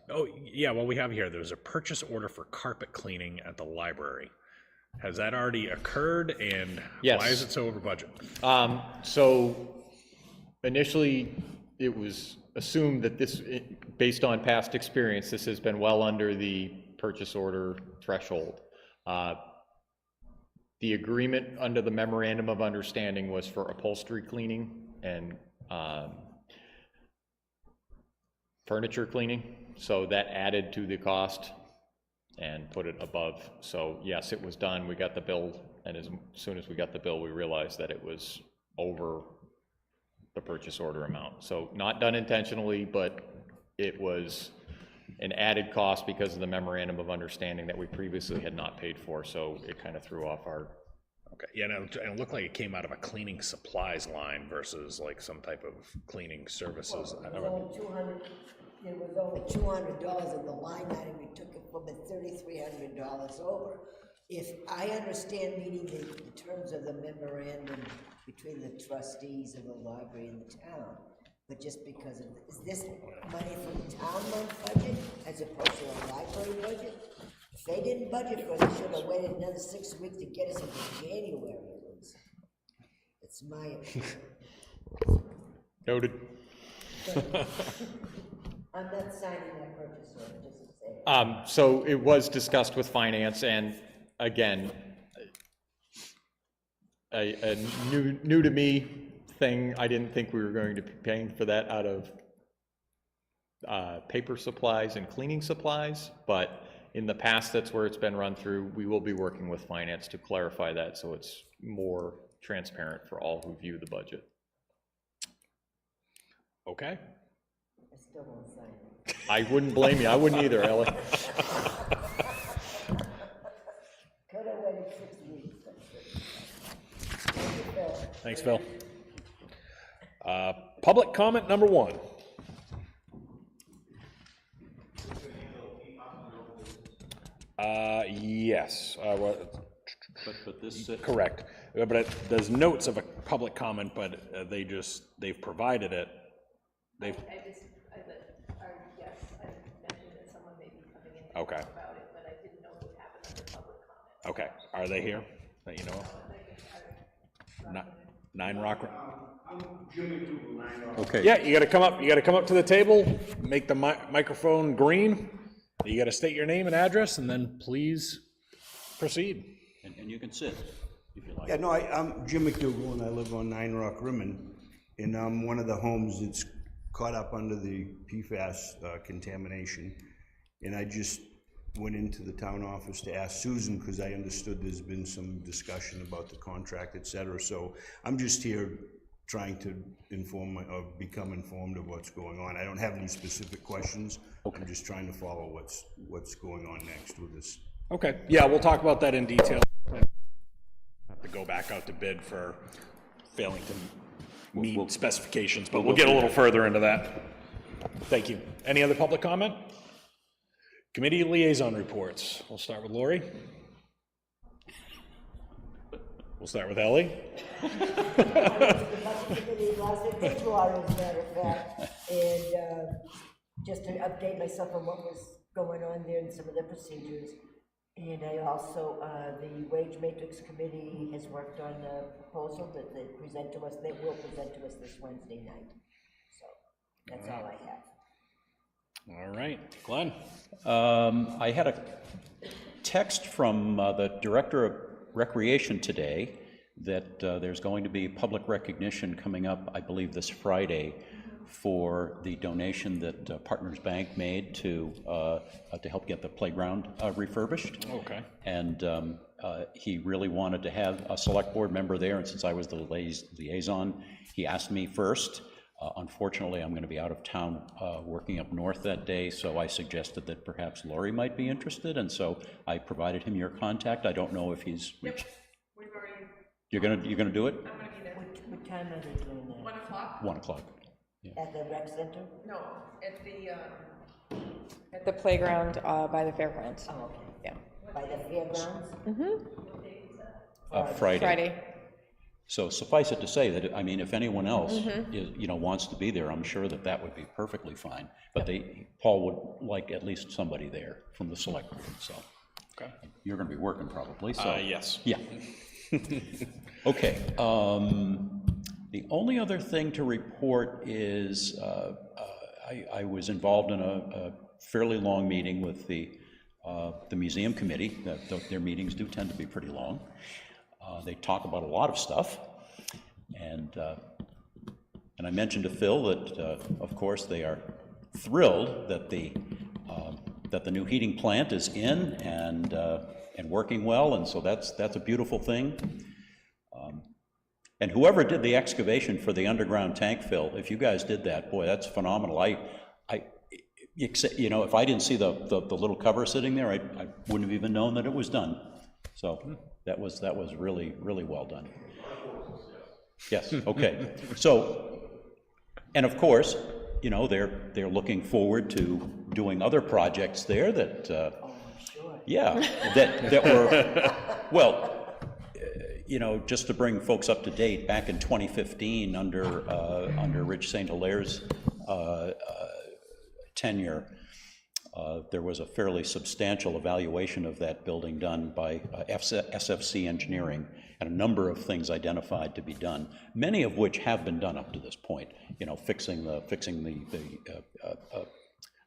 Oh, yeah, well, we have here, there's a purchase order for carpet cleaning at the library. Has that already occurred, and Yes. why is it so over budget? So initially, it was assumed that this, based on past experience, this has been well under the purchase order threshold. The agreement under the memorandum of understanding was for upholstery cleaning and furniture cleaning, so that added to the cost and put it above. So yes, it was done, we got the bill, and as soon as we got the bill, we realized that it was over the purchase order amount. So not done intentionally, but it was an added cost because of the memorandum of understanding that we previously had not paid for, so it kind of threw off our. Okay, yeah, and it looked like it came out of a cleaning supplies line versus like some type of cleaning services. I don't know. It was over $200 in the line item, we took it from it $3,300 over. If I understand meeting the terms of the memorandum between the trustees of the library and the town, but just because of, is this money from the town budget as opposed to a library budget? If they didn't budget for it, they should have waited another 6 weeks to get us into January at least. It's my opinion. Noted. I'm not signing that purchase order, just to say. So it was discussed with finance, and again, a new to me thing. I didn't think we were going to be paying for that out of paper supplies and cleaning supplies, but in the past, that's where it's been run through. We will be working with finance to clarify that so it's more transparent for all who view the budget. Okay. I still won't sign it. I wouldn't blame you, I wouldn't either, Ellie. Could have waited 6 weeks. Thanks, Phil. Public comment number 1. Yes. But this, Correct. But there's notes of a public comment, but they've provided it. They've, yes, I mentioned that someone may be coming in to Okay. talk about it, but I didn't know what happened under public comment. okay. Are they here? That you know of? 9 Rock. okay. Yeah, you gotta come up to the table, make the microphone green. You gotta state your name and address, and then please proceed. And you can sit, if you like. Yeah, no, I'm Jim McDougal, and I live on 9 Rock Rimmon, and I'm one of the homes that's caught up under the PFAS contamination. And I just went into the town office to ask Susan, because I understood there's been some discussion about the contract, et cetera. So I'm just here trying to become informed of what's going on. I don't have any specific questions. Okay. I'm just trying to follow what's going on next with this. Okay, yeah, we'll talk about that in detail. Have to go back out to bid for failing to meet specifications, but we'll get a little further into that. Thank you. Any other public comment? Committee liaison reports. We'll start with Lori. We'll start with Ellie. And just to update myself on what was going on there and some of the procedures. And I also, the Wage Matrix Committee has worked on a proposal that they will present to us this Wednesday night. So that's all I have. All right, Glenn. I had a text from the Director of Recreation today that there's going to be public recognition coming up, I believe, this Friday for the donation that Partners Bank made to help get the playground refurbished. Okay. And he really wanted to have a select board member there, and since I was the liaison, he asked me first. Unfortunately, I'm going to be out of town working up north that day, so I suggested that perhaps Lori might be interested, and so I provided him your contact. I don't know if he's reached. We've already. You're gonna do it? I'm gonna be there. What time are they doing that? 1 o'clock? 1 o'clock. At the rec center? No, at the, At the playground by the fairgrounds. Oh, okay. Yeah. By the fairgrounds? Friday. So suffice it to say that, I mean, if anyone else is, wants to be there, I'm sure that would be perfectly fine. But Paul would like at least somebody there from the select board, so. Okay. You're gonna be working probably, so. Yes. Yeah. Okay. The only other thing to report is I was involved in a fairly long meeting with the museum committee. Their meetings do tend to be pretty long. They talk about a lot of stuff, and I mentioned to Phil that of course they are thrilled that the new heating plant is in and working well, and so that's a beautiful thing. And whoever did the excavation for the underground tank fill, if you guys did that, boy, that's phenomenal. If I didn't see the little cover sitting there, I wouldn't have even known that it was done. So that was really, really well done. Yes, okay. So, and of course, they're looking forward to doing other projects there that, yeah, that were, well, just to bring folks up to date, back in 2015, under Rich St. Hilaire's tenure, there was a fairly substantial evaluation of that building done by SFC Engineering, and a number of things identified to be done, many of which have been done up to this point. Fixing the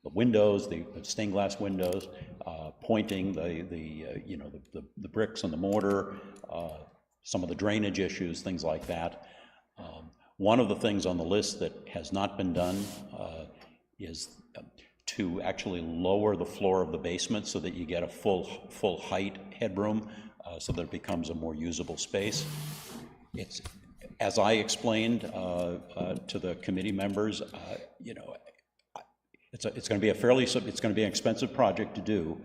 windows, the stained glass windows, pointing the bricks and the mortar, some of the drainage issues, things like that. One of the things on the list that has not been done is to actually lower the floor of the basement so that you get a full height headroom, so that it becomes a more usable space. as I explained to the committee members, you know, it's going to be it's going to be an expensive project to do,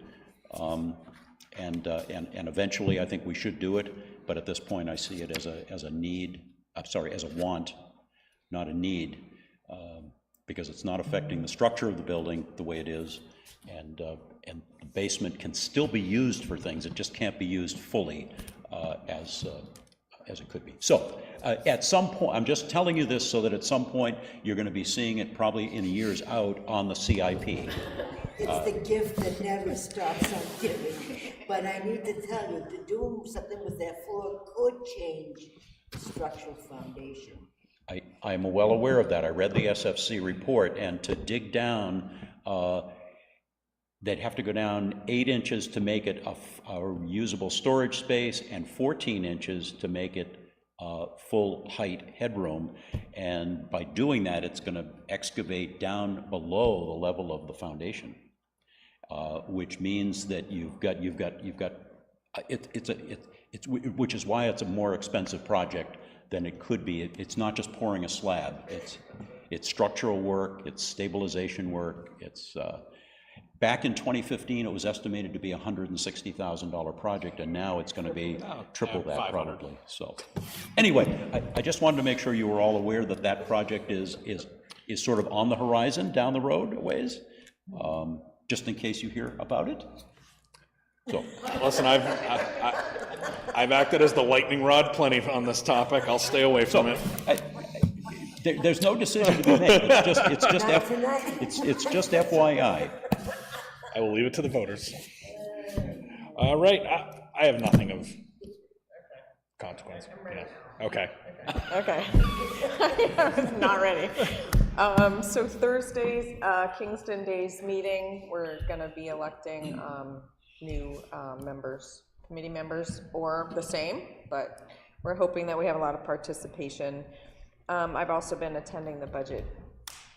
and eventually I think we should do it. But at this point, I see it as a need. I'm sorry, as a want, not a need, because it's not affecting the structure of the building the way it is, and the basement can still be used for things. It just can't be used fully as it could be. So at some point, I'm just telling you this so that at some point you're going to be seeing it probably in years out on the CIP. It's the gift that never stops on giving. But I need to tell you, to do something with that floor could change the structural foundation. I'm well aware of that. I read the SFC report, and to dig down, they'd have to go down 8 inches to make it a usable storage space and 14 inches to make it full height headroom. And by doing that, it's going to excavate down below the level of the foundation, which means that which is why it's a more expensive project than it could be. It's not just pouring a slab. It's structural work. It's stabilization work. It's back in 2015, it was estimated to be a $160,000 project, and now it's going to be triple that probably. So, anyway, I just wanted to make sure you were all aware that that project is sort of on the horizon, down the road a ways, just in case you hear about it. So, listen, I've acted as the lightning rod plenty on this topic. I'll stay away from it. There's no decision to be made. It's just FYI. I will leave it to the voters. All right, I have nothing of consequence. Yeah. Okay. Okay. I was not ready. So Thursday's Kingston Days meeting, we're going to be electing new members, committee members, or the same, but we're hoping that we have a lot of participation. I've also been attending the budget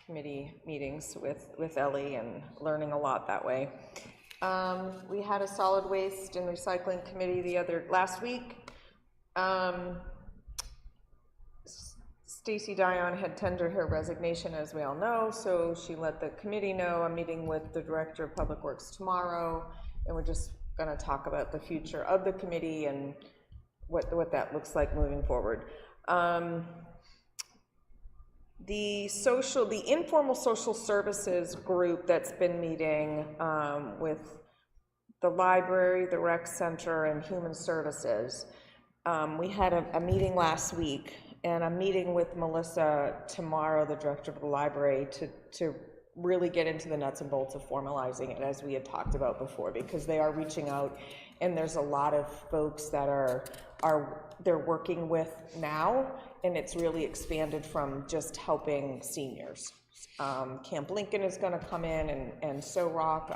committee meetings with Ellie and learning a lot that way. We had a solid waste and recycling committee last week. Stacy Dion had tendered her resignation, as we all know, so she let the committee know. I'm meeting with the Director of Public Works tomorrow, and we're just going to talk about the future of the committee and what that looks like moving forward. The informal social services group that's been meeting with the library, the rec center, and human services. We had a meeting last week, and I'm meeting with Melissa tomorrow, the director of the library, to really get into the nuts and bolts of formalizing it, as we had talked about before, because they are reaching out, and there's a lot of folks that they're working with now, and it's really expanded from just helping seniors. Camp Lincoln is going to come in, and So Rock,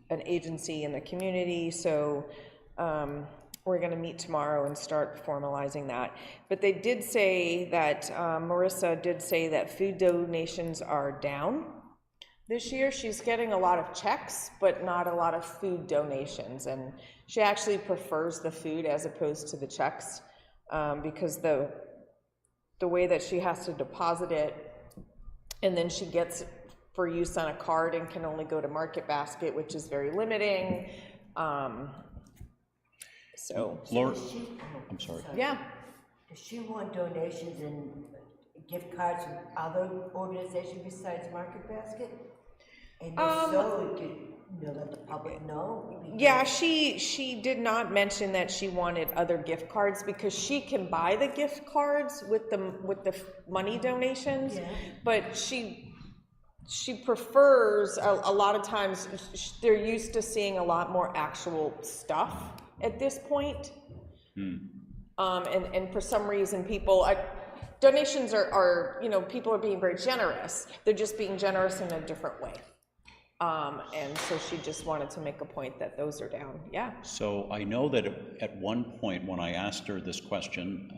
an agency in the community. So we're going to meet tomorrow and start formalizing that. But they did say that, Marissa did say that food donations are down this year. She's getting a lot of checks, but not a lot of food donations. And she actually prefers the food as opposed to the checks, because the way that she has to deposit it, and then she gets it for use on a card and can only go to Market Basket, which is very limiting. So, Laura, I'm sorry. Yeah. Does she want donations and gift cards from other organizations besides Market Basket? And if so, we could let the public know. Yeah, she did not mention that she wanted other gift cards, because she can buy the gift cards with the money donations, but she prefers, a lot of times they're used to seeing a lot more actual stuff at this point. And for some reason donations are, people are being very generous. They're just being generous in a different way. And so she just wanted to make a point that those are down. Yeah. So I know that at one point when I asked her this question,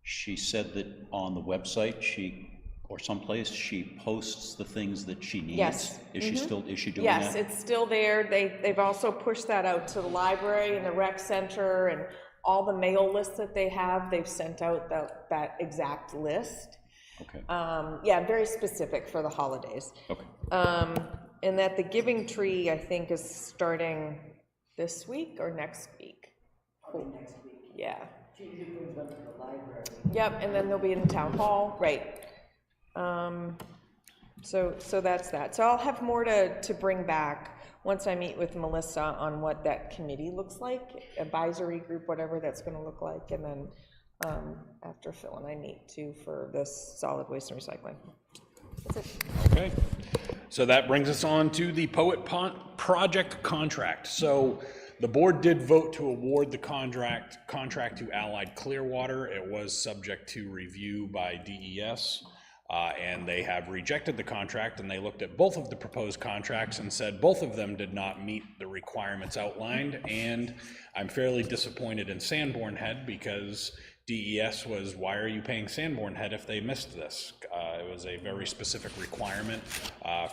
she said that on the website or someplace she posts the things that she needs. Yes. Is she doing that? Yes, it's still there. They've also pushed that out to the library and the rec center, and all the mail lists that they have, they've sent out that exact list. Okay. Yeah, very specific for the holidays. Okay. And that the Giving Tree, I think, is starting this week or next week? Probably next week. Yeah. She usually brings them to the library. Yep, and then they'll be in the town hall, right. So that's that. So I'll have more to bring back once I meet with Melissa on what that committee looks like, advisory group, whatever that's gonna look like, and then after Phil and I meet too for this solid waste and recycling. That's it. Okay. So that brings us on to the Poet Project contract. So the board did vote to award the contract to Allied Clearwater. It was subject to review by DES. And they have rejected the contract, and they looked at both of the proposed contracts and said both of them did not meet the requirements outlined. And I'm fairly disappointed in Sanborn Head because DES was, why are you paying Sanborn Head if they missed this? It was a very specific requirement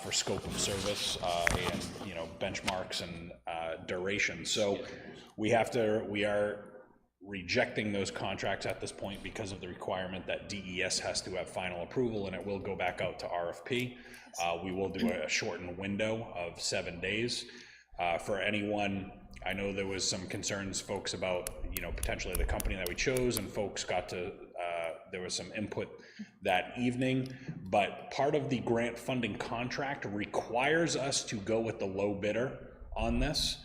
for scope of service and benchmarks and duration. So we are rejecting those contracts at this point because of the requirement that DES has to have final approval, and it will go back out to RFP. We will do a shortened window of 7 days. For anyone, I know there was some concerns, folks, about potentially the company that we chose, and folks got to, there was some input that evening, but part of the grant funding contract requires us to go with the low bidder on this.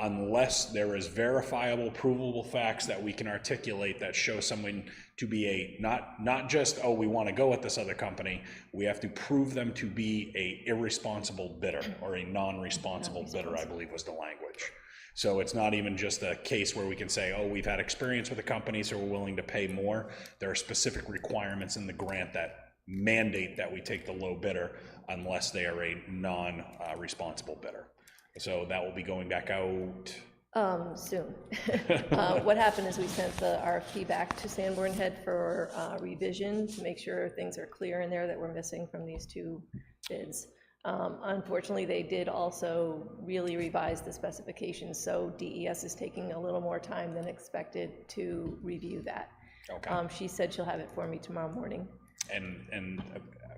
Unless there is verifiable, provable facts that we can articulate that show someone to be not just, oh, we want to go with this other company. We have to prove them to be a irresponsible bidder or a non-responsible bidder, I believe was the language. So it's not even just a case where we can say, oh, we've had experience with a company, so we're willing to pay more. There are specific requirements in the grant that mandate that we take the low bidder unless they are a non-responsible bidder. So that will be going back out? Soon. What happened is we sent the RFP back to Sanborn Head for revision to make sure things are clear in there that we're missing from these two bids. Unfortunately, they did also really revise the specifications, so DES is taking a little more time than expected to review that. Okay. She said she'll have it for me tomorrow morning. And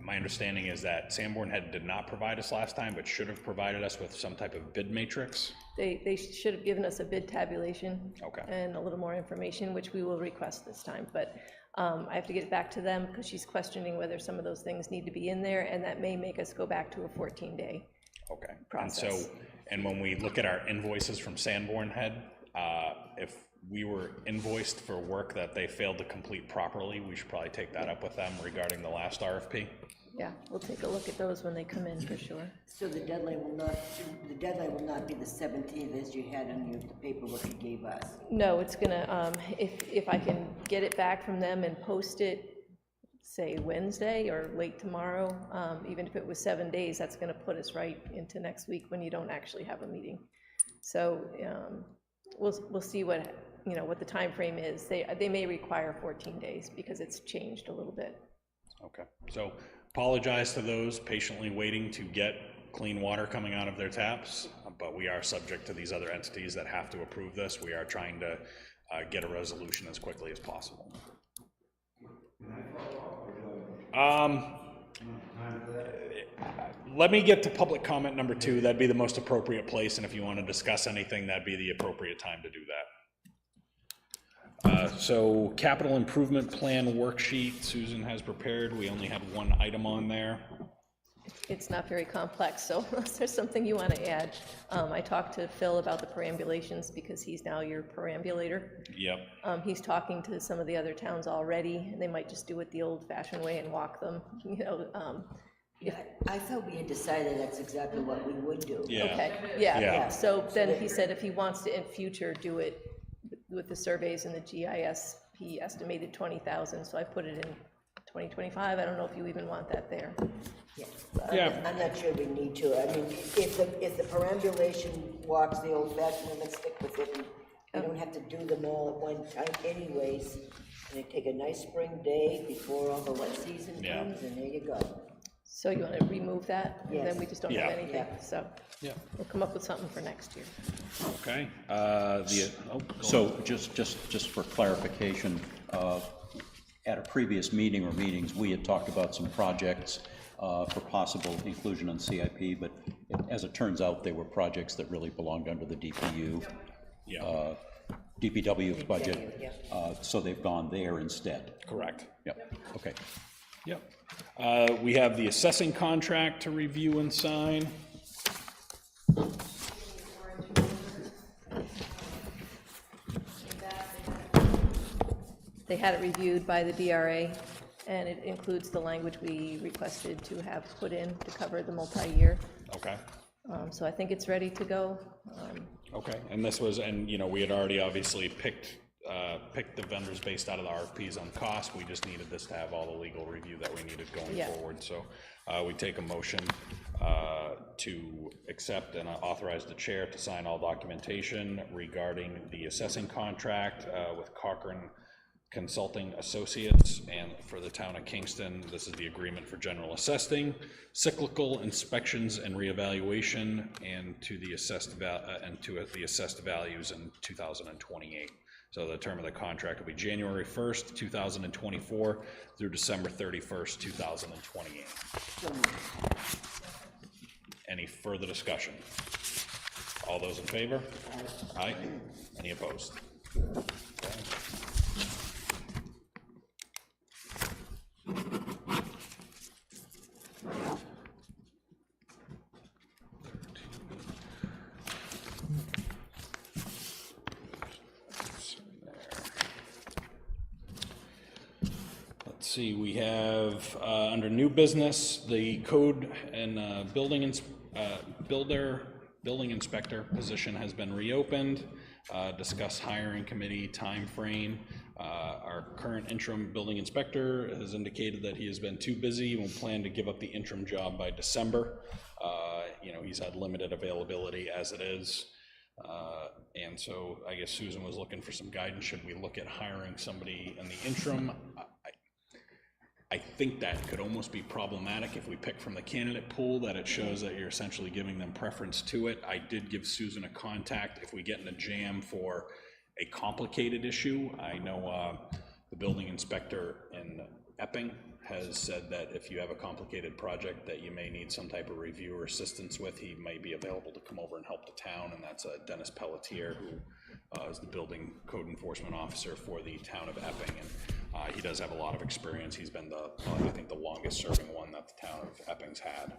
my understanding is that Sanborn Head did not provide us last time, but should have provided us with some type of bid matrix. They should have given us a bid tabulation. Okay. And a little more information, which we will request this time. But I have to get it back to them because she's questioning whether some of those things need to be in there, and that may make us go back to a 14-day process. And when we look at our invoices from Sanborn Head, if we were invoiced for work that they failed to complete properly, we should probably take that up with them regarding the last RFP. Yeah, we'll take a look at those when they come in for sure. So the deadline will not be the 17th as you had on the paperwork you gave us? No, it's gonna, if I can get it back from them and post it, say Wednesday or late tomorrow, even if it was 7 days, that's gonna put us right into next week when you don't actually have a meeting. So we'll see what the time frame is. They may require 14 days because it's changed a little bit. Okay, so apologize to those patiently waiting to get clean water coming out of their taps, but we are subject to these other entities that have to approve this. We are trying to get a resolution as quickly as possible. Let me get to public comment number 2. That'd be the most appropriate place, and if you want to discuss anything, that'd be the appropriate time to do that. So capital improvement plan worksheet Susan has prepared. We only have one item on there. It's not very complex, so unless there's something you want to add. I talked to Phil about the perambulations because he's now your perambulator. Yep. He's talking to some of the other towns already, and they might just do it the old-fashioned way and walk them, I thought we had decided that's exactly what we would do. Yeah. Okay, yeah. So then he said if he wants to in future do it with the surveys and the GIS, he estimated 20,000, so I put it in 2025. I don't know if you even want that there. Yeah. I'm not sure we need to. I mean, if the perambulation walks the old-fashioned way, let's stick with it. We don't have to do them all at one time anyways. And they take a nice spring day before all the wet season comes, and there you go. So you want to remove that? And then Yes. we just don't have Yeah. anything, so Yeah. we'll come up with something for next year. Okay. So just for clarification, at a previous meeting or meetings, we had talked about some projects for possible inclusion on CIP, but as it turns out, they were projects that really belonged under the DPU. Yeah. DPW's budget, so they've gone there instead. Correct. Yep, okay. Yep. We have the assessing contract to review and sign. They had it reviewed by the DRA, and it includes the language we requested to have put in to cover the multi-year. Okay. So I think it's ready to go. Okay, and this was, and you know, we had already obviously picked the vendors based out of the RFPs on cost. We just needed this to have all the legal review that we needed going Yeah. forward. So we take a motion to accept and authorize the chair to sign all documentation regarding the assessing contract with Cochran Consulting Associates and for the town of Kingston. This is the agreement for general assessing, cyclical inspections and reevaluation, and to the assessed the assessed values in 2028. So the term of the contract will be January 1st, 2024 through December 31st, 2028. Any further discussion? All those in favor? Aye. Any opposed? Okay. Let's see, we have under new business, the code and building inspector position has been reopened. Discuss hiring committee time frame. Our current interim building inspector has indicated that he has been too busy and will plan to give up the interim job by December. You know, he's had limited availability as it is. And so I guess Susan was looking for some guidance. Should we look at hiring somebody in the interim? I think that could almost be problematic if we pick from the candidate pool, that it shows that you're essentially giving them preference to it. I did give Susan a contact if we get in a jam for a complicated issue. I know the building inspector in Epping has said that if you have a complicated project that you may need some type of review or assistance with, he might be available to come over and help the town, and that's Dennis Pelletier, who is the building code enforcement officer for the town of Epping, and he does have a lot of experience. He's been I think the longest serving one that the town of Epping's had.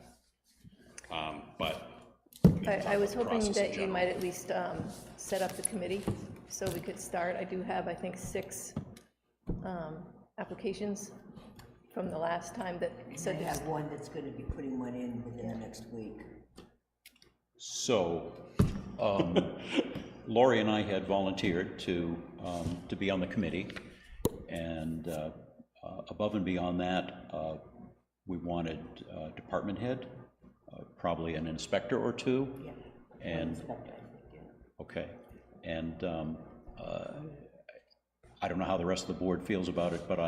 But I was hoping that you might at least set up the committee so we could start. I do have, I think, 6 applications from the last time that said. I have one that's going to be putting one in within the next week. So, Lori and I had volunteered to be on the committee, and above and beyond that, we wanted department head, probably an inspector or two, Yeah. and Inspector, I think, yeah. okay, and I don't know how the rest of the board feels about it, but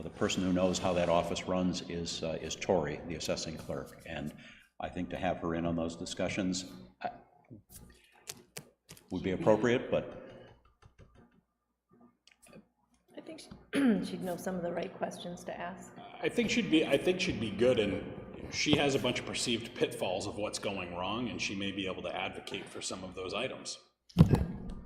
the person who knows how that office runs is Tori, the assessing clerk, and I think to have her in on those discussions would be appropriate, but I think she'd know some of the right questions to ask. I think she'd be good, and she has a bunch of perceived pitfalls of what's going wrong, and she may be able to advocate for some of those items.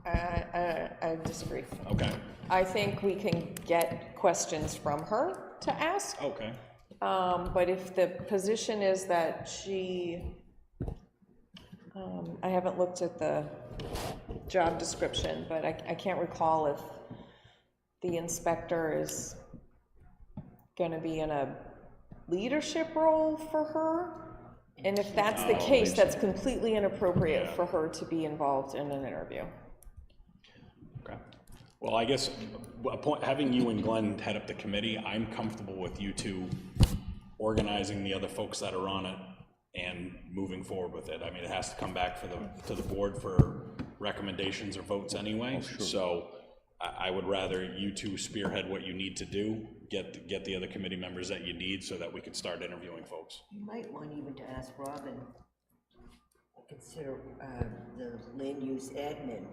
I disagree. Okay. I think we can get questions from her to ask. Okay. But if the position is that she, I haven't looked at the job description, but I can't recall if the inspector is going to be in a leadership role for her. And if that's the case, that's completely inappropriate for her to be involved in an interview. Okay. Well, I guess having you and Glenn head up the committee, I'm comfortable with you two organizing the other folks that are on it and moving forward with it. I mean, it has to come back to the board for recommendations or votes anyway. So I would rather you two spearhead what you need to do, get the other committee members that you need so that we can start interviewing folks. You might want even to ask Robin, consider the land use admin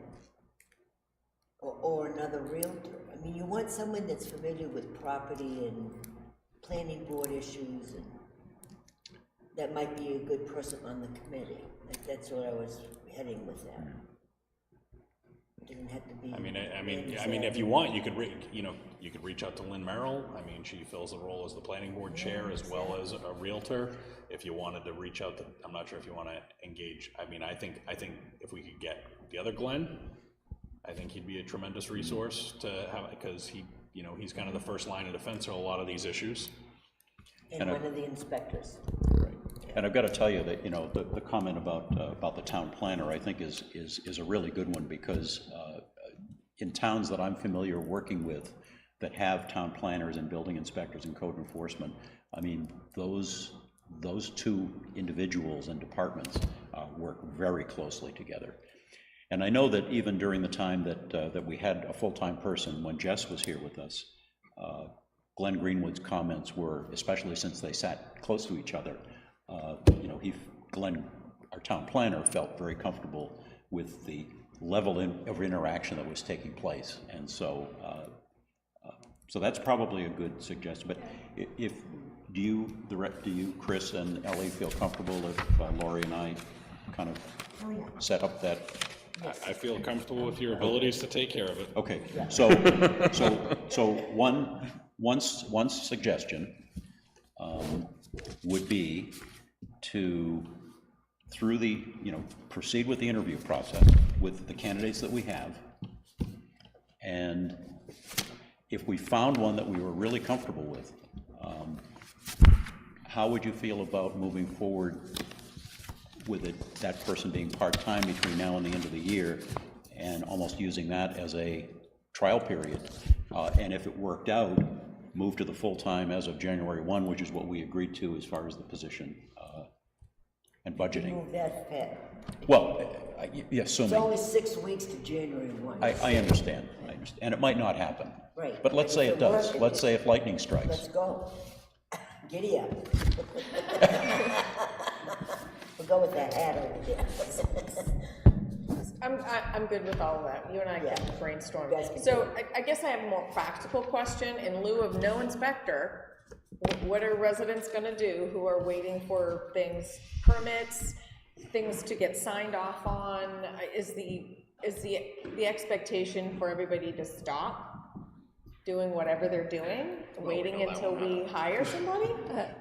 or another realtor. I mean, you want someone that's familiar with property and planning board issues, and that might be a good person on the committee. That's what I was heading with that. It doesn't have to be. I mean, if you want, you could reach out to Lynn Merrill. I mean, she fills the role as the planning board chair as well as a realtor. If you wanted to reach out to, I'm not sure if you want to engage. I mean, I think if we could get the other Glenn, I think he'd be a tremendous resource to have, because he's kind of the first line of defense on a lot of these issues. And one of the inspectors. Right. And I've got to tell you that, the comment about the town planner, I think is a really good one, because in towns that I'm familiar working with that have town planners and building inspectors and code enforcement, I mean, those two individuals and departments work very closely together. And I know that even during the time that we had a full-time person, when Jess was here with us, Glenn Greenwood's comments were, especially since they sat close to each other, Glenn, our town planner, felt very comfortable with the level of interaction that was taking place. And so so that's probably a good suggestion. But do you, Chris and Ellie, feel comfortable if Lori and I kind of set up that? I feel comfortable with your abilities to take care of it. Okay, so one suggestion would be to, proceed with the interview process with the candidates that we have, and if we found one that we were really comfortable with, how would you feel about moving forward with that person being part-time between now and the end of the year, and almost using that as a trial period? And if it worked out, move to the full-time as of January 1, which is what we agreed to as far as the position and budgeting. Move that fast. Well, yeah, It's assuming. only 6 weeks to January 1. I understand, and it might not happen. Right. But let's say it does. Let's say if lightning strikes. Let's go. Giddy up. We'll go with that hat over there. I'm good with all of that. You and I can brainstorm. You guys can So I guess I have a more practical question. In lieu of no inspector, what are residents gonna do who are waiting for things, permits, things to get signed off on? Is the expectation for everybody to stop doing whatever they're doing, waiting until we hire somebody?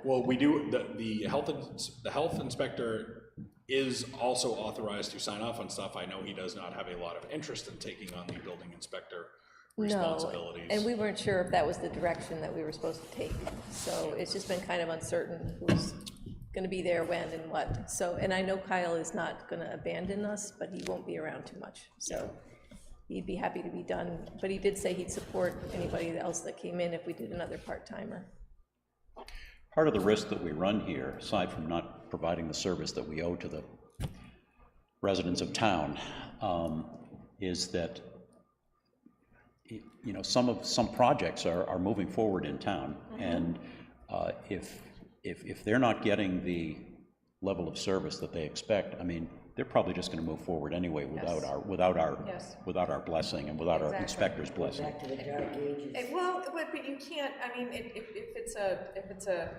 Well, we do, the health inspector is also authorized to sign off on stuff. I know he does not have a lot of interest in taking on the building inspector responsibilities. No, and we weren't sure if that was the direction that we were supposed to take. So it's just been kind of uncertain who's gonna be there, when, and what. So, and I know Kyle is not gonna abandon us, but he won't be around too much. So he'd be happy to be done, but he did say he'd support anybody else that came in if we did another part-timer. Part of the risk that we run here, aside from not providing the service that we owe to the residents of town, is that some projects are moving forward in town, and if they're not getting the level of service that they expect, I mean, they're probably just going to move forward anyway without our blessing and without our inspector's blessing. Back to the dark ages. Well, but you can't, I mean, if it's a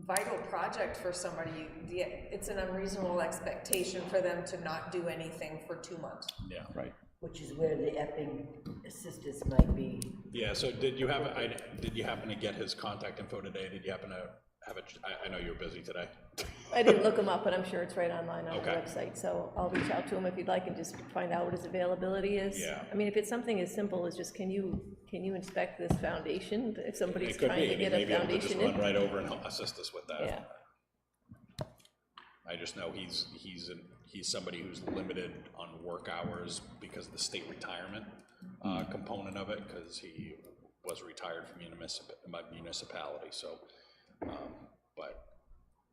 vital project for somebody, it's an unreasonable expectation for them to not do anything for 2 months. Yeah. Right. Which is where the Epping assistance might be. Yeah, so did you happen to get his contact info today? Did you happen to have it? I know you were busy today. I didn't look him up, but I'm sure it's right online on the Okay. website, so I'll reach out to him if you'd like and just find out what his availability is. Yeah. I mean, if it's something as simple as just, can you inspect this foundation, if somebody's It could trying be. to He get may a be able to just foundation run in. right over and help assist us with that. Yeah. I just know he's somebody who's limited on work hours because of the state retirement component of it, because he was retired from municipality. So, but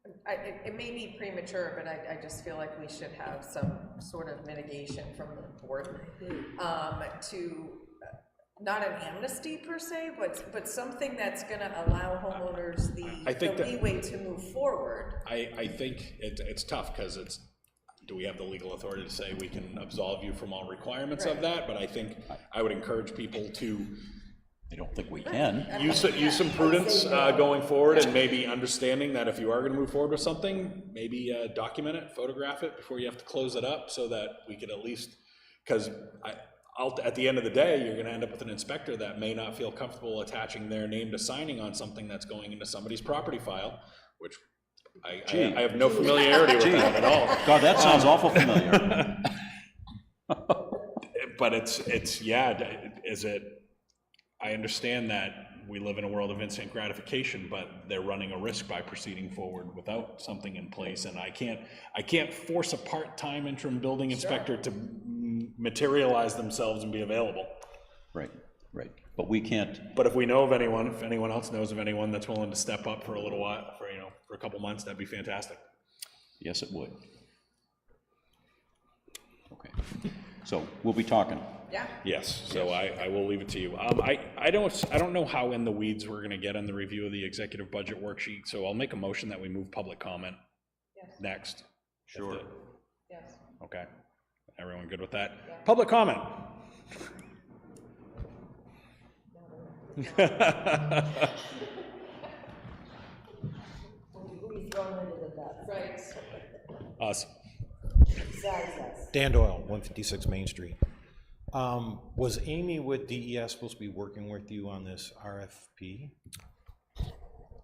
It may be premature, but I just feel like we should have some sort of mitigation from the board to, not an amnesty per se, but something that's gonna allow homeowners the leeway to move forward. I think it's tough, because do we have the legal authority to say we can absolve you from all requirements of that? But I think I would encourage people to, I don't think we can. use some prudence going forward, and maybe understanding that if you are gonna move forward with something, maybe document it, photograph it before you have to close it up, so that we could at least, because at the end of the day, you're gonna end up with an inspector that may not feel comfortable attaching their name to signing on something that's going into somebody's property file, which I have no familiarity with that at all. God, that sounds awful familiar. But I understand that we live in a world of instant gratification, but they're running a risk by proceeding forward without something in place, and I can't force a part-time interim building inspector to materialize themselves and be available. Right, but we can't. But if we know of anyone, if anyone else knows of anyone that's willing to step up for a little while, for a couple months, that'd be fantastic. Yes, it would. Okay, so we'll be talking. Yeah. Yes, so I will leave it to you. I don't know how in the weeds we're gonna get on the review of the executive budget worksheet, so I'll make a motion that we move public comment next. Sure. Yes. Okay, everyone good with that? Yeah. Public comment. Who you throwing under the bus? Right. Us. Besides us. Dan Doyle, 156 Main Street. Was Amy with DES supposed to be working with you on this RFP?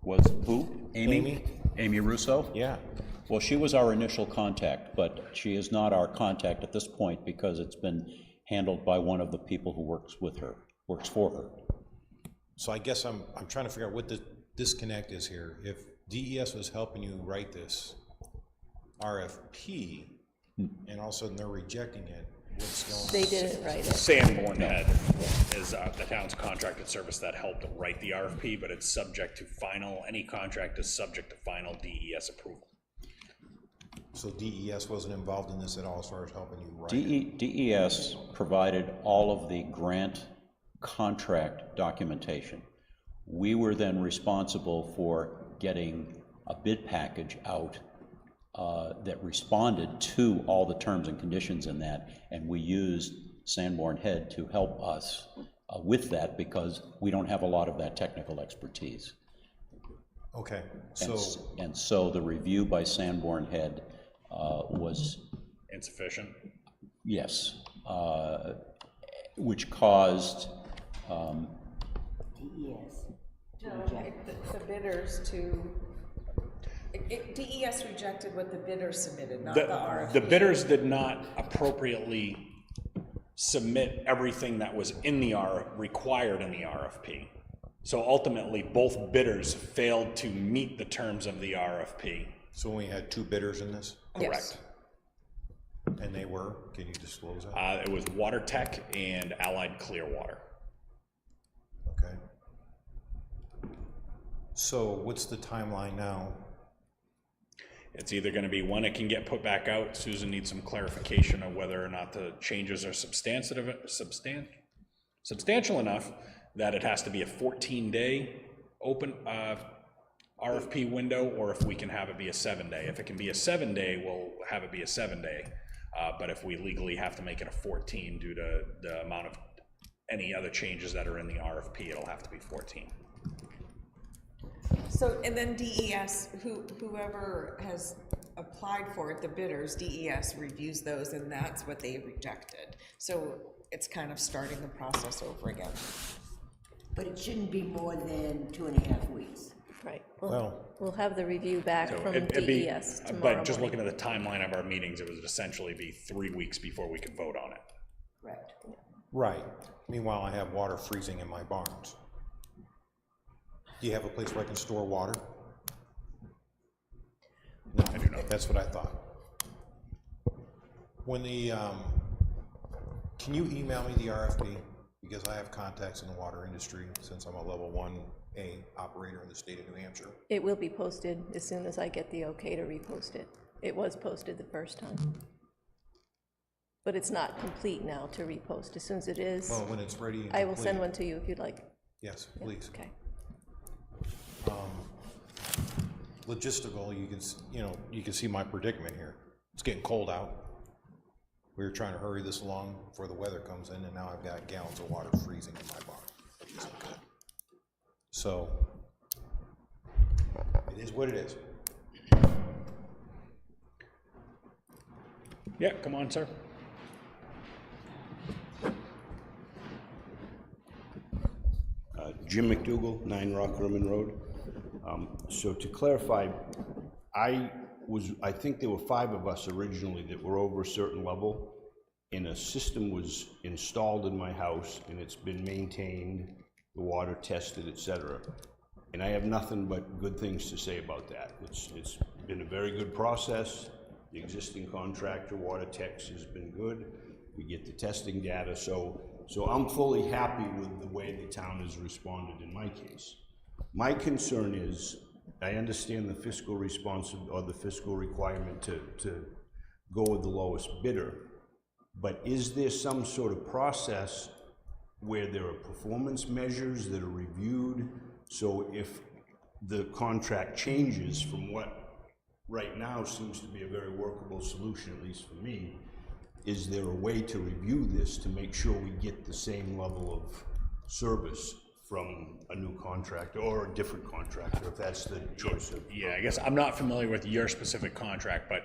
Was who? Amy? Amy Russo? Yeah. Well, she was our initial contact, but she is not our contact at this point because it's been handled by one of the people who works for her. So I guess I'm trying to figure out what the disconnect is here. If DES was helping you write this RFP, and all of a sudden they're rejecting it, what's going on? They didn't write it. Sanborn Head is the town's contracted service that helped write the RFP, but it's subject to any contract is subject to final DES approval. So DES wasn't involved in this at all as far as helping you write it? DES provided all of the grant contract documentation. We were then responsible for getting a bid package out that responded to all the terms and conditions in that, and we used Sanborn Head to help us with that because we don't have a lot of that technical expertise. Okay, so the review by Sanborn Head was insufficient. Yes, which caused The bidders to. DES rejected what the bidders submitted, not the RFP. The bidders did not appropriately submit everything that was in the required in the RFP. So ultimately, both bidders failed to meet the terms of the RFP. So we had two bidders in this? Correct. Yes. And they were? Can you disclose that? It was Water Tech and Allied Clearwater. Okay. So what's the timeline now? It's either going to be when it can get put back out. Susan needs some clarification of whether or not the changes are substantial enough that it has to be a 14-day open RFP window, or if we can have it be a 7-day. If it can be a 7-day, we'll have it be a 7-day. But if we legally have to make it a 14 due to the amount of any other changes that are in the RFP, it'll have to be 14. So, and then DES, whoever has applied for it, the bidders, DES reviews those, and that's what they rejected. So it's kind of starting the process over again. But it shouldn't be more than 2.5 weeks. Right. We'll have the review back from DES tomorrow But just morning. looking at the timeline of our meetings, it would essentially be 3 weeks before we could vote on it. Correct. Right. Meanwhile, I have water freezing in my barns. Do you have a place where I can store water? No, I do not. That's what I thought. When the, can you email me the RFP? because I have contacts in the water industry since I'm a level 1A operator in the state of New Hampshire. It will be posted as soon as I get the okay to repost it. It was posted the first time. But it's not complete now to repost. As soon as it is, Well, when it's ready and I will send complete. one to you if you'd like. Yes, please. Okay. Logistical, you can see my predicament here. It's getting cold out. We were trying to hurry this along before the weather comes in, and now I've got gallons of water freezing in my barn, which isn't good. So, it is what it is. Yeah, come on, sir. Jim McDougal, 9 Rock Rimmon Road. So to clarify, I think there were 5 of us originally that were over a certain level, and a system was installed in my house, and it's been maintained, the water tested, etc. And I have nothing but good things to say about that. It's been a very good process. The existing contractor, Water Techs, has been good. We get the testing data, so I'm fully happy with the way the town has responded in my case. My concern is, I understand the fiscal the fiscal requirement to go with the lowest bidder, but is there some sort of process where there are performance measures that are reviewed? So if the contract changes from what right now seems to be a very workable solution, at least for me, is there a way to review this to make sure we get the same level of service from a new contractor or a different contractor, if that's the choice of? Yeah, I guess I'm not familiar with your specific contract, but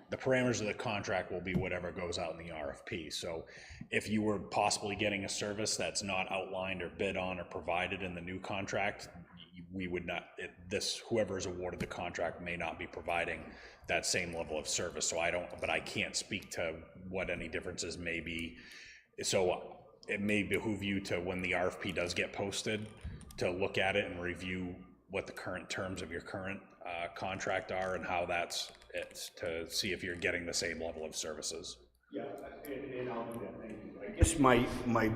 the parameters of the contract will be whatever goes out in the RFP. So if you were possibly getting a service that's not outlined or bid on or provided in the new contract, we would not, whoever is awarded the contract may not be providing that same level of service. So I can't speak to what any differences may be. So it may behoove you to, when the RFP does get posted, to look at it and review what the current terms of your current contract are and how to see if you're getting the same level of services. Yeah, and I'll do that, thank you. I guess my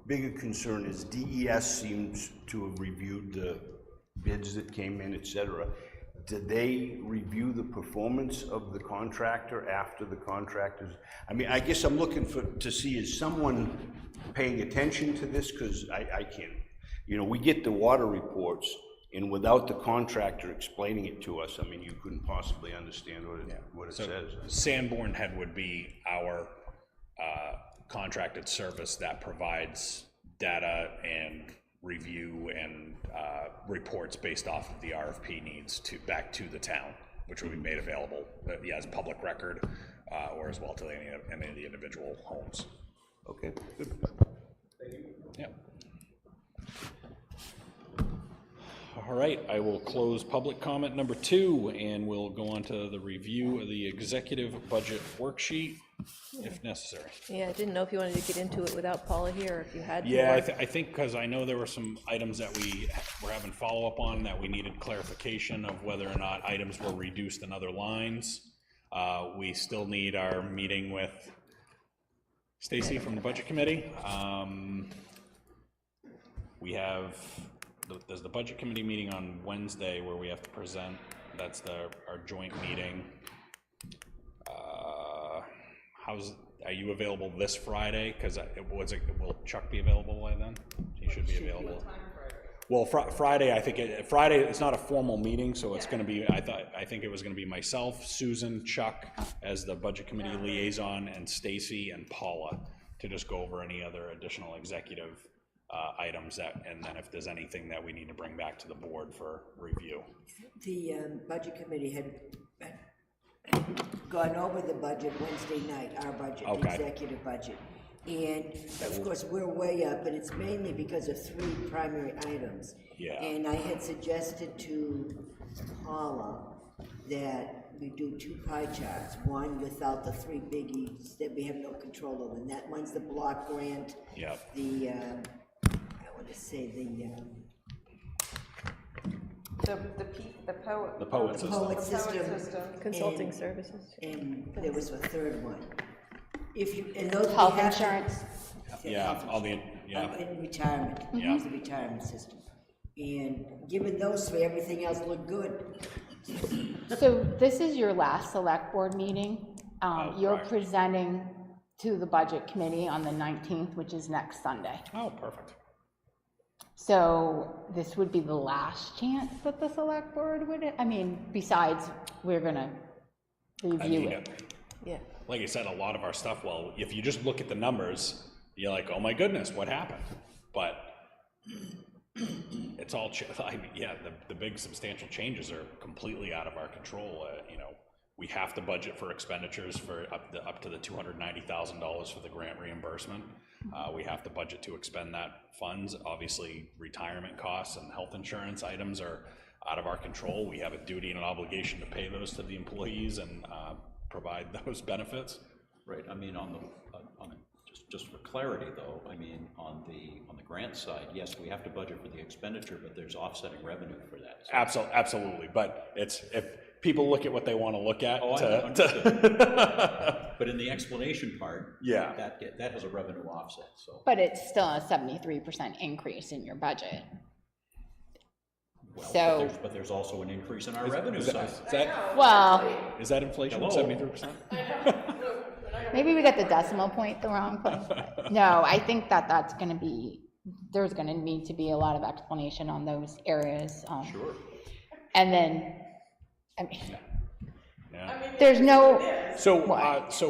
bigger concern is DES seems to have reviewed the bids that came in, et cetera. Did they review the performance of the contractor after the contractors? I mean, I guess I'm looking to see, is someone paying attention to this? Because I can't, we get the water reports, and without the contractor explaining it to us, I mean, you couldn't possibly understand what it says. Sanborn Head would be our contracted service that provides data and review and reports based off of the RFP needs back to the town, which will be made available as public record or as well to any of the individual homes. Okay, good. Thank you. Yeah. All right, I will close public comment number 2, and we'll go on to the review of the executive budget worksheet, if necessary. Yeah, I didn't know if you wanted to get into it without Paula here, or if you had to. Yeah, I think because I know there were some items that we were having follow-up on that we needed clarification of whether or not items were reduced in other lines. We still need our meeting with Stacy from the Budget Committee. There's the Budget Committee meeting on Wednesday where we have to present. That's our joint meeting. Are you available this Friday? Because will Chuck be available by then? He should be available. Well, Friday, I think Friday, it's not a formal meeting, so it's going to be, I think it was going to be myself, Susan, Chuck as the Budget Committee liaison, and Stacy and Paula to just go over any other additional executive items and then if there's anything that we need to bring back to the board for review. The Budget Committee had gone over the budget Wednesday night, our budget, the executive budget. And of course, we're way up, but it's mainly because of 3 primary items. Yeah. And I had suggested to Paula that we do 2 pie charts, one without the 3 biggies that we have no control over. And that one's the block grant. Yep. The, I want to say The poet. The poet system. poet system. Consulting services. And there was a 3rd one. And those Health we have insurance. Yeah, all the Yeah. In retirement, use the retirement system. And given those three, everything else looked good. So this is your last select board meeting. You're correct. presenting to the budget committee on the 19th, which is next Sunday. Oh, perfect. So this would be the last chance that the select board would, I mean, besides, we're gonna review it. Yeah. Like I said, a lot of our stuff, well, if you just look at the numbers, you're like, oh my goodness, what happened? But it's all, I mean, yeah, the big substantial changes are completely out of our control. You know, we have to budget for expenditures for up to the $290,000 for the grant reimbursement. We have to budget to expend that funds. Obviously, retirement costs and health insurance items are out of our control. We have a duty and an obligation to pay those to the employees and provide those benefits. Right, I mean, just for clarity though, I mean, on the grant side, yes, we have to budget for the expenditure, but there's offsetting revenue for that. So. Absolutely, but it's, if people look at what they want to look at. Oh, I understood. But in the explanation part, yeah, that has a revenue offset, so. But it's still a 73% increase in your budget. Well, So, but there's also an increase in our revenue side. Is that inflation, 73%? maybe we got the decimal point the wrong place. But no, I think that that's gonna be, there's gonna need to be a lot of explanation on those areas. Sure. And then, I mean, Yeah. there's no. So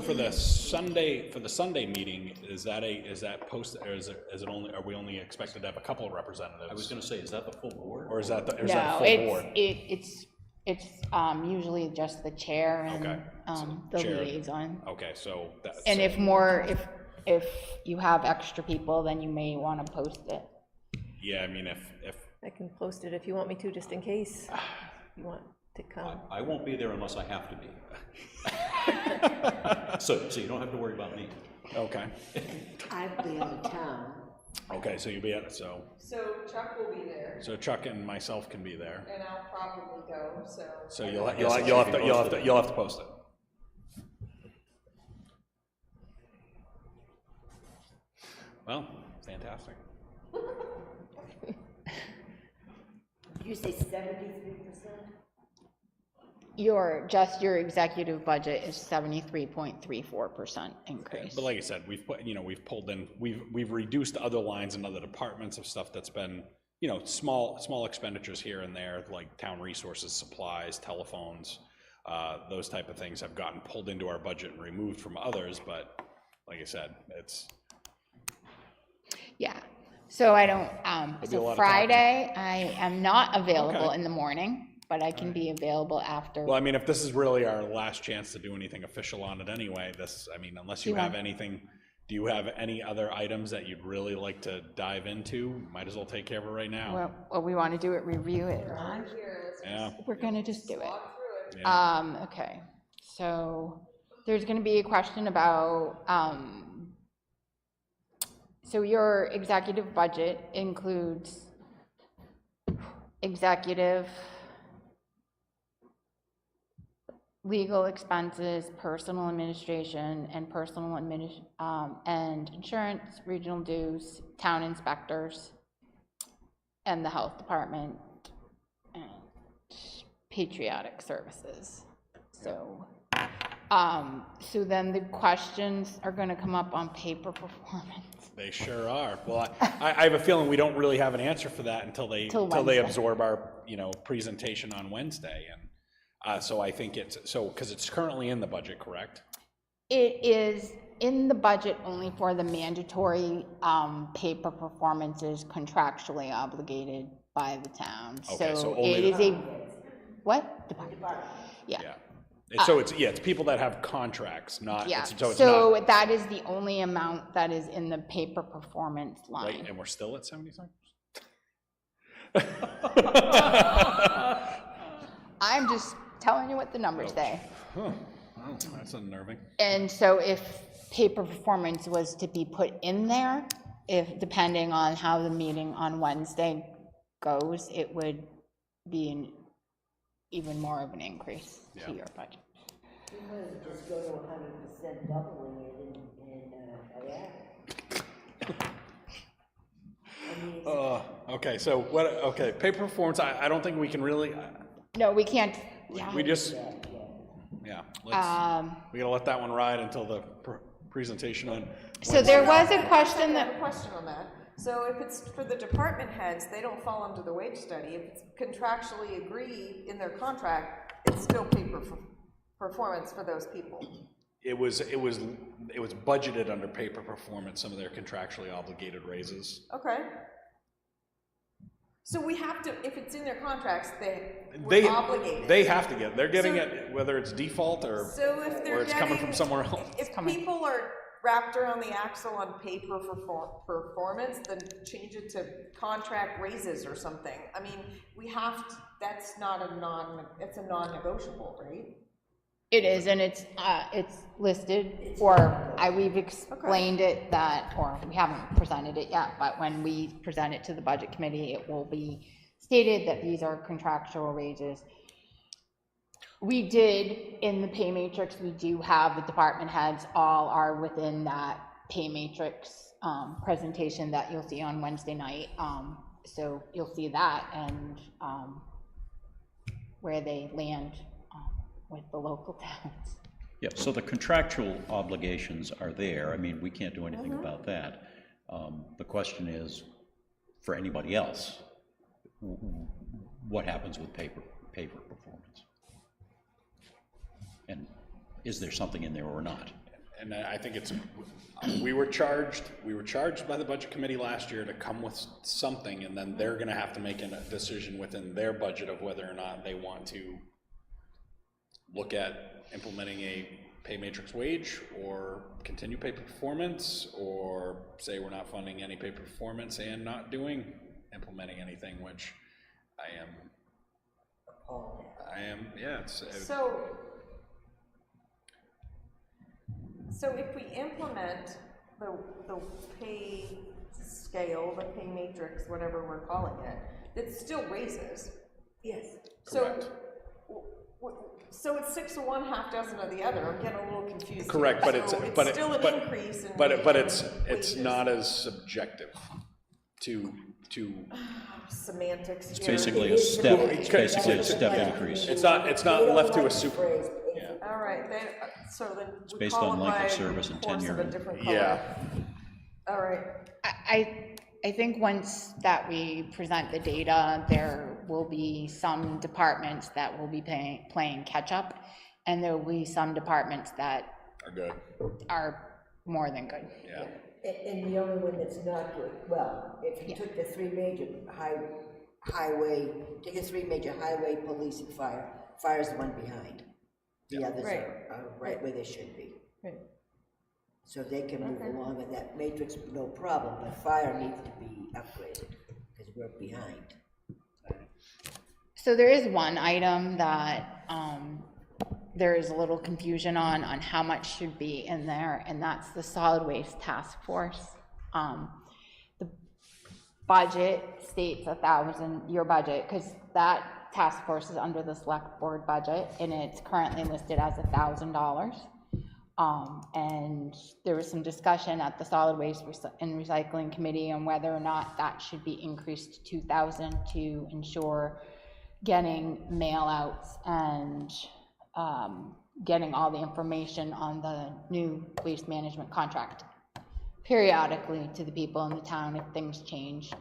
for the Sunday meeting, is that posted, or is it only, are we only expected to have a couple of representatives? I was going to say, is that the full board? Or is that the full board? It's usually just the chair and the Chair. liaison. Okay, so that's. And if you have extra people, then you may want to post it. Yeah, I mean, if I can post it if you want me to, just in case you want to come. I won't be there unless I have to be. So you don't have to worry about me. Okay. I'll be out of town. Okay, so you'll be at it, so Chuck will be there, so Chuck and myself can be there. and I'll probably go, so. So you'll have to post it. Well, fantastic. Did you say 73%? Your executive budget is 73.34% increase. But like I said, we've pulled in, we've reduced other lines and other departments of stuff that's been, small expenditures here and there, like town resources, supplies, telephones, those type of things have gotten pulled into our budget and removed from others, but like I said, it's. Yeah, so I don't, There'll be a lot so of Friday, I am not available Okay. in the morning, but I can be available after. Well, I mean, if this is really our last chance to do anything official on it anyway, unless you have anything, do you have any other items that you'd really like to dive into? Might as well take care of it right now. Well, we want to do it, review it live? Yeah. We're gonna just do it. Yeah. Okay, so there's gonna be a question about, so your executive budget includes executive, legal expenses, personal administration, and and insurance, regional dues, town inspectors, and the health department, and patriotic services. So, so then the questions are gonna come up on paper performance. They sure are. Well, I have a feeling we don't really have an answer for that until they absorb our, presentation on Wednesday. And so I think because it's currently in the budget, correct? It is in the budget only for the mandatory paper performances contractually obligated by the town. Okay, so it only is what? Yeah. It's people that have contracts, not. Yeah, It's so that is the only amount that is in the paper performance line. Wait, and we're still at 75? I'm just telling you what the numbers say. Huh. Well, that's unnerving. And so if paper performance was to be put in there, depending on how the meeting on Wednesday goes, it would be even more of an increase to your budget. You might just go to 100% doubling it and I mean, Okay, so what, okay, pay performance, I don't think we can really, No, we can't, yeah. we just, yeah, let's, we gotta let that one ride until the presentation on. So there was a question I have a that, question on that. So if it's for the department heads, they don't fall under the wage study. If it's contractually agreed in their contract, it's still pay for performance for those people. It was budgeted under paper performance, some of their contractually obligated raises. Okay. So we have to, if it's in their contracts, we're obligated. They have to get, they're getting it, whether it's default or, So if they're or it's coming getting- from somewhere else. If people are wrapped around the axle on paper for performance, then change it to contract raises or something. I mean, we have to, that's not it's a non-negotiable, right? it is, and it's listed, we've explained it that, or we haven't presented it yet, but when we present it to the budget committee, it will be stated that these are contractual raises. We did, in the pay matrix, we do have the department heads all are within that pay matrix presentation that you'll see on Wednesday night. So you'll see that and where they land with the local towns. Yeah, so the contractual obligations are there. I mean, we can't do anything about that. The question is, for anybody else, what happens with paper performance? And is there something in there or not? And I think it's, we were charged by the budget committee last year to come with something, and then they're gonna have to make a decision within their budget of whether or not they want to look at implementing a pay matrix wage, or continue pay performance, or say we're not funding any pay performance and not implementing anything, which I am, yeah, it's. So if we implement the pay scale, the pay matrix, whatever we're calling it, it still raises. yes. So it's 6 of one, half dozen of the other. I'm getting a little confused. Correct, but So it's still an increase in but it's wages. not as subjective to Semantics. It's here. basically a step, it's basically a step increase. It's not left to a super. Yeah. All right, then, so then It's we based on length of qualify service and course of tenure. a different color. Yeah. All right. I think once that we present the data, there will be some departments that will be playing catch up, and there will be some departments that Are good. are more than good. Yeah. And the only one that's not good, well, if you took the three major highway, take the three major highway, police and fire's the one behind. The others are right where they should be. Right. So they can move along in that matrix, no problem, but fire needs to be upgraded, because we're behind. So there is one item that there is a little confusion on how much should be in there, and that's the solid waste task force. The budget states 1,000, your budget, because that task force is under the select board budget, and it's currently listed as $1,000. And there was some discussion at the solid waste and recycling committee on whether or not that should be increased to 2,000 to ensure getting mail outs and getting all the information on the new waste management contract periodically to the people in the town if things change,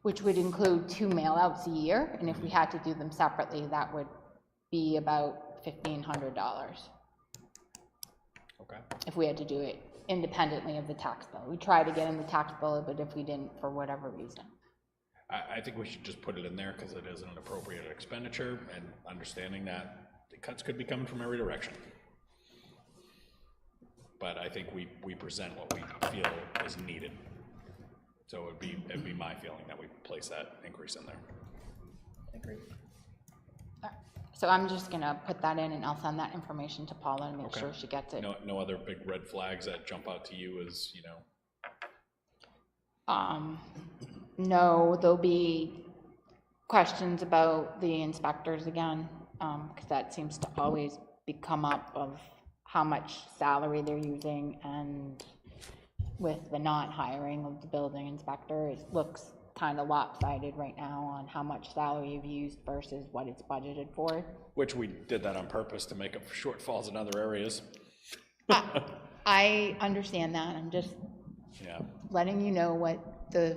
which would include 2 mail outs a year, and if we had to do them separately, that would be about $1,500. Okay. If we had to do it independently of the tax bill. We try to get in the tax bill, but if we didn't, for whatever reason. I think we should just put it in there because it is an appropriate expenditure, and understanding that the cuts could be coming from every direction. But I think we present what we feel is needed. So it'd be my feeling that we place that increase in there. Agreed. So I'm just gonna put that in, and I'll send that information to Paula and make sure she gets it. No other big red flags that jump out to you as, you know? No, there'll be questions about the inspectors again, because that seems to always come up of how much salary they're using, and with the not hiring of the building inspector. It looks kind of lopsided right now on how much salary you've used versus what it's budgeted for. Which we did that on purpose to make up for shortfalls in other areas. I understand that. I'm just letting you know what the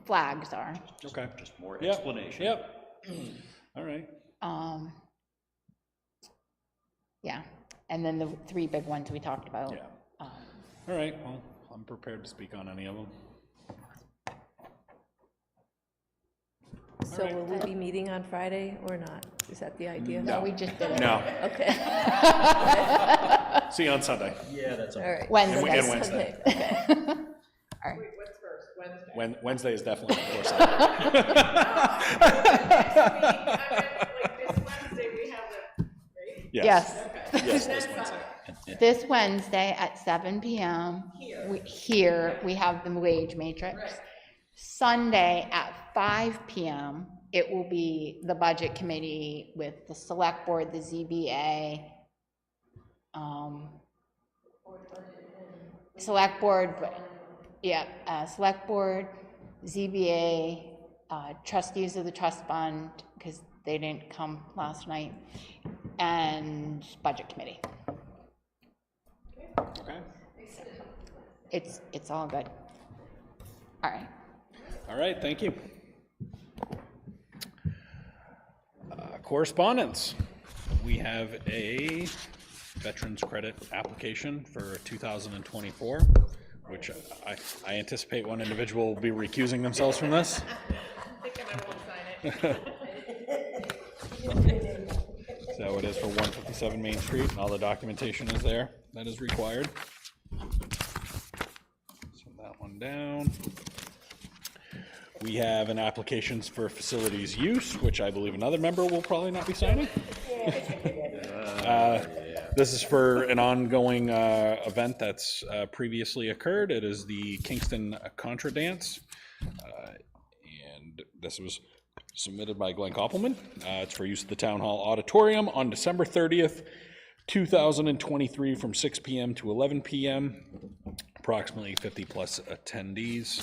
flags are. Okay. Just more explanation. Yep. All right. Yeah, and then the 3 big ones we talked about. Yeah. All right, well, I'm prepared to speak on any of them. So will we be meeting on Friday or not? Is that the idea? No, we just did it. No. Okay. See you on Sunday. Yeah, that's All right. Wednesday. And Wednesday. Okay. All right. What's first, Wednesday? Wednesday is definitely before Sunday. This Wednesday, we have the, right? Yes. Yes, this Wednesday. This Wednesday at 7 p.m. Here we have the wage matrix. Right. Sunday at 5 p.m. it will be the budget committee with the select board, the ZBA, select board, select board, ZBA, trustees of the trust fund, because they didn't come last night, and budget committee. Okay. It's all good. All right. All right, thank you. Correspondence. We have a veterans credit application for 2024, which I anticipate one individual will be recusing themselves from this. I'm thinking I won't sign it. So it is for 157 Main Street, and all the documentation is there that is required. So that one down. We have an applications for facilities use, which I believe another member will probably not be signing. This is for an ongoing event that's previously occurred. It is the Kingston Contra Dance, and this was submitted by Glenn Koppelman. It's for use of the Town Hall Auditorium on December 30th, 2023 from 6 p.m. to 11 p.m. Approximately 50 plus attendees.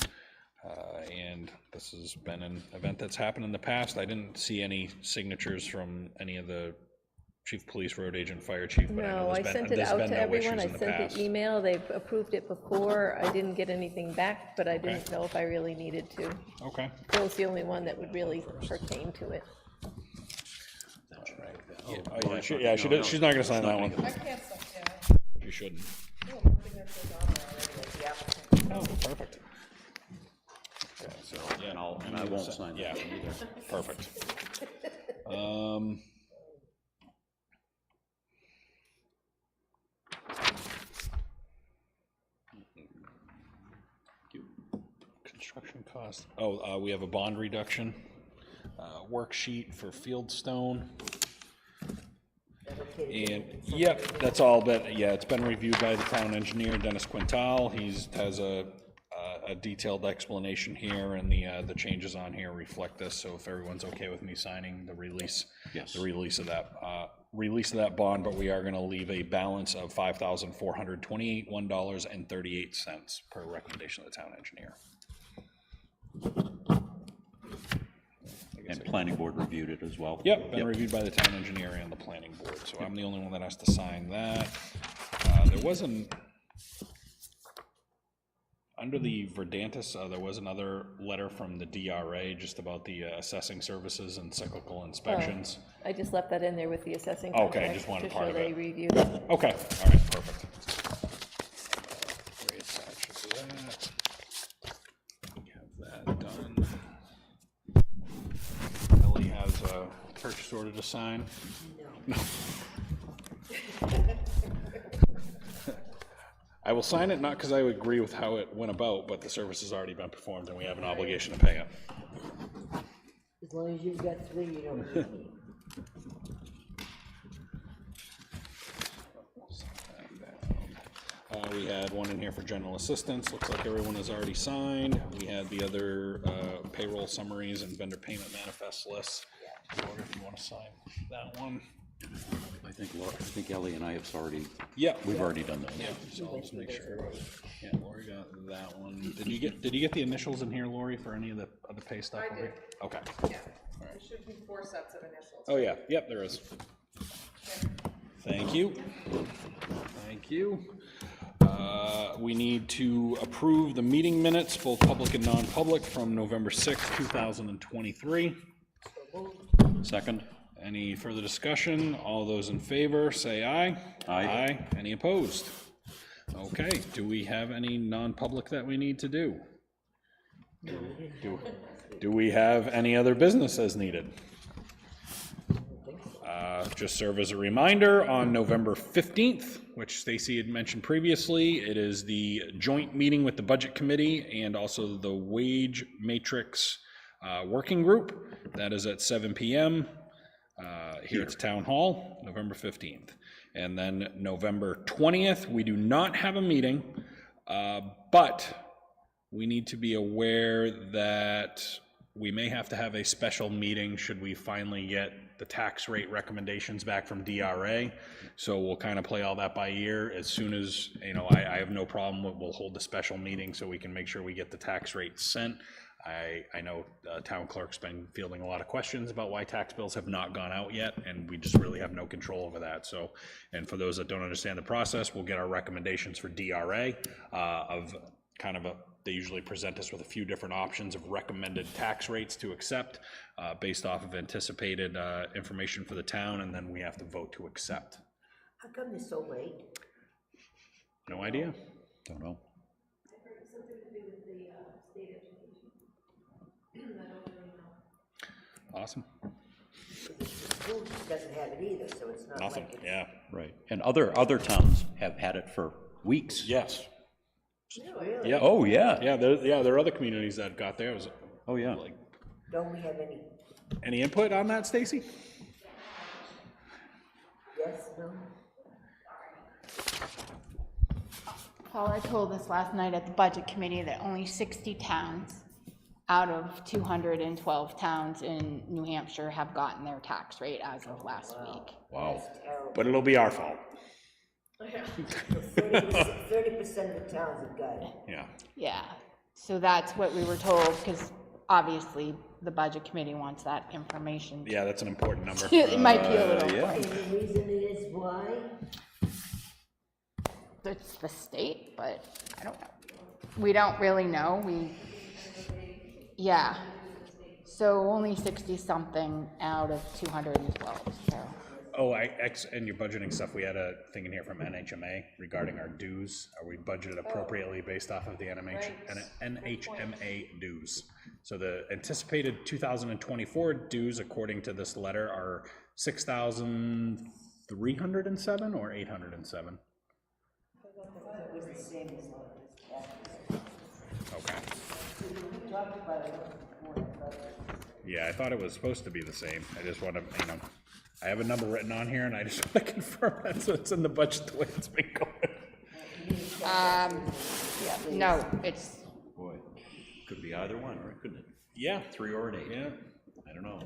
And this has been an event that's happened in the past. I didn't see any signatures from any of the chief police, road agent, fire chief, but No, I sent it out to everyone. I sent the email. They've approved it before. I didn't get anything back, but I didn't know if I really needed to. Okay. Bill's the only one that would really pertain to it. She's not gonna sign that one. I can't sign it. She shouldn't. Oh, Oh, perfect. Okay, so, yeah, And I won't sign that one either. Perfect. Construction costs. We have a bond reduction worksheet for Fieldstone. And, yep, that's all, but, yeah, it's been reviewed by the town engineer, Dennis Quintal. Has a detailed explanation here, and the changes on here reflect this, so if everyone's okay with me signing the release. Yes. The release of that bond, but we are gonna leave a balance of $5,428.38 per recommendation of the town engineer. And planning board reviewed it as well? Yep, been reviewed by the town engineer and the planning board, so I'm the only one that has to sign that. There wasn't, under the Verdantis, there was another letter from the DRA just about the assessing services and cyclical inspections. I just left that in there with the assessing Okay, contract just wanted to part show of they it. reviewed it. Okay, all right, perfect. Reattach that. We have that done. Ellie has a purchase order to sign. No. I will sign it, not because I would agree with how it went about, but the service has already been performed and we have an obligation to pay it. As long as you've got 3, you don't need me. We had one in here for general assistance. Looks like everyone has already signed. We had the other payroll summaries and vendor payment manifest lists. If you want to sign that one. I think Ellie and I have already, Yeah. we've already done those. Yeah, so let's make sure. Yeah, Lori got that one. Did you get the initials in here, Lori, for any of the other pay stuff? I did. Okay. Yeah, there should be 4 sets of initials. Oh, yeah, yep, there is. Thank you. Thank you. We need to approve the meeting minutes, both public and non-public, from November 6th, 2023. Second? Any further discussion? All those in favor, say aye. Aye. Any opposed? Okay, do we have any non-public that we need to do? Do we have any other business as needed? Just serve as a reminder, on November 15th, which Stacy had mentioned previously, it is the joint meeting with the Budget Committee and also the Wage Matrix Working Group. That is at 7 p.m. Here at the Town Hall, November 15th. And then November 20th, we do not have a meeting, but we need to be aware that we may have to have a special meeting should we finally get the tax rate recommendations back from DRA. So we'll kind of play all that by ear. As soon as, I have no problem, we'll hold the special meeting so we can make sure we get the tax rate sent. I know town clerk's been fielding a lot of questions about why tax bills have not gone out yet, and we just really have no control over that. So, and for those that don't understand the process, we'll get our recommendations for DRA of kind of they usually present us with a few different options of recommended tax rates to accept based off of anticipated information for the town, and then we have to vote to accept. How come they're so late? No idea. Don't know. Awesome. The school doesn't have it either, so it's not Nothing, like it's... yeah. Right. And other towns have had it for weeks. Yes. Really? Yeah. Oh, yeah. Yeah, there are other communities that got there. Oh, yeah. Like, Don't we have any? input on that, Stacy? Yes, no? Paul, I told us last night at the Budget Committee that only 60 towns out of 212 towns in New Hampshire have gotten their tax rate as of last week. Wow. But it'll be our fault. 30% of the towns have got it. Yeah. Yeah, so that's what we were told, because obviously the Budget Committee wants that information. Yeah, that's an important number. It might be a little. Yeah. And the reason is why? It's the state, but I don't know. We don't really know. Yeah. So only 60-something out of 212, so. Oh, in your budgeting stuff, we had a thing in here from NHMA regarding our dues. Are we budgeted appropriately based off of the NHMA dues? So the anticipated 2024 dues, according to this letter, are 6,307 or 807? It was the same as Okay. we talked about it before, but Yeah, I thought it was supposed to be the same. I just want to, I have a number written on here and I just want to confirm that so it's in the budget the way it's been going. No, it's, Boy, could be either one, right? Couldn't it? Yeah. 3 or an 8. Yeah. I don't know.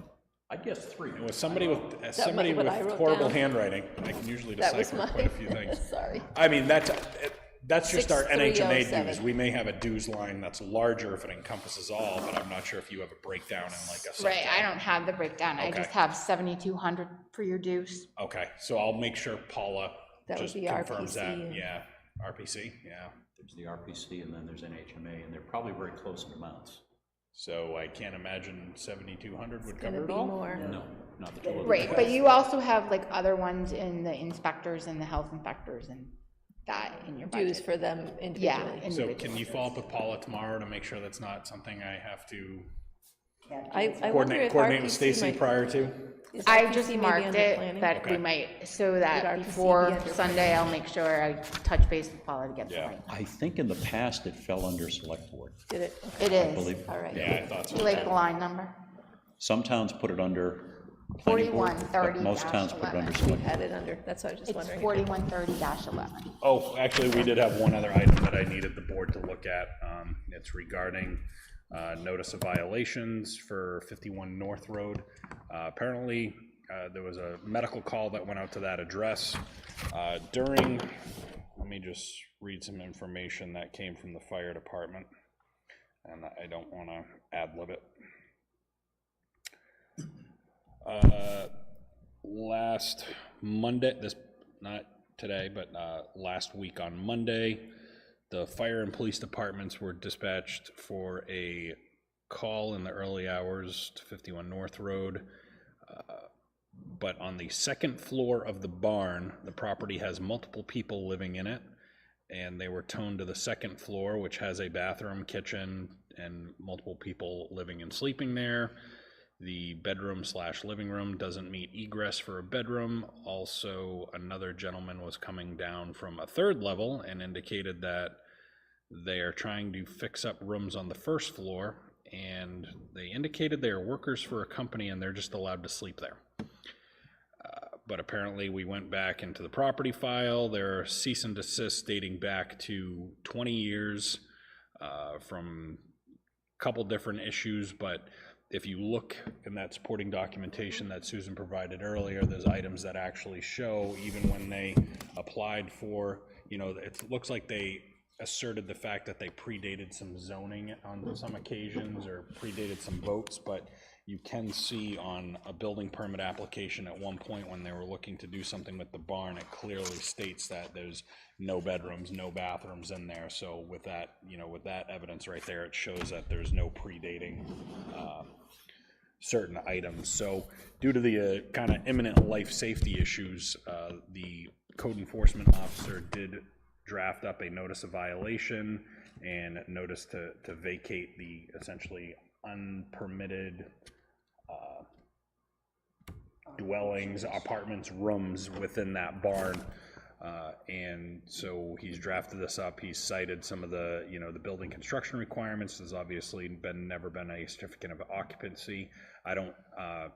I'd guess 3. It was somebody with what I wrote horrible down. handwriting. I can usually That was decipher quite a few things. Sorry. I mean, that's just our NHMA 6307. dues. We may have a dues line that's larger if it encompasses all, but I'm not sure if you have a breakdown in like a. right, I don't have the breakdown. I Okay. just have 7,200 for your dues. Okay, so I'll make sure Paula That would just be confirms that. RPC. Yeah, RPC, yeah. There's the RPC and then there's NHMA, and they're probably very close in amounts. So I can't imagine 7,200 would Gonna cover it be all? more. No, not the total. Right, but you also have like other ones in the inspectors and the health inspectors and that in your budget. Dues for them Yeah. individually. So can you follow up with Paula tomorrow to make sure that's not something I have to I wonder coordinate if with RPC Stacy might- prior to? is I RPC just maybe marked under it planning? that we Okay. might, so Would that RPC be before under Sunday, I'll make sure I touch base with Paula to get the Yeah. right. I think in the past it fell under select board. Did it? It I is. believe. All right. Yeah, I thought so. You like the line number? Some towns put it under planning board, but 4130-11. most towns put it under We select. had it under, that's what I was just It's wondering. 4130-11. Oh, actually, we did have one other item that I needed the board to look at. It's regarding notice of violations for 51 North Road. Apparently, there was a medical call that went out to that address. Let me just read some information that came from the fire department, and I don't want to ad-lib it. Last Monday, not today, but last week on Monday, the fire and police departments were dispatched for a call in the early hours to 51 North Road. But on the second floor of the barn, the property has multiple people living in it, and they were towed to the second floor, which has a bathroom, kitchen, and multiple people living and sleeping there. The bedroom/living room doesn't meet egress for a bedroom. Also, another gentleman was coming down from a third level and indicated that they are trying to fix up rooms on the first floor, and they indicated they are workers for a company and they're just allowed to sleep there. But apparently we went back into the property file. There are cease and desist dating back to 20 years from a couple different issues, but if you look in that supporting documentation that Susan provided earlier, there's items that actually show, even when they applied for, it looks like they asserted the fact that they predated some zoning on some occasions or predated some votes, but you can see on a building permit application at one point when they were looking to do something with the barn, it clearly states that there's no bedrooms, no bathrooms in there. So with that, with that evidence right there, it shows that there's no predating certain items. So due to the kind of imminent life safety issues, the code enforcement officer did draft up a notice of violation and notice to vacate the essentially unpermitted dwellings, apartments, rooms within that barn. And so he's drafted this up. He's cited some of the, the building construction requirements. There's obviously never been a certificate of occupancy. I don't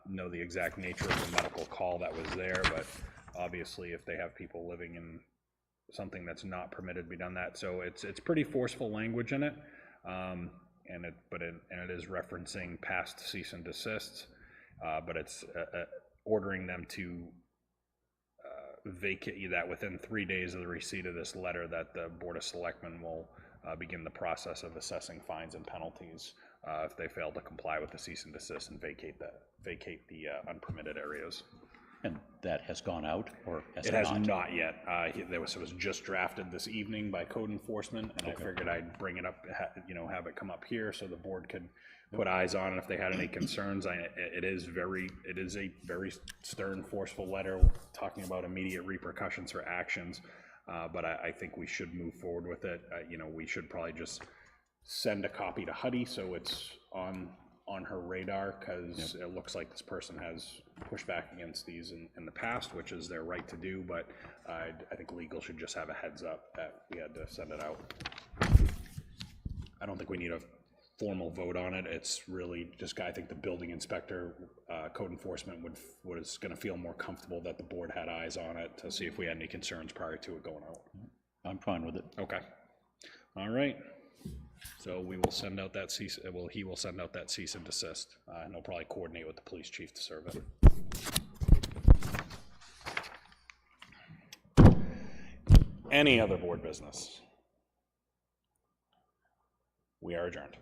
know the exact nature of the medical call that was there, but obviously if they have people living in something that's not permitted to be done that. So it's pretty forceful language in it. And it is referencing past cease and desists, but it's ordering them to vacate that within 3 days of the receipt of this letter, that the Board of Selectmen will begin the process of assessing fines and penalties if they fail to comply with the cease and desist and vacate the unpermitted areas. And that has gone out, or has It it has not? not yet. It was just drafted this evening by code enforcement, and I figured I'd bring it up, have it come up here so the board could put eyes on it if they had any concerns. It is a very stern, forceful letter talking about immediate repercussions for actions, but I think we should move forward with it. We should probably just send a copy to Huddy so it's on her radar, because it looks like this person has pushed back against these in the past, which is their right to do, but I think legal should just have a heads up that we had to send it out. I don't think we need a formal vote on it. It's really just, I think the building inspector, code enforcement was going to feel more comfortable that the board had eyes on it to see if we had any concerns prior to it going out. I'm fine with it. Okay. All right. So we will send out that he will send out that cease and desist, and he'll probably coordinate with the police chief to serve it. Any other board business? We are adjourned.